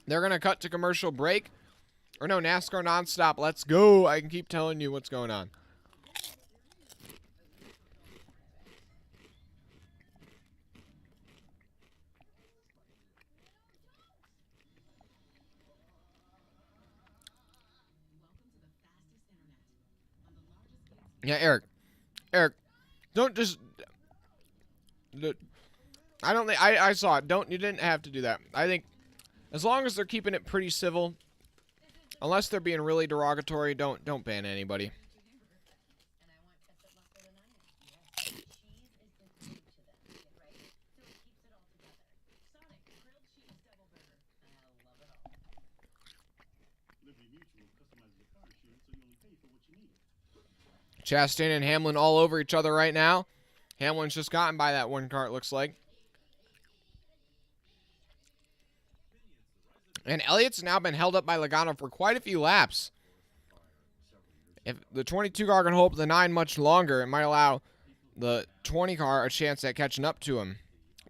They're going to cut to commercial break. Or no, NASCAR nonstop. Let's go. I can keep telling you what's going on. Yeah, Eric, don't just. I don't think I saw it. You didn't have to do that. I think as long as they're keeping it pretty civil, unless they're being really derogatory, don't ban anybody. Chastain and Hamlin all over each other right now. Hamlin's just gotten by that one car, it looks like. And Elliott's now been held up by Logano for quite a few laps. If the 22 car can hold up the 9 much longer, it might allow the 20 car a chance at catching up to him.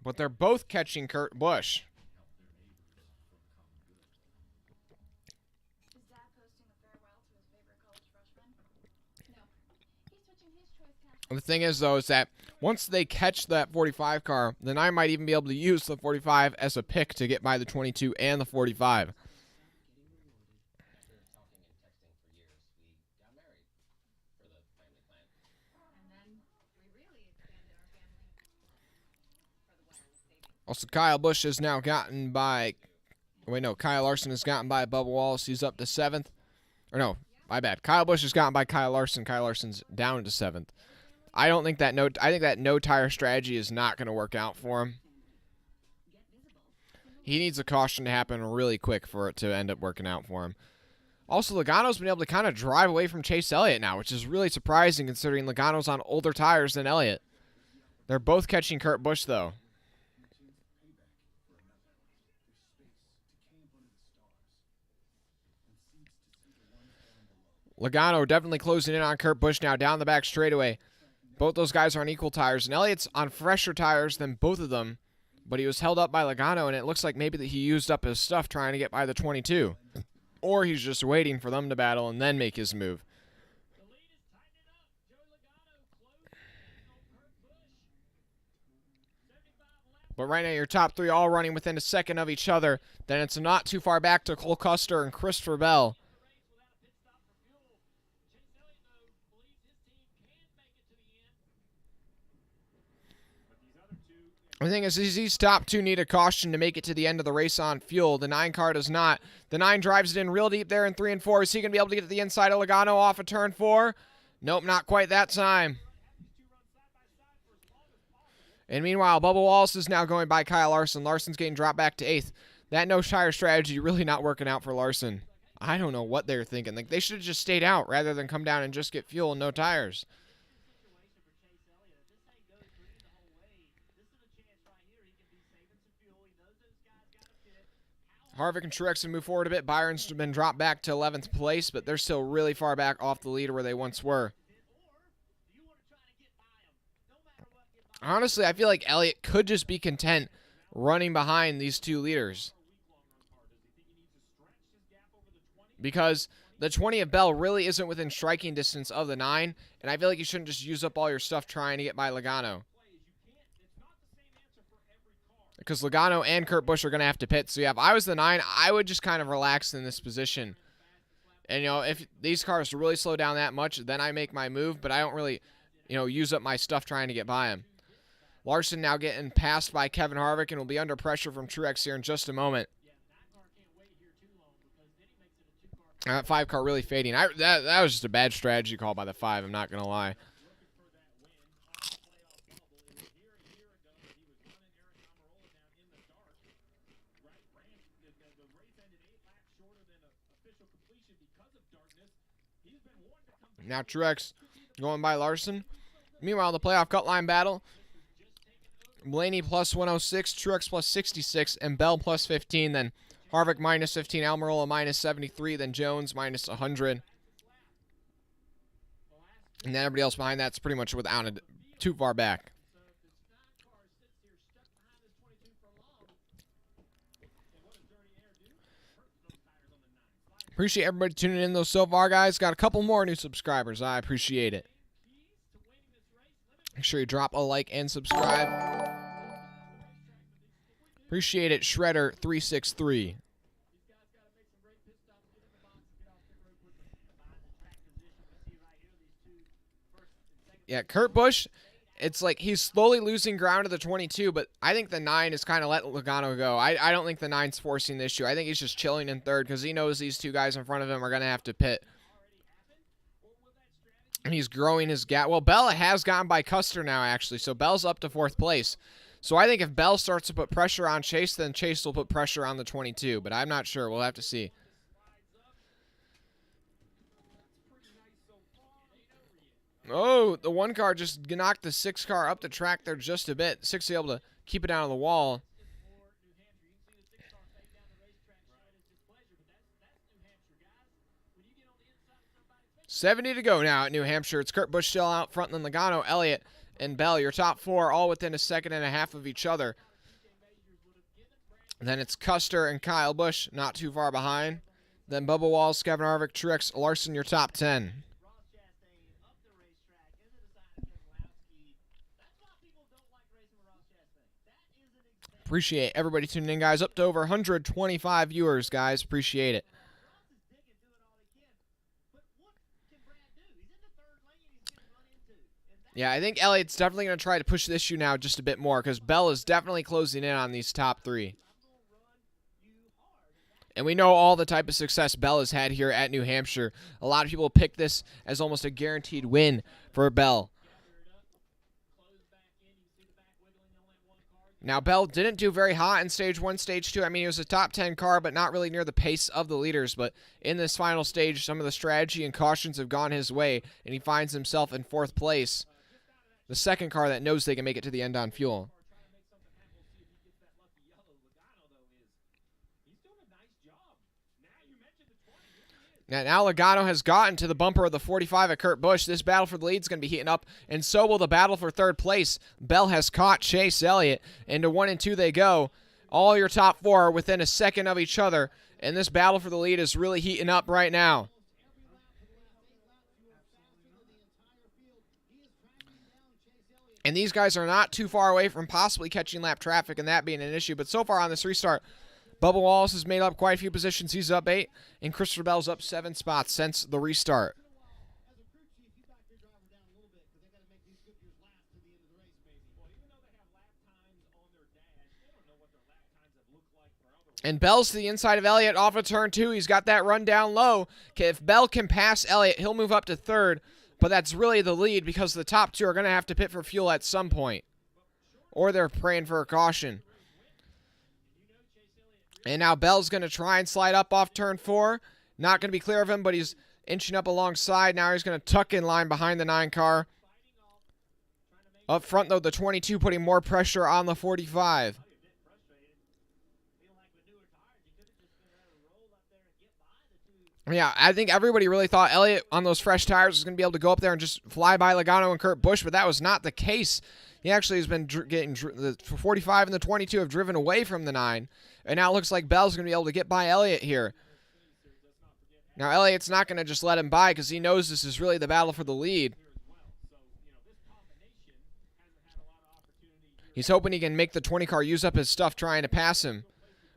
But they're both catching Kurt Busch. Is Dad posting a farewell to his favorite college freshman? No. He's switching his choice cash. The thing is, though, is that once they catch that 45 car, then I might even be able to use the 45 as a pick to get by the 22 and the 45. And then we really expanded our family. For the winner was saving. Also, Kyle Busch has now gotten by... Wait, no, Kyle Larson has gotten by Bubba Wallace. He's up to 7th. Or no, my bad. Kyle Busch has gotten by Kyle Larson. Kyle Larson's down to 7th. I think that no tire strategy is not going to work out for him. He needs a caution to happen really quick for it to end up working out for him. Also, Logano's been able to kind of drive away from Chase Elliott now, which is really surprising considering Logano's on older tires than Elliott. They're both catching Kurt Busch, though. Logano definitely closing in on Kurt Busch now down the back straightaway. Both those guys are on equal tires, and Elliott's on fresher tires than both of them, but he was held up by Logano, and it looks like maybe that he used up his stuff trying to get by the 22. Or he's just waiting for them to battle and then make his move. The lead is tightening up. Joey Logano closing in on Kurt Busch. 75 laps. But right now, your top three all running within a second of each other. Then it's not too far back to Cole Custer and Christopher Bell. The thing is, these top two need a caution to make it to the end of the race on fuel. The 9 car does not. The 9 drives it in real deep there in 3 and 4. Is he going to be able to get to the inside of Logano off of turn 4? Nope, not quite that time. And meanwhile, Bubba Wallace is now going by Kyle Larson. Larson's getting dropped back to 8th. That no tire strategy really not working out for Larson. I don't know what they're thinking. Like, they should have just stayed out rather than come down and just get fuel and no tires. Harvick and Truex have moved forward a bit. Byron's been dropped back to 11th place, but they're still really far back off the leader where they once were. Honestly, I feel like Elliott could just be content running behind these two leaders. Because the 20 of Bell really isn't within striking distance of the 9, and I feel like you shouldn't just use up all your stuff trying to get by Logano. Because Logano and Kurt Busch are going to have to pit. So, yeah, if I was the 9, I would just kind of relax in this position. And, if these cars really slow down that much, then I make my move. But I don't really, use up my stuff trying to get by him. Larson now getting passed by Kevin Harvick and will be under pressure from Truex here in just a moment. That 5 car really fading. That was just a bad strategy call by the 5, I'm not going to lie. Now Truex going by Larson. Meanwhile, the playoff cut line battle. Blaney plus 106, Truex plus 66, and Bell plus 15. Then Harvick minus 15, Almirola minus 73, then Jones minus 100. And then everybody else behind that's pretty much without it, too far back. Appreciate everybody tuning in, though, so far, guys. Got a couple more new subscribers. I appreciate it. Make sure you drop a like and subscribe. Appreciate it, Shredder363. Yeah, Kurt Busch, it's like he's slowly losing ground to the 22, but I think the 9 is kind of letting Logano go. I don't think the 9's forcing the issue. I think he's just chilling in 3rd because he knows these two guys in front of him are going to have to pit. And he's growing his gap. Well, Bell has gotten by Custer now, actually, so Bell's up to 4th place. So I think if Bell starts to put pressure on Chase, then Chase will put pressure on the 22, but I'm not sure. We'll have to see. Oh, the 1 car just knocked the 6 car up the track there just a bit. 6 able to keep it down on the wall. For New Hampshire, you can see the 6 car fade down the racetrack, showing his displeasure, but that's New Hampshire, guys. When you get on the inside of somebody, 70 to go now at New Hampshire. It's Kurt Busch still out front, and then Logano, Elliott, and Bell. Your top 4 all within a second and a half of each other. Then it's Custer and Kyle Busch not too far behind. Then Bubba Wallace, Kevin Harvick, Truex, Larson, your top 10. Ross Chastain up the racetrack into the side of Keselowski. That's why people don't like racing with Ross Chastain. That is an example. Appreciate everybody tuning in, guys. Up to over 125 viewers, guys. Appreciate it. Ross is digging, doing all he can. But what can Brad do? He's in the 3rd lane and he's getting run into. And that's Yeah, I think Elliott's definitely going to try to push the issue now just a bit more because Bell is definitely closing in on these top 3. And we know all the type of success Bell has had here at New Hampshire. A lot of people pick this as almost a guaranteed win for Bell. Now, Bell didn't do very hot in Stage 1, Stage 2. I mean, he was a top 10 car, but not really near the pace of the leaders. But in this final stage, some of the strategy and cautions have gone his way, and he finds himself in 4th place. The 2nd car that knows they can make it to the end on fuel. Now Logano has gotten to the bumper of the 45 at Kurt Busch. This battle for the lead is going to be heating up, and so will the battle for 3rd place. Bell has caught Chase Elliott. Into 1 and 2 they go. All your top 4 are within a second of each other, and this battle for the lead is really heating up right now. And these guys are not too far away from possibly catching lap traffic and that being an issue, but so far on this restart, Bubba Wallace has made up quite a few positions. He's up 8, and Christopher Bell's up 7 spots since the restart. And Bell's to the inside of Elliott off of turn 2. He's got that run down low. Okay, if Bell can pass Elliott, he'll move up to 3rd, but that's really the lead because the top 2 are going to have to pit for fuel at some point, or they're praying for a caution. And now Bell's going to try and slide up off turn 4. Not going to be clear of him, but he's inching up alongside. Now he's going to tuck in line behind the 9 car. Up front, though, the 22 putting more pressure on the 45. Yeah, I think everybody really thought Elliott on those fresh tires was going to be able to go up there and just fly by Logano and Kurt Busch, but that was not the case. He actually has been getting the 45 and the 22 have driven away from the 9. And now it looks like Bell's going to be able to get by Elliott here. Now, Elliott's not going to just let him by because he knows this is really the battle for the lead. He's hoping he can make the 20 car use up his stuff trying to pass him.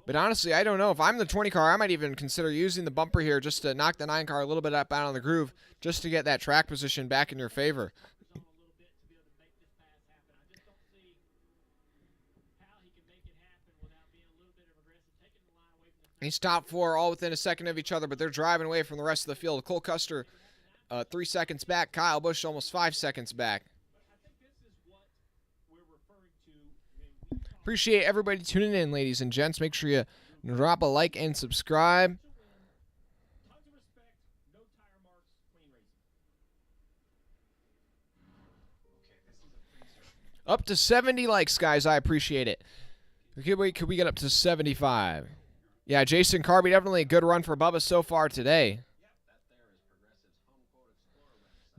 But honestly, I don't know. If I'm the 20 car, I might even consider using the bumper here just to knock the 9 car a little bit up out on the groove just to get that track position back in your favor. He's top 4 all within a second of each other, but they're driving away from the rest of the field. Cole Custer 3 seconds back. Kyle Busch almost 5 seconds back. Appreciate everybody tuning in, ladies and gents. Make sure you drop a like and subscribe. Up to 70 likes, guys. I appreciate it. Could we get up to 75? Yeah, Jason Carby, definitely a good run for Bubba so far today.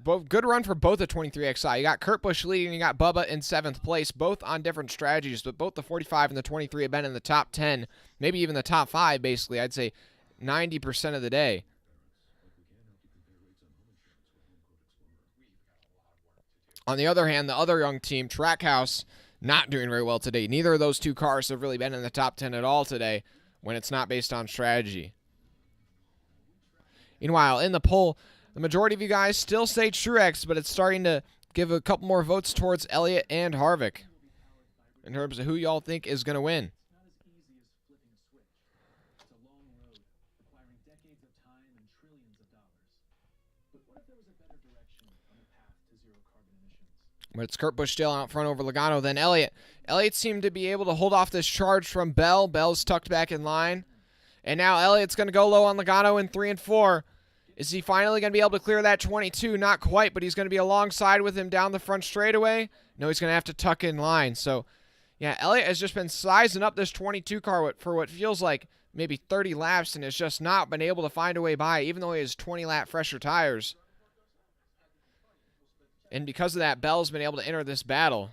Good run for both the 23XI. You got Kurt Busch leading, you got Bubba in 7th place, both on different strategies, but both the 45 and the 23 have been in the top 10, maybe even the top 5, basically. I'd say 90% of the day. On the other hand, the other young team, Trackhouse, not doing very well today. Neither of those 2 cars have really been in the top 10 at all today when it's not based on strategy. Meanwhile, in the poll, the majority of you guys still say Truex, but it's starting to give a couple more votes towards Elliott and Harvick in terms of who y'all think is going to win. But it's Kurt Busch still out front over Logano, then Elliott. Elliott seemed to be able to hold off this charge from Bell. Bell's tucked back in line. And now Elliott's going to go low on Logano in 3 and 4. Is he finally going to be able to clear that 22? Not quite, but he's going to be alongside with him down the front straightaway. No, he's going to have to tuck in line. So, yeah, Elliott has just been sizing up this 22 car for what feels like maybe 30 laps and has just not been able to find a way by, even though he has 20-lap fresher tires. And because of that, Bell's been able to enter this battle.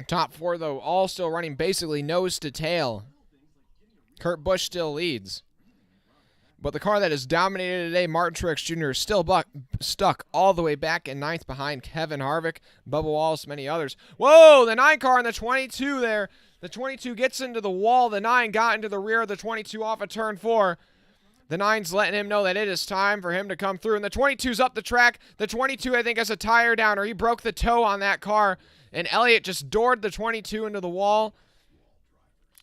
Top 4, though, all still running basically nose to tail. Kurt Busch still leads. But the car that has dominated today, Martin Truex Jr., is still stuck all the way back in 9th behind Kevin Harvick, Bubba Wallace, many others. Whoa, the 9 car and the 22 there. The 22 gets into the wall. The 9 got into the rear of the 22 off of turn 4. The 9's letting him know that it is time for him to come through. And the 22's up the track. The 22, I think, has a tire downer. He broke the toe on that car. And Elliott just doored the 22 into the wall.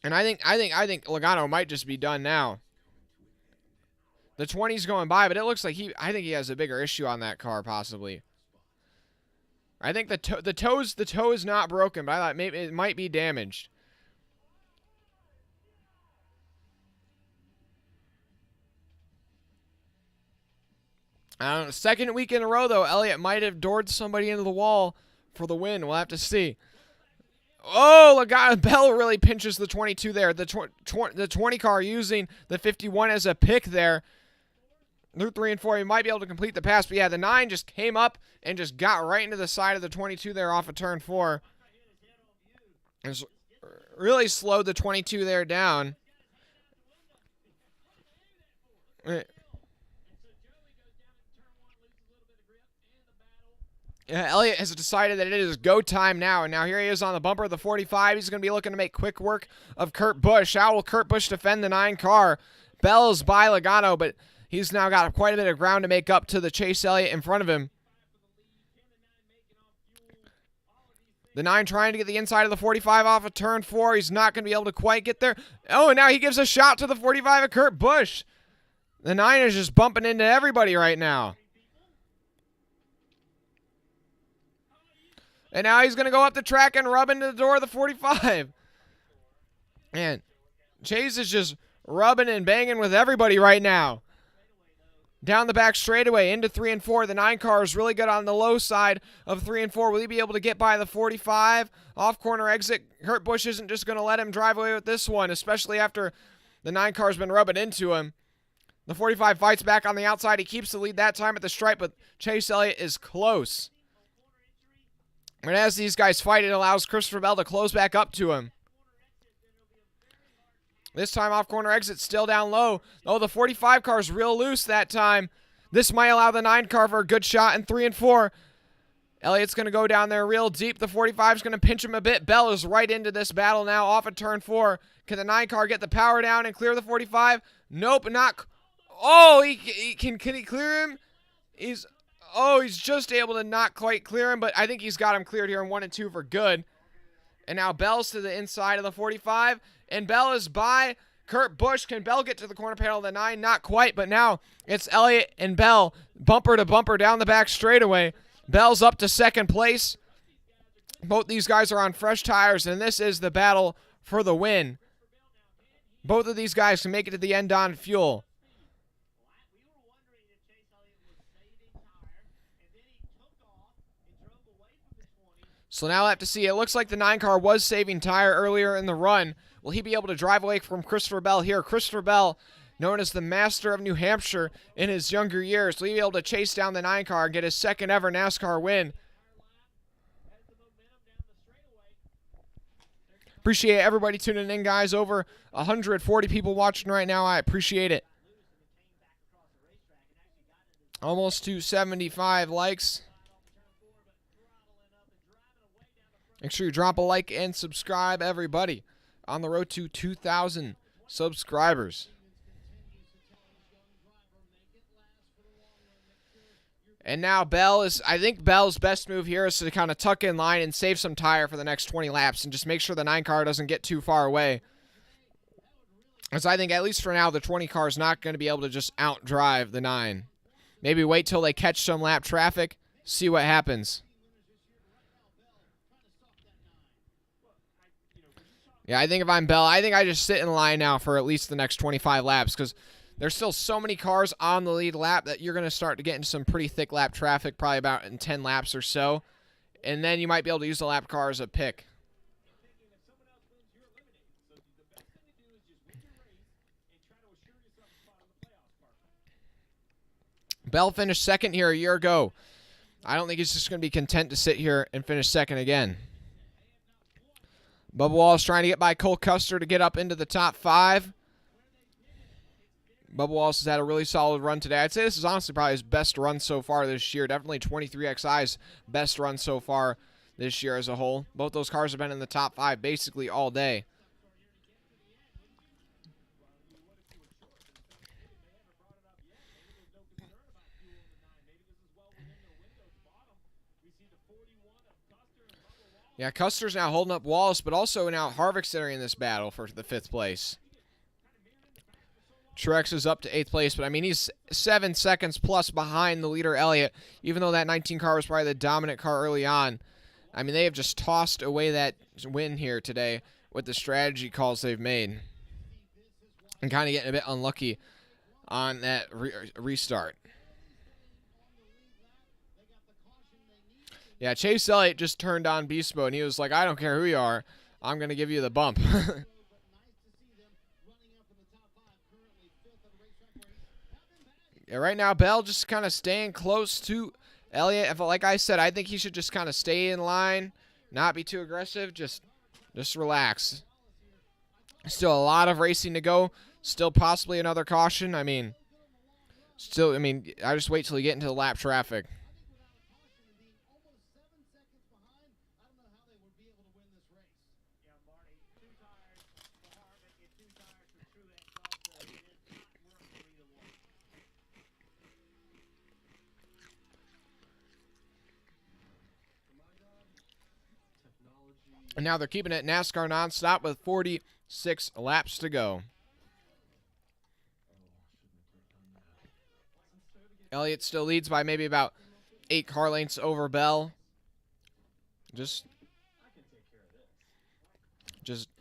And I think Logano might just be done now. The 20's going by, but it looks like I think he has a bigger issue on that car, possibly. I think the toe is not broken, but I thought maybe it might be damaged. I don't know. Second week in a row, though, Elliott might have doored somebody into the wall for the win. We'll have to see. Oh, Logano, Bell really pinches the 22 there. The 20 car using the 51 as a pick there. Through 3 and 4, he might be able to complete the pass. But yeah, the 9 just came up and just got right into the side of the 22 there off of turn 4. And really slowed the 22 there down. Yeah, Elliott has decided that it is go time now, and now here he is on the bumper of the 45. He's going to be looking to make quick work of Kurt Busch. How will Kurt Busch defend the 9 car? Bell's by Logano, but he's now got quite a bit of ground to make up to the Chase Elliott in front of him. The 9 trying to get the inside of the 45 off of turn 4. He's not going to be able to quite get there. Oh, and now he gives a shot to the 45 of Kurt Busch. The 9 is just bumping into everybody right now. And now he's going to go up the track and rub into the door of the 45. Man, Chase is just rubbing and banging with everybody right now. Down the back straightaway into 3 and 4. The 9 car is really good on the low side of 3 and 4. Will he be able to get by the 45? Off corner exit. Kurt Busch isn't just going to let him drive away with this one, especially after the 9 car's been rubbing into him. The 45 fights back on the outside. He keeps the lead that time at the stripe, but Chase Elliott is close. And as these guys fight, it allows Christopher Bell to close back up to him. This time off corner exit still down low. Oh, the 45 car is real loose that time. This might allow the 9 car for a good shot in 3 and 4. Elliott's going to go down there real deep. The 45 is going to pinch him a bit. Bell is right into this battle now off of turn 4. Can the 9 car get the power down and clear the 45? Nope, not. Oh, can he clear him? He's just able to not quite clear him, but I think he's got him cleared here in 1 and 2 for good. And now Bell's to the inside of the 45, and Bell is by Kurt Busch. Can Bell get to the corner panel of the 9? Not quite, but now it's Elliott and Bell bumper to bumper down the back straightaway. Bell's up to second place. Both these guys are on fresh tires, and this is the battle for the win. Both of these guys can make it to the end on fuel. So now I have to see. It looks like the 9 car was saving tire earlier in the run. Will he be able to drive away from Christopher Bell here? Christopher Bell, known as the master of New Hampshire in his younger years, will he be able to chase down the 9 car and get his second ever NASCAR win? Appreciate everybody tuning in, guys. Over 140 people watching right now. I appreciate it. Almost to 75 likes. Make sure you drop a like and subscribe, everybody, on the road to 2,000 subscribers. And now I think Bell's best move here is to kind of tuck in line and save some tire for the next 20 laps and just make sure the 9 car doesn't get too far away. Because I think, at least for now, the 20 car is not going to be able to just outdrive the 9. Maybe wait till they catch some lap traffic, see what happens. Yeah, I think if I'm Bell, I think I just sit in line now for at least the next 25 laps because there's still so many cars on the lead lap that you're going to start to get into some pretty thick lap traffic, probably about in 10 laps or so. And then you might be able to use the lap car as a pick. Bell finished second here a year ago. I don't think he's just going to be content to sit here and finish second again. Bubba Wallace trying to get by Cole Custer to get up into the top 5. Bubba Wallace has had a really solid run today. I'd say this is honestly probably his best run so far this year. Definitely 23XI's best run so far this year as a whole. Both those cars have been in the top 5 basically all day. Yeah, Custer's now holding up Wallace, but also now Harvick's entering this battle for the 5th place. Truex is up to 8th place, but I mean, he's 7 seconds plus behind the leader, Elliott, even though that 19 car was probably the dominant car early on. I mean, they have just tossed away that win here today with the strategy calls they've made. And kind of getting a bit unlucky on that restart. Yeah, Chase Elliott just turned on beast mode, and he was like, I don't care who you are, I'm going to give you the bump. Yeah, right now, Bell just kind of staying close to Elliott. Like I said, I think he should just kind of stay in line, not be too aggressive, just relax. Still a lot of racing to go, still possibly another caution. I just wait till you get into the lap traffic. And now they're keeping it NASCAR nonstop with 46 laps to go. Elliott still leads by maybe about 8 car lengths over Bell. Just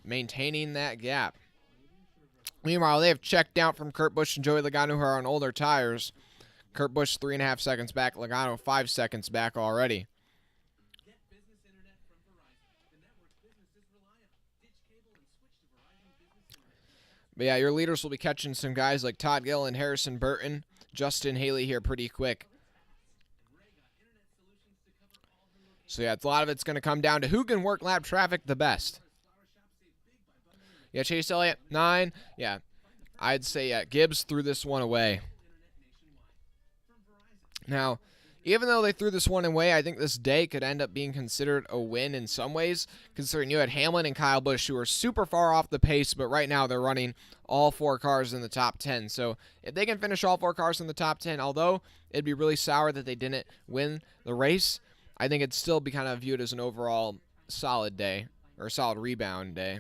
maintaining that gap. Meanwhile, they have checked out from Kurt Busch and Joey Logano, who are on older tires. Kurt Busch 3.5 seconds back. Logano 5 seconds back already. But yeah, your leaders will be catching some guys like Todd Gilliland, Harrison Burton, Justin Haley here pretty quick. So yeah, a lot of it's going to come down to who can work lap traffic the best. Yeah, Chase Elliott, 9. Yeah, I'd say Gibbs threw this one away. Now, even though they threw this one away, I think this day could end up being considered a win in some ways, considering you had Hamlin and Kyle Busch, who are super far off the pace, but right now they're running all 4 cars in the top 10. So if they can finish all 4 cars in the top 10, although it'd be really sour that they didn't win the race, I think it'd still be kind of viewed as an overall solid day, or solid rebound day.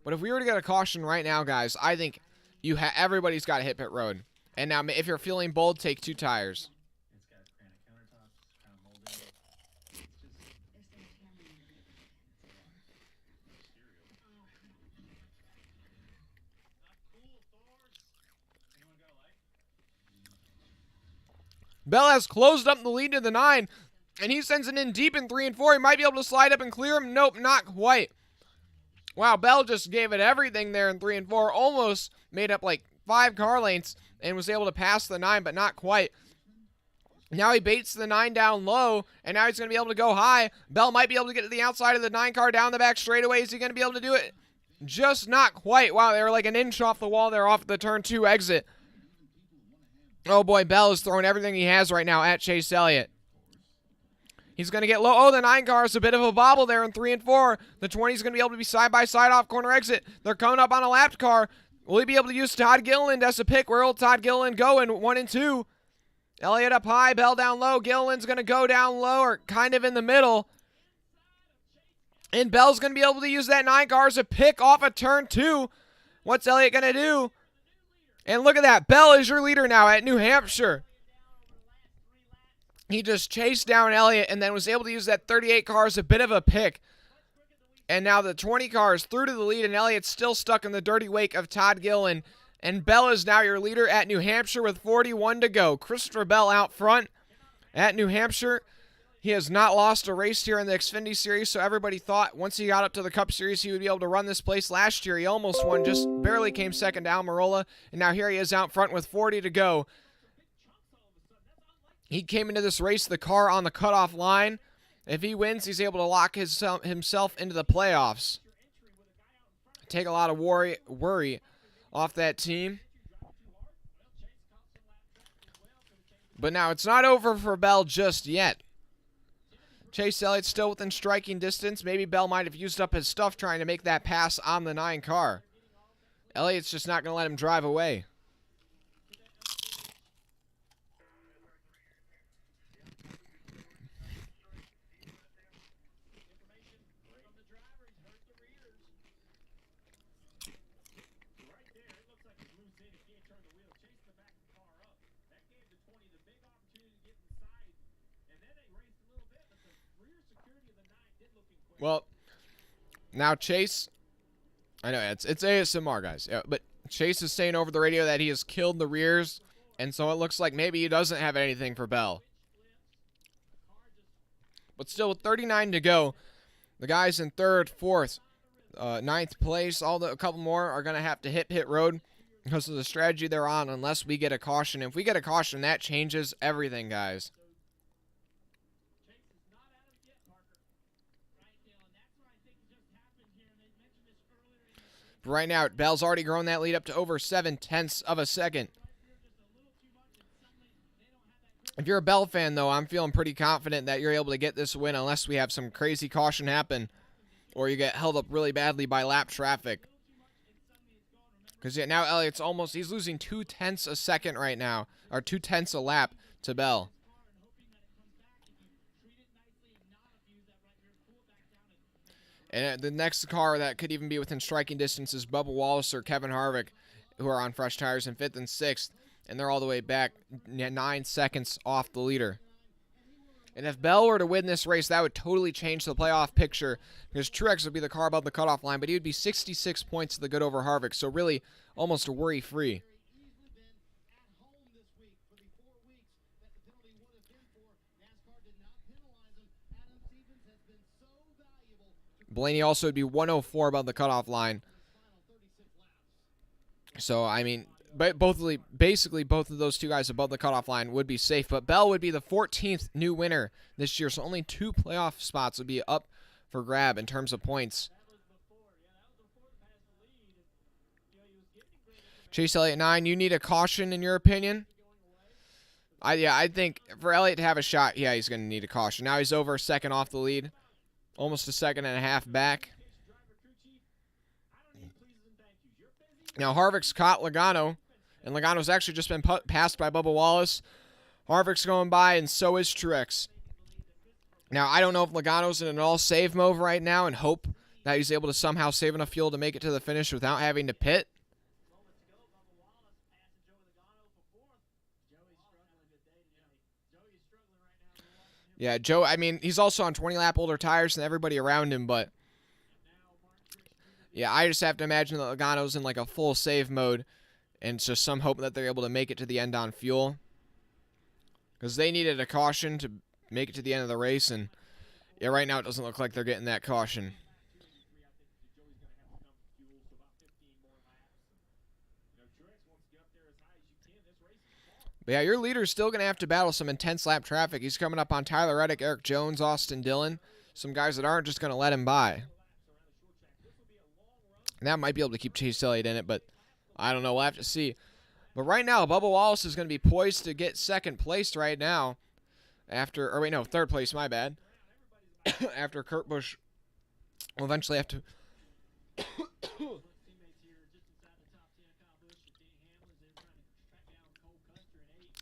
But if we were to get a caution right now, guys, I think everybody's got to hit pit road. And now, if you're feeling bold, take 2 tires. Bell has closed up the lead to the 9, and he sends it in deep in 3 and 4. He might be able to slide up and clear him. Nope, not quite. Wow, Bell just gave it everything there in 3 and 4. Almost made up like 5 car lengths and was able to pass the 9, but not quite. Now he baits the 9 down low, and now he's going to be able to go high. Bell might be able to get to the outside of the 9 car down the back straightaway. Is he going to be able to do it? Just not quite. Wow, they were like an inch off the wall there off the turn 2 exit. Oh boy, Bell is throwing everything he has right now at Chase Elliott. He's going to get low. Oh, the 9 car is a bit of a bobble there in 3 and 4. The 20 is going to be able to be side by side off corner exit. They're coming up on a lapped car. Will he be able to use Todd Gilliland as a pick? Where will Todd Gilliland go in 1 and 2? Elliott up high, Bell down low. Gilliland's going to go down low or kind of in the middle. And Bell's going to be able to use that 9 car as a pick off of turn 2. What's Elliott going to do? And look at that. Bell is your leader now at New Hampshire. He just chased down Elliott and then was able to use that 38 car as a bit of a pick. And now the 20 car is through to the lead, and Elliott's still stuck in the dirty wake of Todd Gillen. And Bell is now your leader at New Hampshire with 41 to go. Christopher Bell out front at New Hampshire. He has not lost a race here in the Xfinity Series, so everybody thought once he got up to the Cup Series he would be able to run this place. Last year he almost won, just barely came second to Almirola, and now here he is out front with 40 to go. He came into this race, the car on the cutoff line. If he wins, he's able to lock himself into the playoffs. Take a lot of worry off that team. But now it's not over for Bell just yet. Chase Elliott's still within striking distance. Maybe Bell might have used up his stuff trying to make that pass on the 9 car. Elliott's just not going to let him drive away. Well, now Chase, I know it's ASMR, guys, yeah, but Chase is saying over the radio that he has killed the rears, and so it looks like maybe he doesn't have anything for Bell. But still, with 39 to go, the guys in 3rd, 4th, 9th place, a couple more are going to have to hit pit road because of the strategy they're on unless we get a caution. If we get a caution, that changes everything, guys. But right now, Bell's already grown that lead up to over 0.7 of a second. If you're a Bell fan, though, I'm feeling pretty confident that you're able to get this win unless we have some crazy caution happen or you get held up really badly by lap traffic. Because yeah, now Elliott's he's losing 0.2 a second right now, or 0.2 a lap to Bell. And the next car that could even be within striking distance is Bubba Wallace or Kevin Harvick, who are on fresh tires in 5th and 6th, and they're all the way back 9 seconds off the leader. And if Bell were to win this race, that would totally change the playoff picture, because Truex would be the car above the cutoff line, but he would be 66 points to the good over Harvick, so really almost worry-free. Blaney also would be 104 above the cutoff line. So, I mean, basically both of those two guys above the cutoff line would be safe. But Bell would be the 14th new winner this year. So only 2 playoff spots would be up for grab in terms of points. Chase Elliott 9, you need a caution in your opinion? I think for Elliott to have a shot, yeah, he's going to need a caution. Now he's over a second off the lead. Almost a second and a half back. Now Harvick's caught Logano, and Logano's actually just been passed by Bubba Wallace. Harvick's going by, and so is Truex. Now, I don't know if Logano's in an all-save mode right now and hope that he's able to somehow save enough fuel to make it to the finish without having to pit. Yeah, Joe, I mean, he's also on 20-lap older tires than everybody around him, but yeah, I just have to imagine that Logano's in like a full save mode and it's just some hope that they're able to make it to the end on fuel. Because they needed a caution to make it to the end of the race, and yeah, right now it doesn't look like they're getting that caution. But yeah, your leader's still going to have to battle some intense lap traffic. He's coming up on Tyler Reddick, Eric Jones, Austin Dillon. Some guys that aren't just going to let him by. And that might be able to keep Chase Elliott in it, but I don't know. We'll have to see. But right now, Bubba Wallace is going to be poised to get second place right now. Third place, my bad. After Kurt Busch will eventually have to...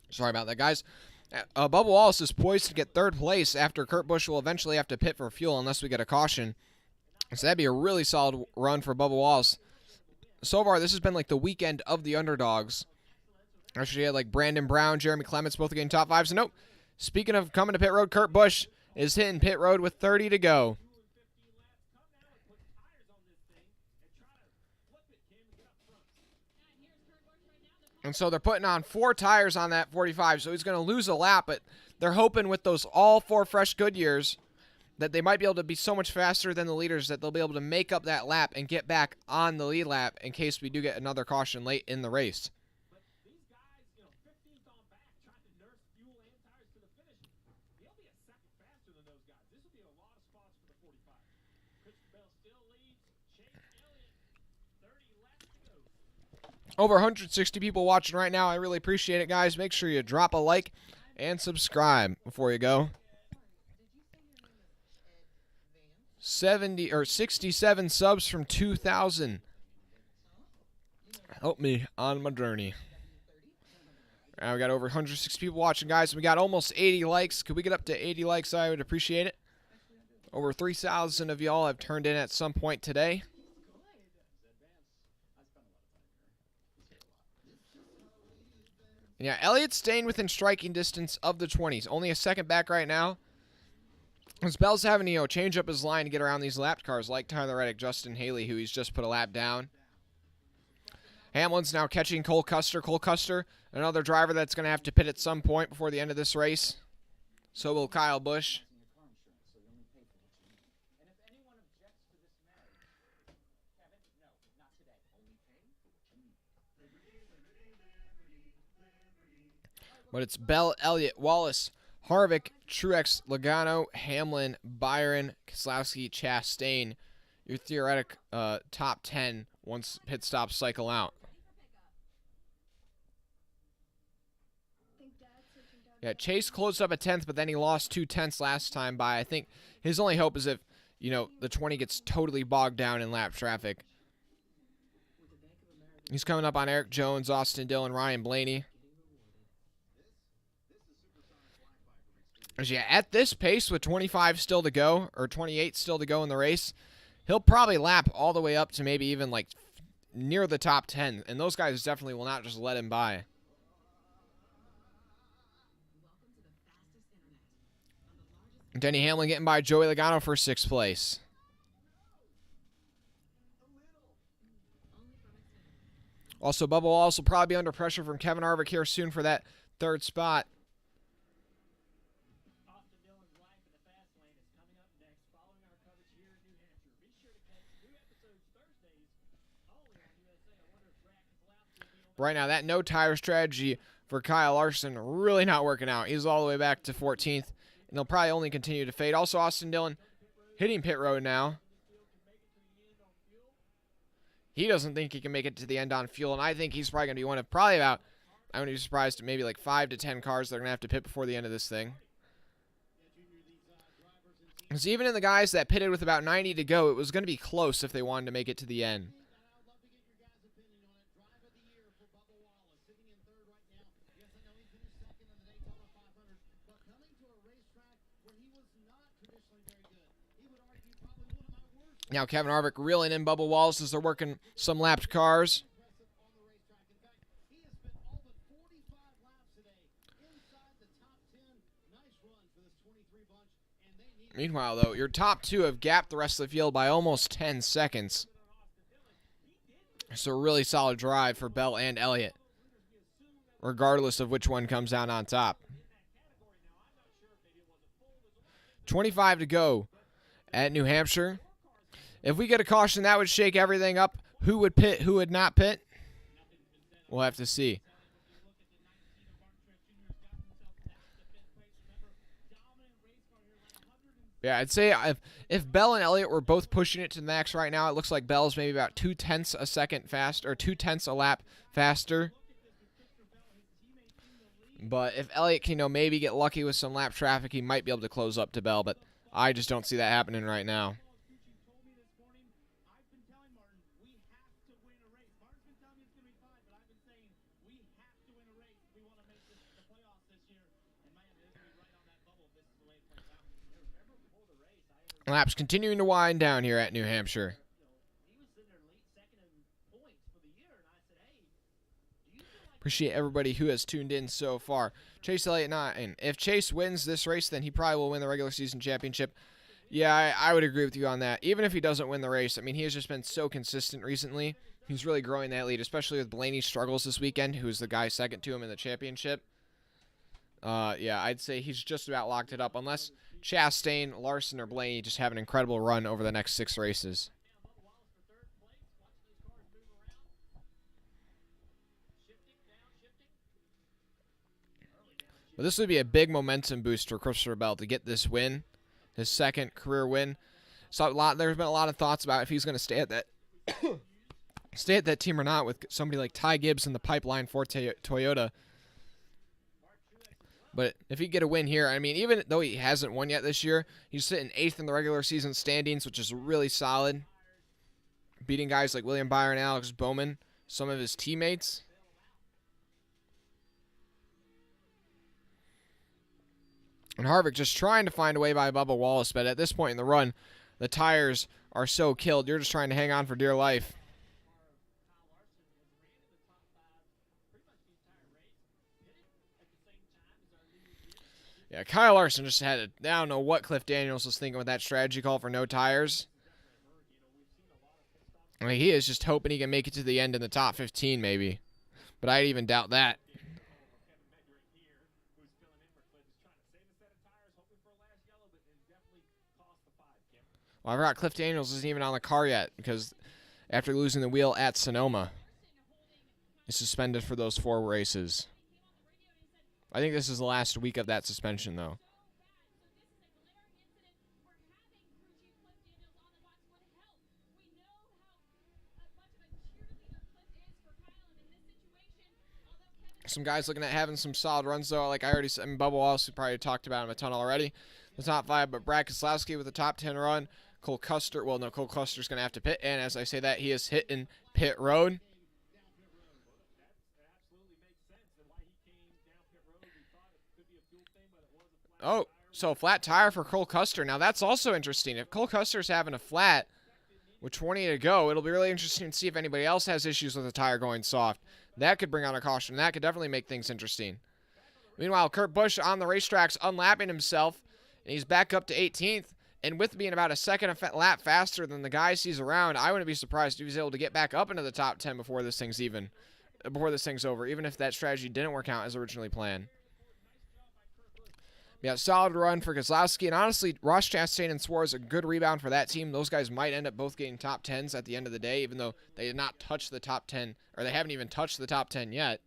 Sorry about that, guys. Bubba Wallace is poised to get third place after Kurt Busch will eventually have to pit for fuel unless we get a caution. So that'd be a really solid run for Bubba Wallace. So far, this has been like the weekend of the underdogs. Actually, you had like Brandon Brown, Jeremy Clements both getting top fives. And nope, speaking of coming to pit road, Kurt Busch is hitting pit road with 30 to go. And so they're putting on 4 tires on that 45, so he's going to lose a lap, but they're hoping with those all 4 fresh Goodyears that they might be able to be so much faster than the leaders that they'll be able to make up that lap and get back on the lead lap in case we do get another caution late in the race. But these guys, 15th on back, trying to nurse fuel and tires to the finish. He'll be a second faster than those guys. This will be a lot of spots for the 45. Christian Bell still leads. Chase Elliott, 30 laps to go. Over 160 people watching right now. I really appreciate it, guys. Make sure you drop a like and subscribe before you go. 67 subs from 2,000. Help me on my journey. We got over 160 people watching, guys. We got almost 80 likes. Could we get up to 80 likes? I would appreciate it. Over 3,000 of y'all have turned in at some point today. Yeah, Elliott's staying within striking distance of the 20s. Only a second back right now. As Bell's having to, change up his line to get around these lapped cars like Tyler Reddick, Justin Haley, who he's just put a lap down. Hamlin's now catching Cole Custer. Cole Custer, another driver that's going to have to pit at some point before the end of this race. So will Kyle Busch. But it's Bell, Elliott, Wallace, Harvick, Truex, Logano, Hamlin, Byron, Keselowski, Chastain. Your theoretic top 10 once pit stops cycle out. Yeah, Chase closed up a 10th, but then he lost 2 tenths last time by, I think, his only hope is if, the 20 gets totally bogged down in lap traffic. He's coming up on Eric Jones, Austin Dillon, Ryan Blaney. Yeah, at this pace with 25 still to go, or 28 still to go in the race, he'll probably lap all the way up to maybe even near the top 10. And those guys definitely will not just let him by. Denny Hamlin getting by Joey Logano for 6th place. Also, Bubba Wallace will probably be under pressure from Kevin Harvick here soon for that 3rd spot. Austin Dillon's life in the fast lane is coming up next following our coverage here in New Hampshire. Be sure to catch new episodes Thursdays only on USA. I wonder if Brad Keselowski will be on. Right now, that no tire strategy for Kyle Larson really not working out. He's all the way back to 14th, and they'll probably only continue to fade. Also, Austin Dillon hitting pit road now. He doesn't think he can make it to the end on fuel, and I think he's probably going to be one of I wouldn't be surprised, maybe 5 to 10 cars that are going to have to pit before the end of this thing. Because even in the guys that pitted with about 90 to go, it was going to be close if they wanted to make it to the end. Now Kevin Harvick reeling in Bubba Wallace as they're working some lapped cars. Meanwhile, though, your top 2 have gapped the rest of the field by almost 10 seconds. So a really solid drive for Bell and Elliott, regardless of which one comes out on top. 25 to go at New Hampshire. If we get a caution, that would shake everything up. Who would pit, who would not pit? We'll have to see. Yeah, I'd say if Bell and Elliott were both pushing it to the max right now, it looks like Bell's maybe about 2 tenths a second fast, or 2 tenths a lap faster. But if Elliott can, maybe get lucky with some lap traffic, he might be able to close up to Bell. But I just don't see that happening right now. Laps continuing to wind down here at New Hampshire. Appreciate everybody who has tuned in so far. Chase Elliott 9. If Chase wins this race, then he probably will win the regular season championship. Yeah, I would agree with you on that. Even if he doesn't win the race, I mean, he has just been so consistent recently. He's really growing that lead, especially with Blaney's struggles this weekend, who's the guy second to him in the championship. Yeah, I'd say he's just about locked it up, unless Chastain, Larson, or Blaney just have an incredible run over the next 6 races. But this would be a big momentum boost for Christopher Bell to get this win, his second career win. So there's been a lot of thoughts about if he's going to stay at that team or not, with somebody like Ty Gibbs in the pipeline for Toyota. But if he get a win here, I mean, even though he hasn't won yet this year, he's sitting 8th in the regular season standings, which is really solid. Beating guys like William Byron, Alex Bowman, some of his teammates. And Harvick just trying to find a way by Bubba Wallace, but at this point in the run, the tires are so killed, you're just trying to hang on for dear life. Yeah, Kyle Larson just had I don't know what Cliff Daniels was thinking with that strategy call for no tires. I mean, he is just hoping he can make it to the end in the top 15 maybe. But I even doubt that. Well, I forgot Cliff Daniels isn't even on the car yet because after losing the wheel at Sonoma, he's suspended for those 4 races. I think this is the last week of that suspension, though. Some guys looking at having some solid runs, though. Like I already said, Bubba Wallace, we probably talked about him a ton already. The top 5, but Brad Keselowski with a top 10 run. Cole Custer, well, no, Cole Custer's going to have to pit, and as I say that, he is hitting pit road. Oh, so flat tire for Cole Custer. Now, that's also interesting. If Cole Custer's having a flat with 20 to go, it'll be really interesting to see if anybody else has issues with the tire going soft. That could bring on a caution. That could definitely make things interesting. Meanwhile, Kurt Busch on the racetracks unlapping himself, and he's back up to 18th. And with being about a second lap faster than the guys he's around, I wouldn't be surprised if he's able to get back up into the top 10 before this thing's over, even if that strategy didn't work out as originally planned. Yeah, solid run for Keselowski, and honestly, Ross Chastain and Suarez a good rebound for that team. Those guys might end up both getting top 10s at the end of the day, even though they did not touch the top 10, or they haven't even touched the top 10 yet.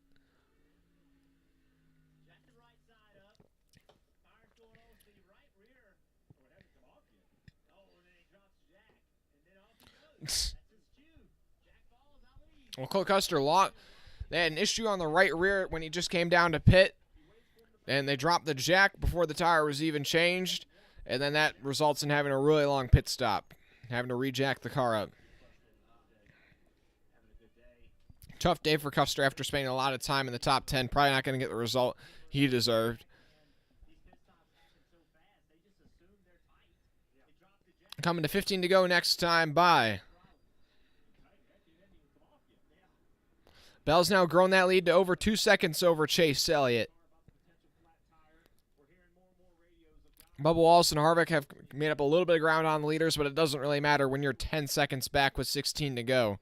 Well, Cole Custer, they had an issue on the right rear when he just came down to pit, and they dropped the jack before the tire was even changed, and then that results in having a really long pit stop, having to rejack the car up. Tough day for Custer after spending a lot of time in the top 10, probably not going to get the result he deserved. Coming to 15 to go next time by. Bell's now grown that lead to over 2 seconds over Chase Elliott. Bubba Wallace and Harvick have made up a little bit of ground on the leaders, but it doesn't really matter when you're 10 seconds back with 16 to go.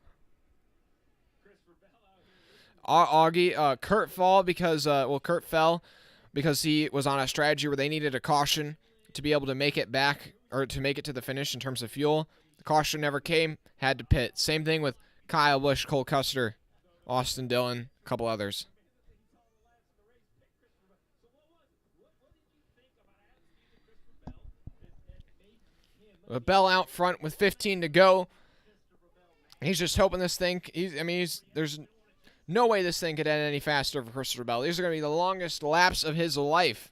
Kurt fell because he was on a strategy where they needed a caution to be able to make it back, or to make it to the finish in terms of fuel. The caution never came, had to pit. Same thing with Kyle Busch, Cole Custer, Austin Dillon, a couple others. Bell out front with 15 to go. He's just hoping this thing. There's no way this thing could end any faster for Christopher Bell. These are going to be the longest laps of his life.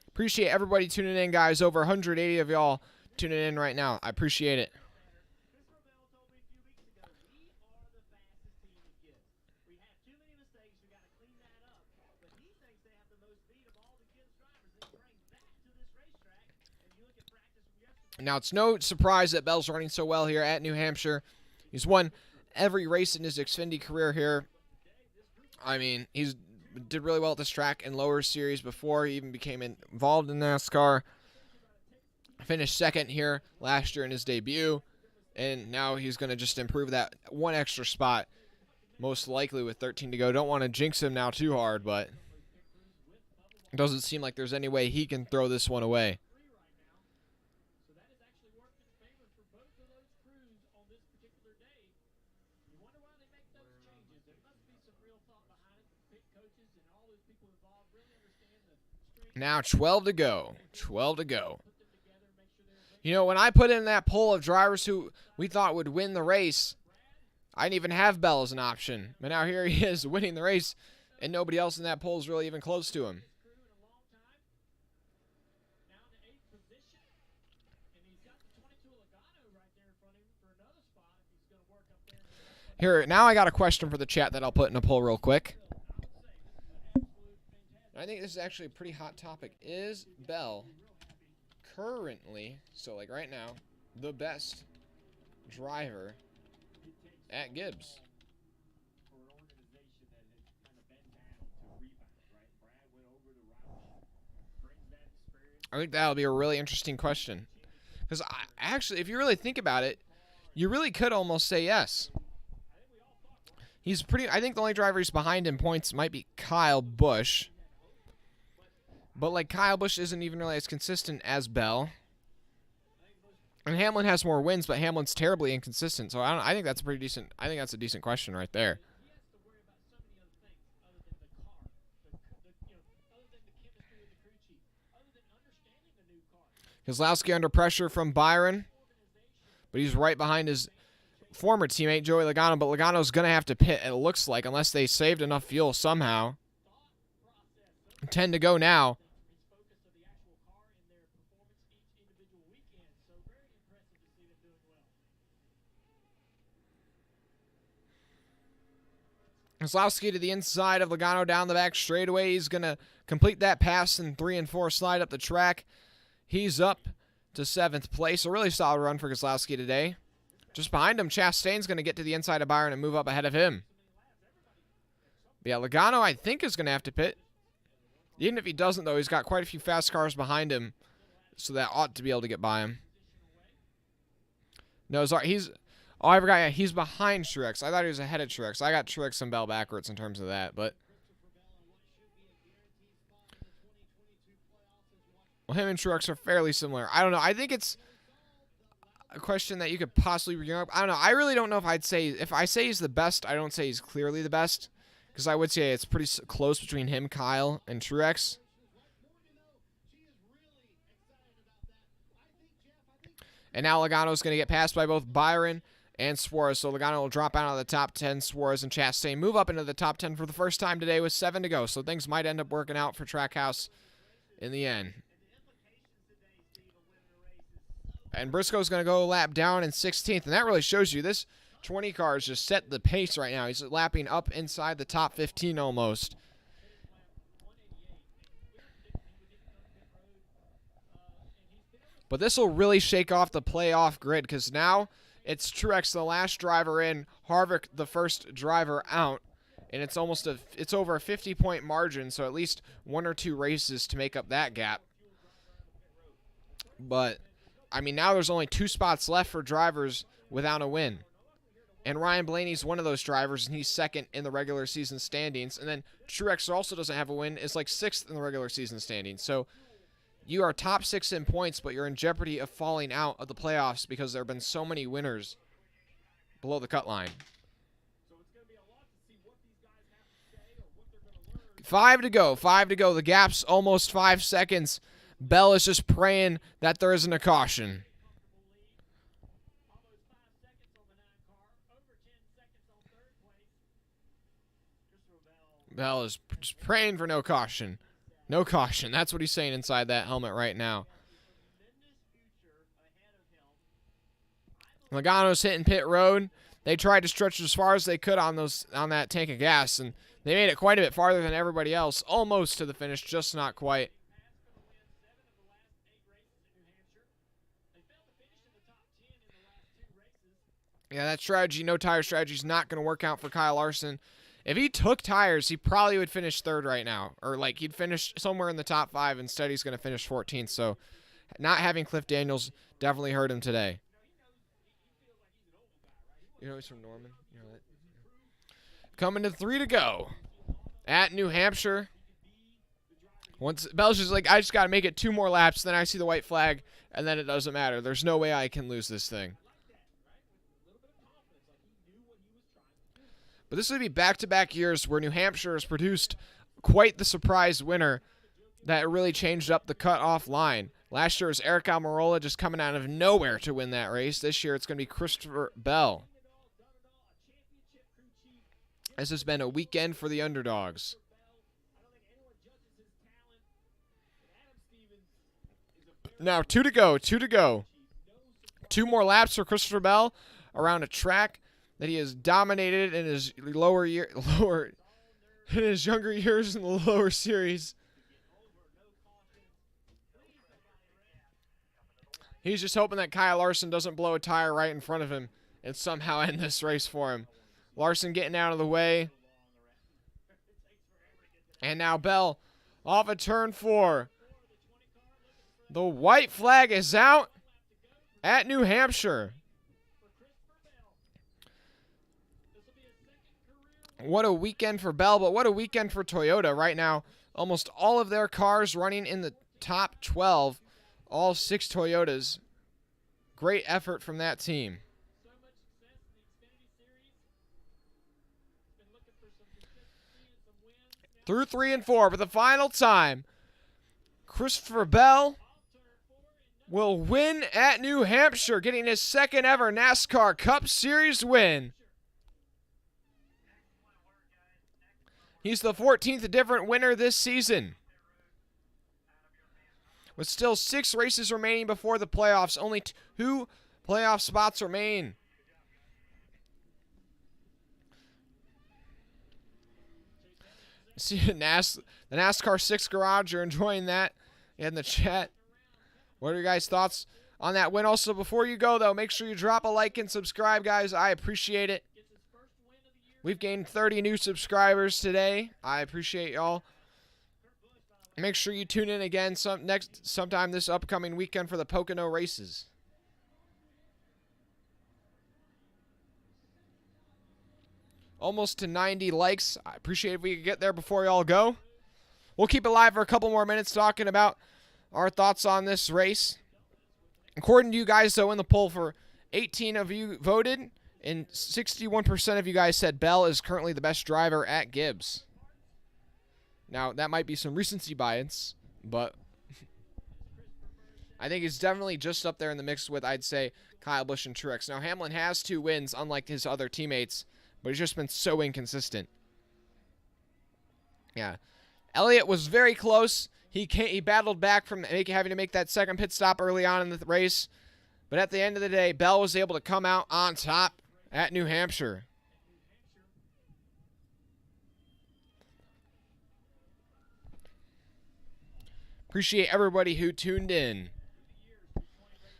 Appreciate everybody tuning in, guys. Over 180 of y'all tuning in right now. I appreciate it. Now, it's no surprise that Bell's running so well here at New Hampshire. He's won every race in his Xfinity career here. I mean, he's did really well at this track in lower series before he even became involved in NASCAR. Finished second here last year in his debut. And now he's going to just improve that one extra spot, most likely with 13 to go. Don't want to jinx him now too hard, but it doesn't seem like there's any way he can throw this one away. So that has actually worked in favor for both of those crews on this particular day. You wonder why they make those changes. There must be some real thought behind it. The pit coaches and all those people involved really understand the strength. Now 12 to go. 12 to go. You know, when I put in that poll of drivers who we thought would win the race, I didn't even have Bell as an option. But now here he is winning the race, and nobody else in that poll is really even close to him. Here, now I got a question for the chat that I'll put in a poll real quick. I think this is actually a pretty hot topic. Is Bell currently, so like right now, the best driver at Gibbs? I think that'll be a really interesting question. Because actually, if you really think about it, you really could almost say yes. He's pretty. I think the only driver he's behind in points might be Kyle Busch. But like Kyle Busch isn't even really as consistent as Bell. And Hamlin has more wins, but Hamlin's terribly inconsistent. So I think that's a pretty decent. I think that's a decent question right there. Keselowski under pressure from Byron, but he's right behind his former teammate Joey Logano. But Logano's gonna have to pit. It looks like, unless they saved enough fuel somehow. 10 to go now. Keselowski to the inside of Logano down the back straightaway. He's going to complete that pass in 3 and 4 slide up the track. He's up to 7th place. A really solid run for Keselowski today. Just behind him, Chastain's going to get to the inside of Byron and move up ahead of him. But yeah, Logano, I think, is going to have to pit. Even if he doesn't, though, he's got quite a few fast cars behind him, so that ought to be able to get by him. No, sorry, he's... Oh, I forgot, yeah, he's behind Truex. I thought he was ahead of Truex. I got Truex and Bell backwards in terms of that, but... Well, him and Truex are fairly similar. I don't know. I think it's a question that you could possibly bring up. I don't know. I really don't know if I'd say... If I say he's the best, I don't say he's clearly the best. Because I would say it's pretty close between him, Kyle, and Truex. And now Logano's going to get passed by both Byron and Suarez. So Logano will drop out of the top 10. Suarez and Chastain move up into the top 10 for the first time today with 7 to go. So things might end up working out for Trackhouse in the end. And Briscoe's going to go a lap down in 16th. And that really shows you this 20 cars just set the pace right now. He's lapping up inside the top 15 almost. But this will really shake off the playoff grid because now it's Truex the last driver in, Harvick the first driver out, and it's over a 50-point margin, so at least 1 or 2 races to make up that gap. But I mean, now there's only 2 spots left for drivers without a win. And Ryan Blaney's one of those drivers, and he's second in the regular season standings. And then Truex also doesn't have a win, is like 6th in the regular season standings. So you are top 6 in points, but you're in jeopardy of falling out of the playoffs because there have been so many winners below the cut line. 5 to go. 5 to go. The gap's almost 5 seconds. Bell is just praying that there isn't a caution. Bell is just praying for no caution. No caution. That's what he's saying inside that helmet right now. Logano's hitting pit road. They tried to stretch as far as they could on that tank of gas, and they made it quite a bit farther than everybody else. Almost to the finish, just not quite. Yeah, that strategy, no tire strategy, is not going to work out for Kyle Larson. If he took tires, he probably would finish 3rd right now. Or, like, he'd finish somewhere in the top 5. Instead, he's going to finish 14th. So, not having Cliff Daniels definitely hurt him today. You know he's from Norman. You know that. Coming to 3 to go at New Hampshire. Once Bell's just like, I just got to make it 2 more laps. Then I see the white flag, and then it doesn't matter. There's no way I can lose this thing. But this would be back-to-back years where New Hampshire has produced quite the surprise winner that really changed up the cutoff line. Last year it was Eric Almirola just coming out of nowhere to win that race. This year it's going to be Christopher Bell. This has been a weekend for the underdogs. Now 2 to go, 2 to go. 2 more laps for Christopher Bell around a track that he has dominated in his in his younger years in the lower series. He's just hoping that Kyle Larson doesn't blow a tire right in front of him and somehow end this race for him. Larson getting out of the way. And now Bell off of turn 4. The white flag is out at New Hampshire. What a weekend for Bell, but what a weekend for Toyota right now. Almost all of their cars running in the top 12. All 6 Toyotas. Great effort from that team. Through 3 and 4, but the final time, Christopher Bell will win at New Hampshire, getting his 2nd ever NASCAR Cup Series win. He's the 14th different winner this season. With still 6 races remaining before the playoffs, only 2 playoff spots remain. See the NASCAR 6 garage, you're enjoying that in the chat. What are your guys' thoughts on that win? Also, before you go, though, make sure you drop a like and subscribe, guys. I appreciate it. We've gained 30 new subscribers today. I appreciate y'all. Make sure you tune in again sometime this upcoming weekend for the Pocono races. Almost to 90 likes. I appreciate if we could get there before y'all go. We'll keep it live for a couple more minutes talking about our thoughts on this race. According to you guys, though, in the poll, for 18 of you voted, and 61% of you guys said Bell is currently the best driver at Gibbs. Now, that might be some recency bias, but I think it's definitely just up there in the mix with, I'd say, Kyle Busch and Truex. Now, Hamlin has 2 wins, unlike his other teammates, but he's just been so inconsistent. Yeah. Elliott was very close. He battled back from having to make that second pit stop early on in the race. But at the end of the day, Bell was able to come out on top at New Hampshire. Appreciate everybody who tuned in.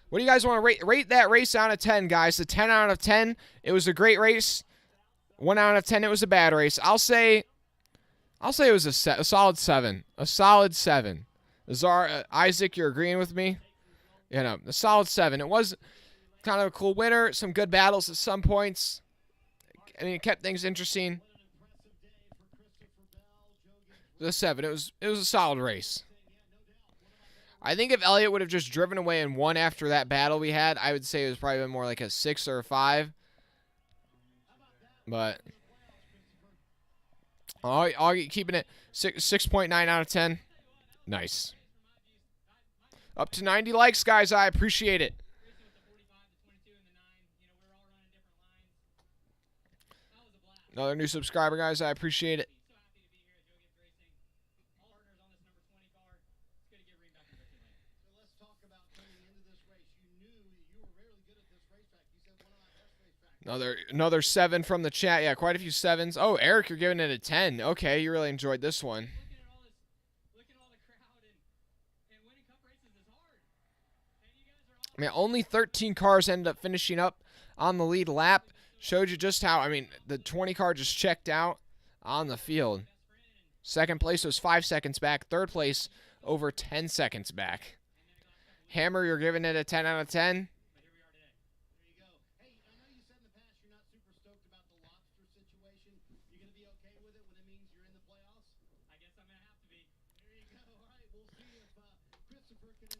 What do you guys want to rate that race out of 10, guys? A 10 out of 10. It was a great race. 1 out of 10, it was a bad race. I'll say it was a solid 7. A solid 7. Isaac, you're agreeing with me? You know, a solid 7. It was kind of a cool winner. Some good battles at some points. I mean, it kept things interesting. The 7. It was a solid race. I think if Elliott would have just driven away and won after that battle we had, I would say it was probably more like a 6 or a 5. But I'll keeping it 6.9 out of 10. Nice. Up to 90 likes, guys. I appreciate it. Another new subscriber, guys. I appreciate it. Another 7 from the chat. Yeah, quite a few 7s. Oh, Eric, you're giving it a 10. Okay, you really enjoyed this one. I mean, only 13 cars ended up finishing up on the lead lap. Showed you just how, I mean, the 20 car just checked out on the field. Second place was 5 seconds back. Third place, over 10 seconds back. Hammer, you're giving it a 10 out of 10.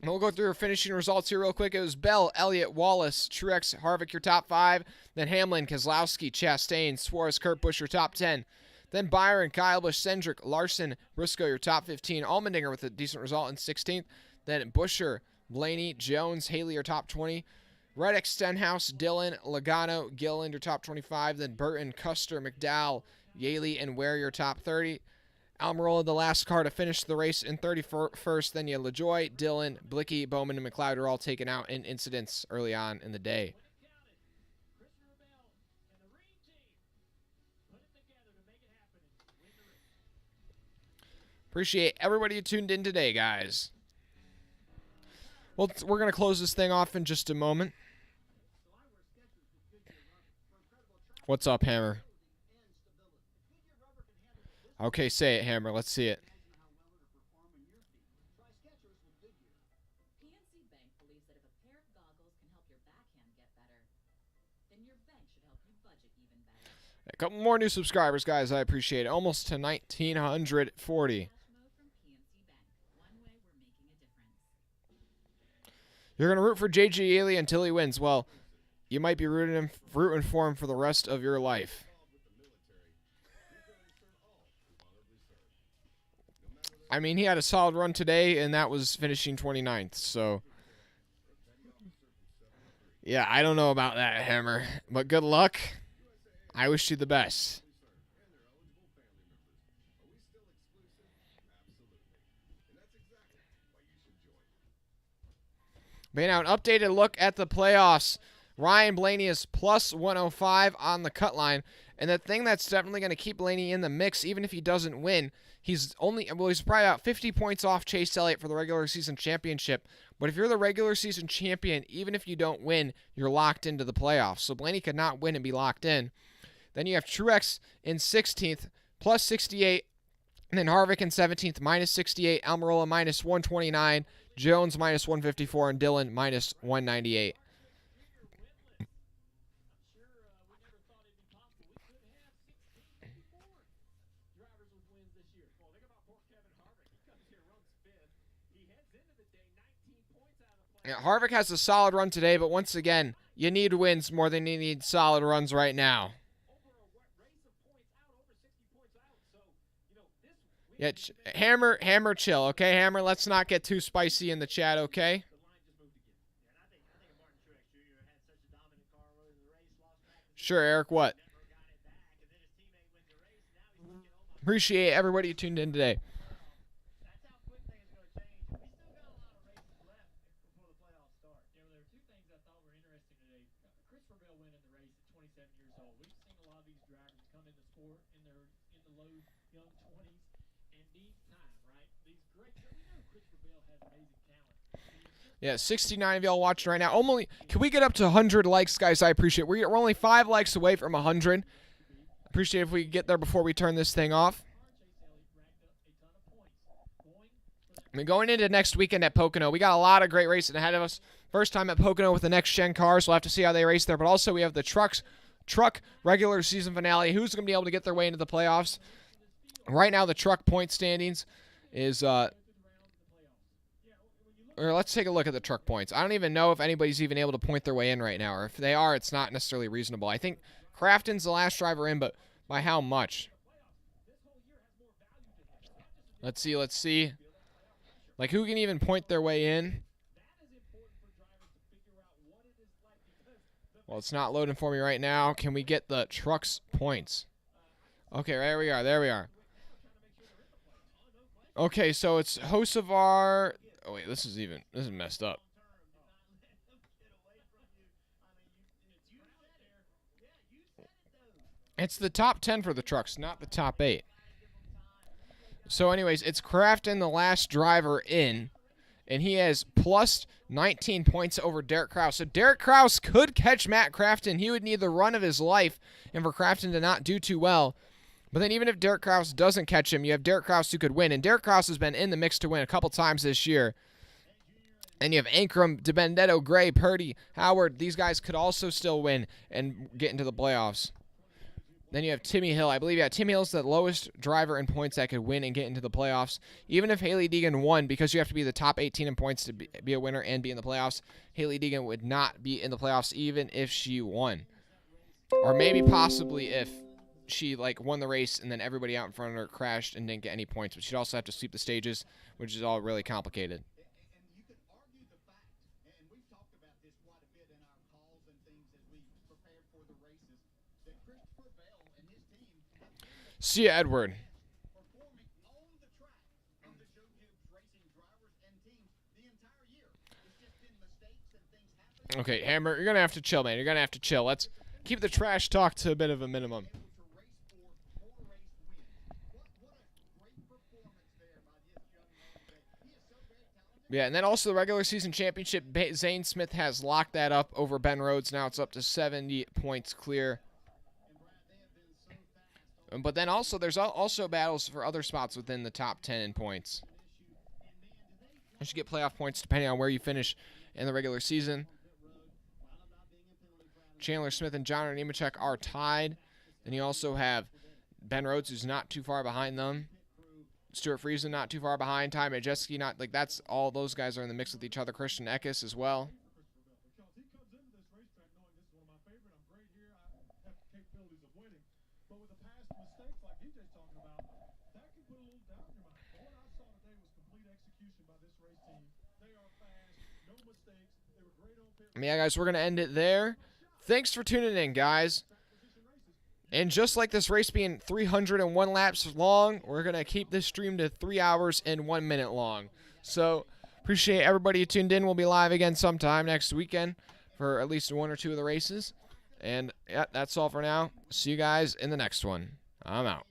And we'll go through our finishing results here real quick. It was Bell, Elliott, Wallace, Truex, Harvick, your top 5. Then Hamlin, Keselowski, Chastain, Suarez, Kurt Busch, your top 10. Then Byron, Kyle Busch, Cendric, Larson, Briscoe, your top 15. Allmendinger with a decent result in 16th. Then Buescher, Blaney, Jones, Haley, your top 20. Reddick, Stenhouse, Dillon, Logano, Gilliland, your top 25. Then Burton, Custer, McDowell, Yaley, and Ware, your top 30. Almirola, the last car to finish the race in 31st. Then you had LaJoy, Dillon, Blicky, Bowman, and McLeod are all taken out in incidents early on in the day. Appreciate everybody who tuned in today, guys. Well, we're going to close this thing off in just a moment. What's up, Hammer? Okay, say it, Hammer. Let's see it. PNC Bank believes that if a pair of goggles can help your backhand get better, then your bank should help you budget even better. A couple more new subscribers, guys. I appreciate it. Almost to 1,940. Cash mode from PNC Bank. One way we're making a difference. You're going to root for J.J. Yaley until he wins. Well, you might be rooting for him for the rest of your life. I mean, he had a solid run today, and that was finishing 29th. So, yeah, I don't know about that, Hammer. But good luck. I wish you the best. But now, an updated look at the playoffs. Ryan Blaney is plus 105 on the cut line. And the thing that's definitely going to keep Blaney in the mix, even if he doesn't win, he's probably about 50 points off Chase Elliott for the regular season championship. But if you're the regular season champion, even if you don't win, you're locked into the playoffs. So Blaney could not win and be locked in. Then you have Truex in 16th, plus 68. And then Harvick in 17th, minus 68. Almirola, minus 129. Jones, minus 154. And Dillon, minus 198. Yeah, Harvick has a solid run today, but once again, you need wins more than you need solid runs right now. Yeah, Hammer, chill, okay? Hammer, let's not get too spicy in the chat, okay? Sure, Eric, what? Appreciate everybody who tuned in today. Yeah, 69 of y'all watching right now. Can we get up to 100 likes, guys? I appreciate it. We're only 5 likes away from 100. Appreciate it if we could get there before we turn this thing off. I mean, going into next weekend at Pocono, we got a lot of great racing ahead of us. First time at Pocono with the next-gen cars, so we'll have to see how they race there. But also we have the truck regular season finale. Who's going to be able to get their way into the playoffs? Right now, the truck point standings is... Or let's take a look at the truck points. I don't even know if anybody's even able to point their way in right now. Or if they are, it's not necessarily reasonable. I think Crafton's the last driver in, but by how much? Let's see. Like, who can even point their way in? Well, it's not loading for me right now. Can we get the truck's points? Okay, there we are. Okay, so it's Hocevar... Oh, wait, this is messed up. It's the top 10 for the trucks, not the top 8. So anyways, it's Crafton, the last driver in, and he has plus 19 points over Derek Kraus. So Derek Kraus could catch Matt Crafton. He would need the run of his life, and for Crafton to not do too well. But then even if Derek Kraus doesn't catch him, you have Derek Kraus who could win. And Derek Kraus has been in the mix to win a couple times this year. And you have Ankrum, DiBenedetto, Gray, Purdy, Howard. These guys could also still win and get into the playoffs. Then you have Timmy Hill. I believe, yeah, Timmy Hill's the lowest driver in points that could win and get into the playoffs. Even if Haley Deegan won, because you have to be the top 18 in points to be a winner and be in the playoffs, Haley Deegan would not be in the playoffs even if she won. Or maybe possibly if she like won the race and then everybody out in front of her crashed and didn't get any points. But she'd also have to sweep the stages, which is all really complicated. And you could argue the fact, and we've talked about this quite a bit in our calls and things as we prepared for the races, that Christopher Bell and his team have been See ya, Edward. performing on the track of the Joe Gibbs Racing drivers and teams the entire year. It's just been mistakes and things happening. Okay, Hammer, you're going to have to chill, man. You're going to have to chill. Let's keep the trash talk to a bit of a minimum. To race for more race wins. What a great performance there by this young man. He is so very talented. Yeah, and then also the regular season championship, Zane Smith has locked that up over Ben Rhodes. Now it's up to 70 points clear. And Brad, they have been so fast. But then also there's also battles for other spots within the top 10 in points. You should get playoff points depending on where you finish in the regular season. Chandler Smith and John Nemechek are tied. Then you also have Ben Rhodes, who's not too far behind them. Stuart Friesen not too far behind. Ty Majeski not like that's all those guys are in the mix with each other. Christian Eckes as well. Because he comes into this racetrack knowing this is one of my favorite. I'm great here. I have capabilities of winning. But with the past mistakes like DJ's talking about, that can put a little doubt in your mind. But what I saw today was complete execution by this race team. They are fast, no mistakes. They were great on pit. Yeah, guys, we're gonna end it there. Thanks for tuning in, guys. And just like this race being 301 laps long, we're going to keep this stream to 3 hours and 1 minute long. So, appreciate everybody who tuned in. We'll be live again sometime next weekend for at least one or two of the races. And, yeah, that's all for now. See you guys in the next one. I'm out.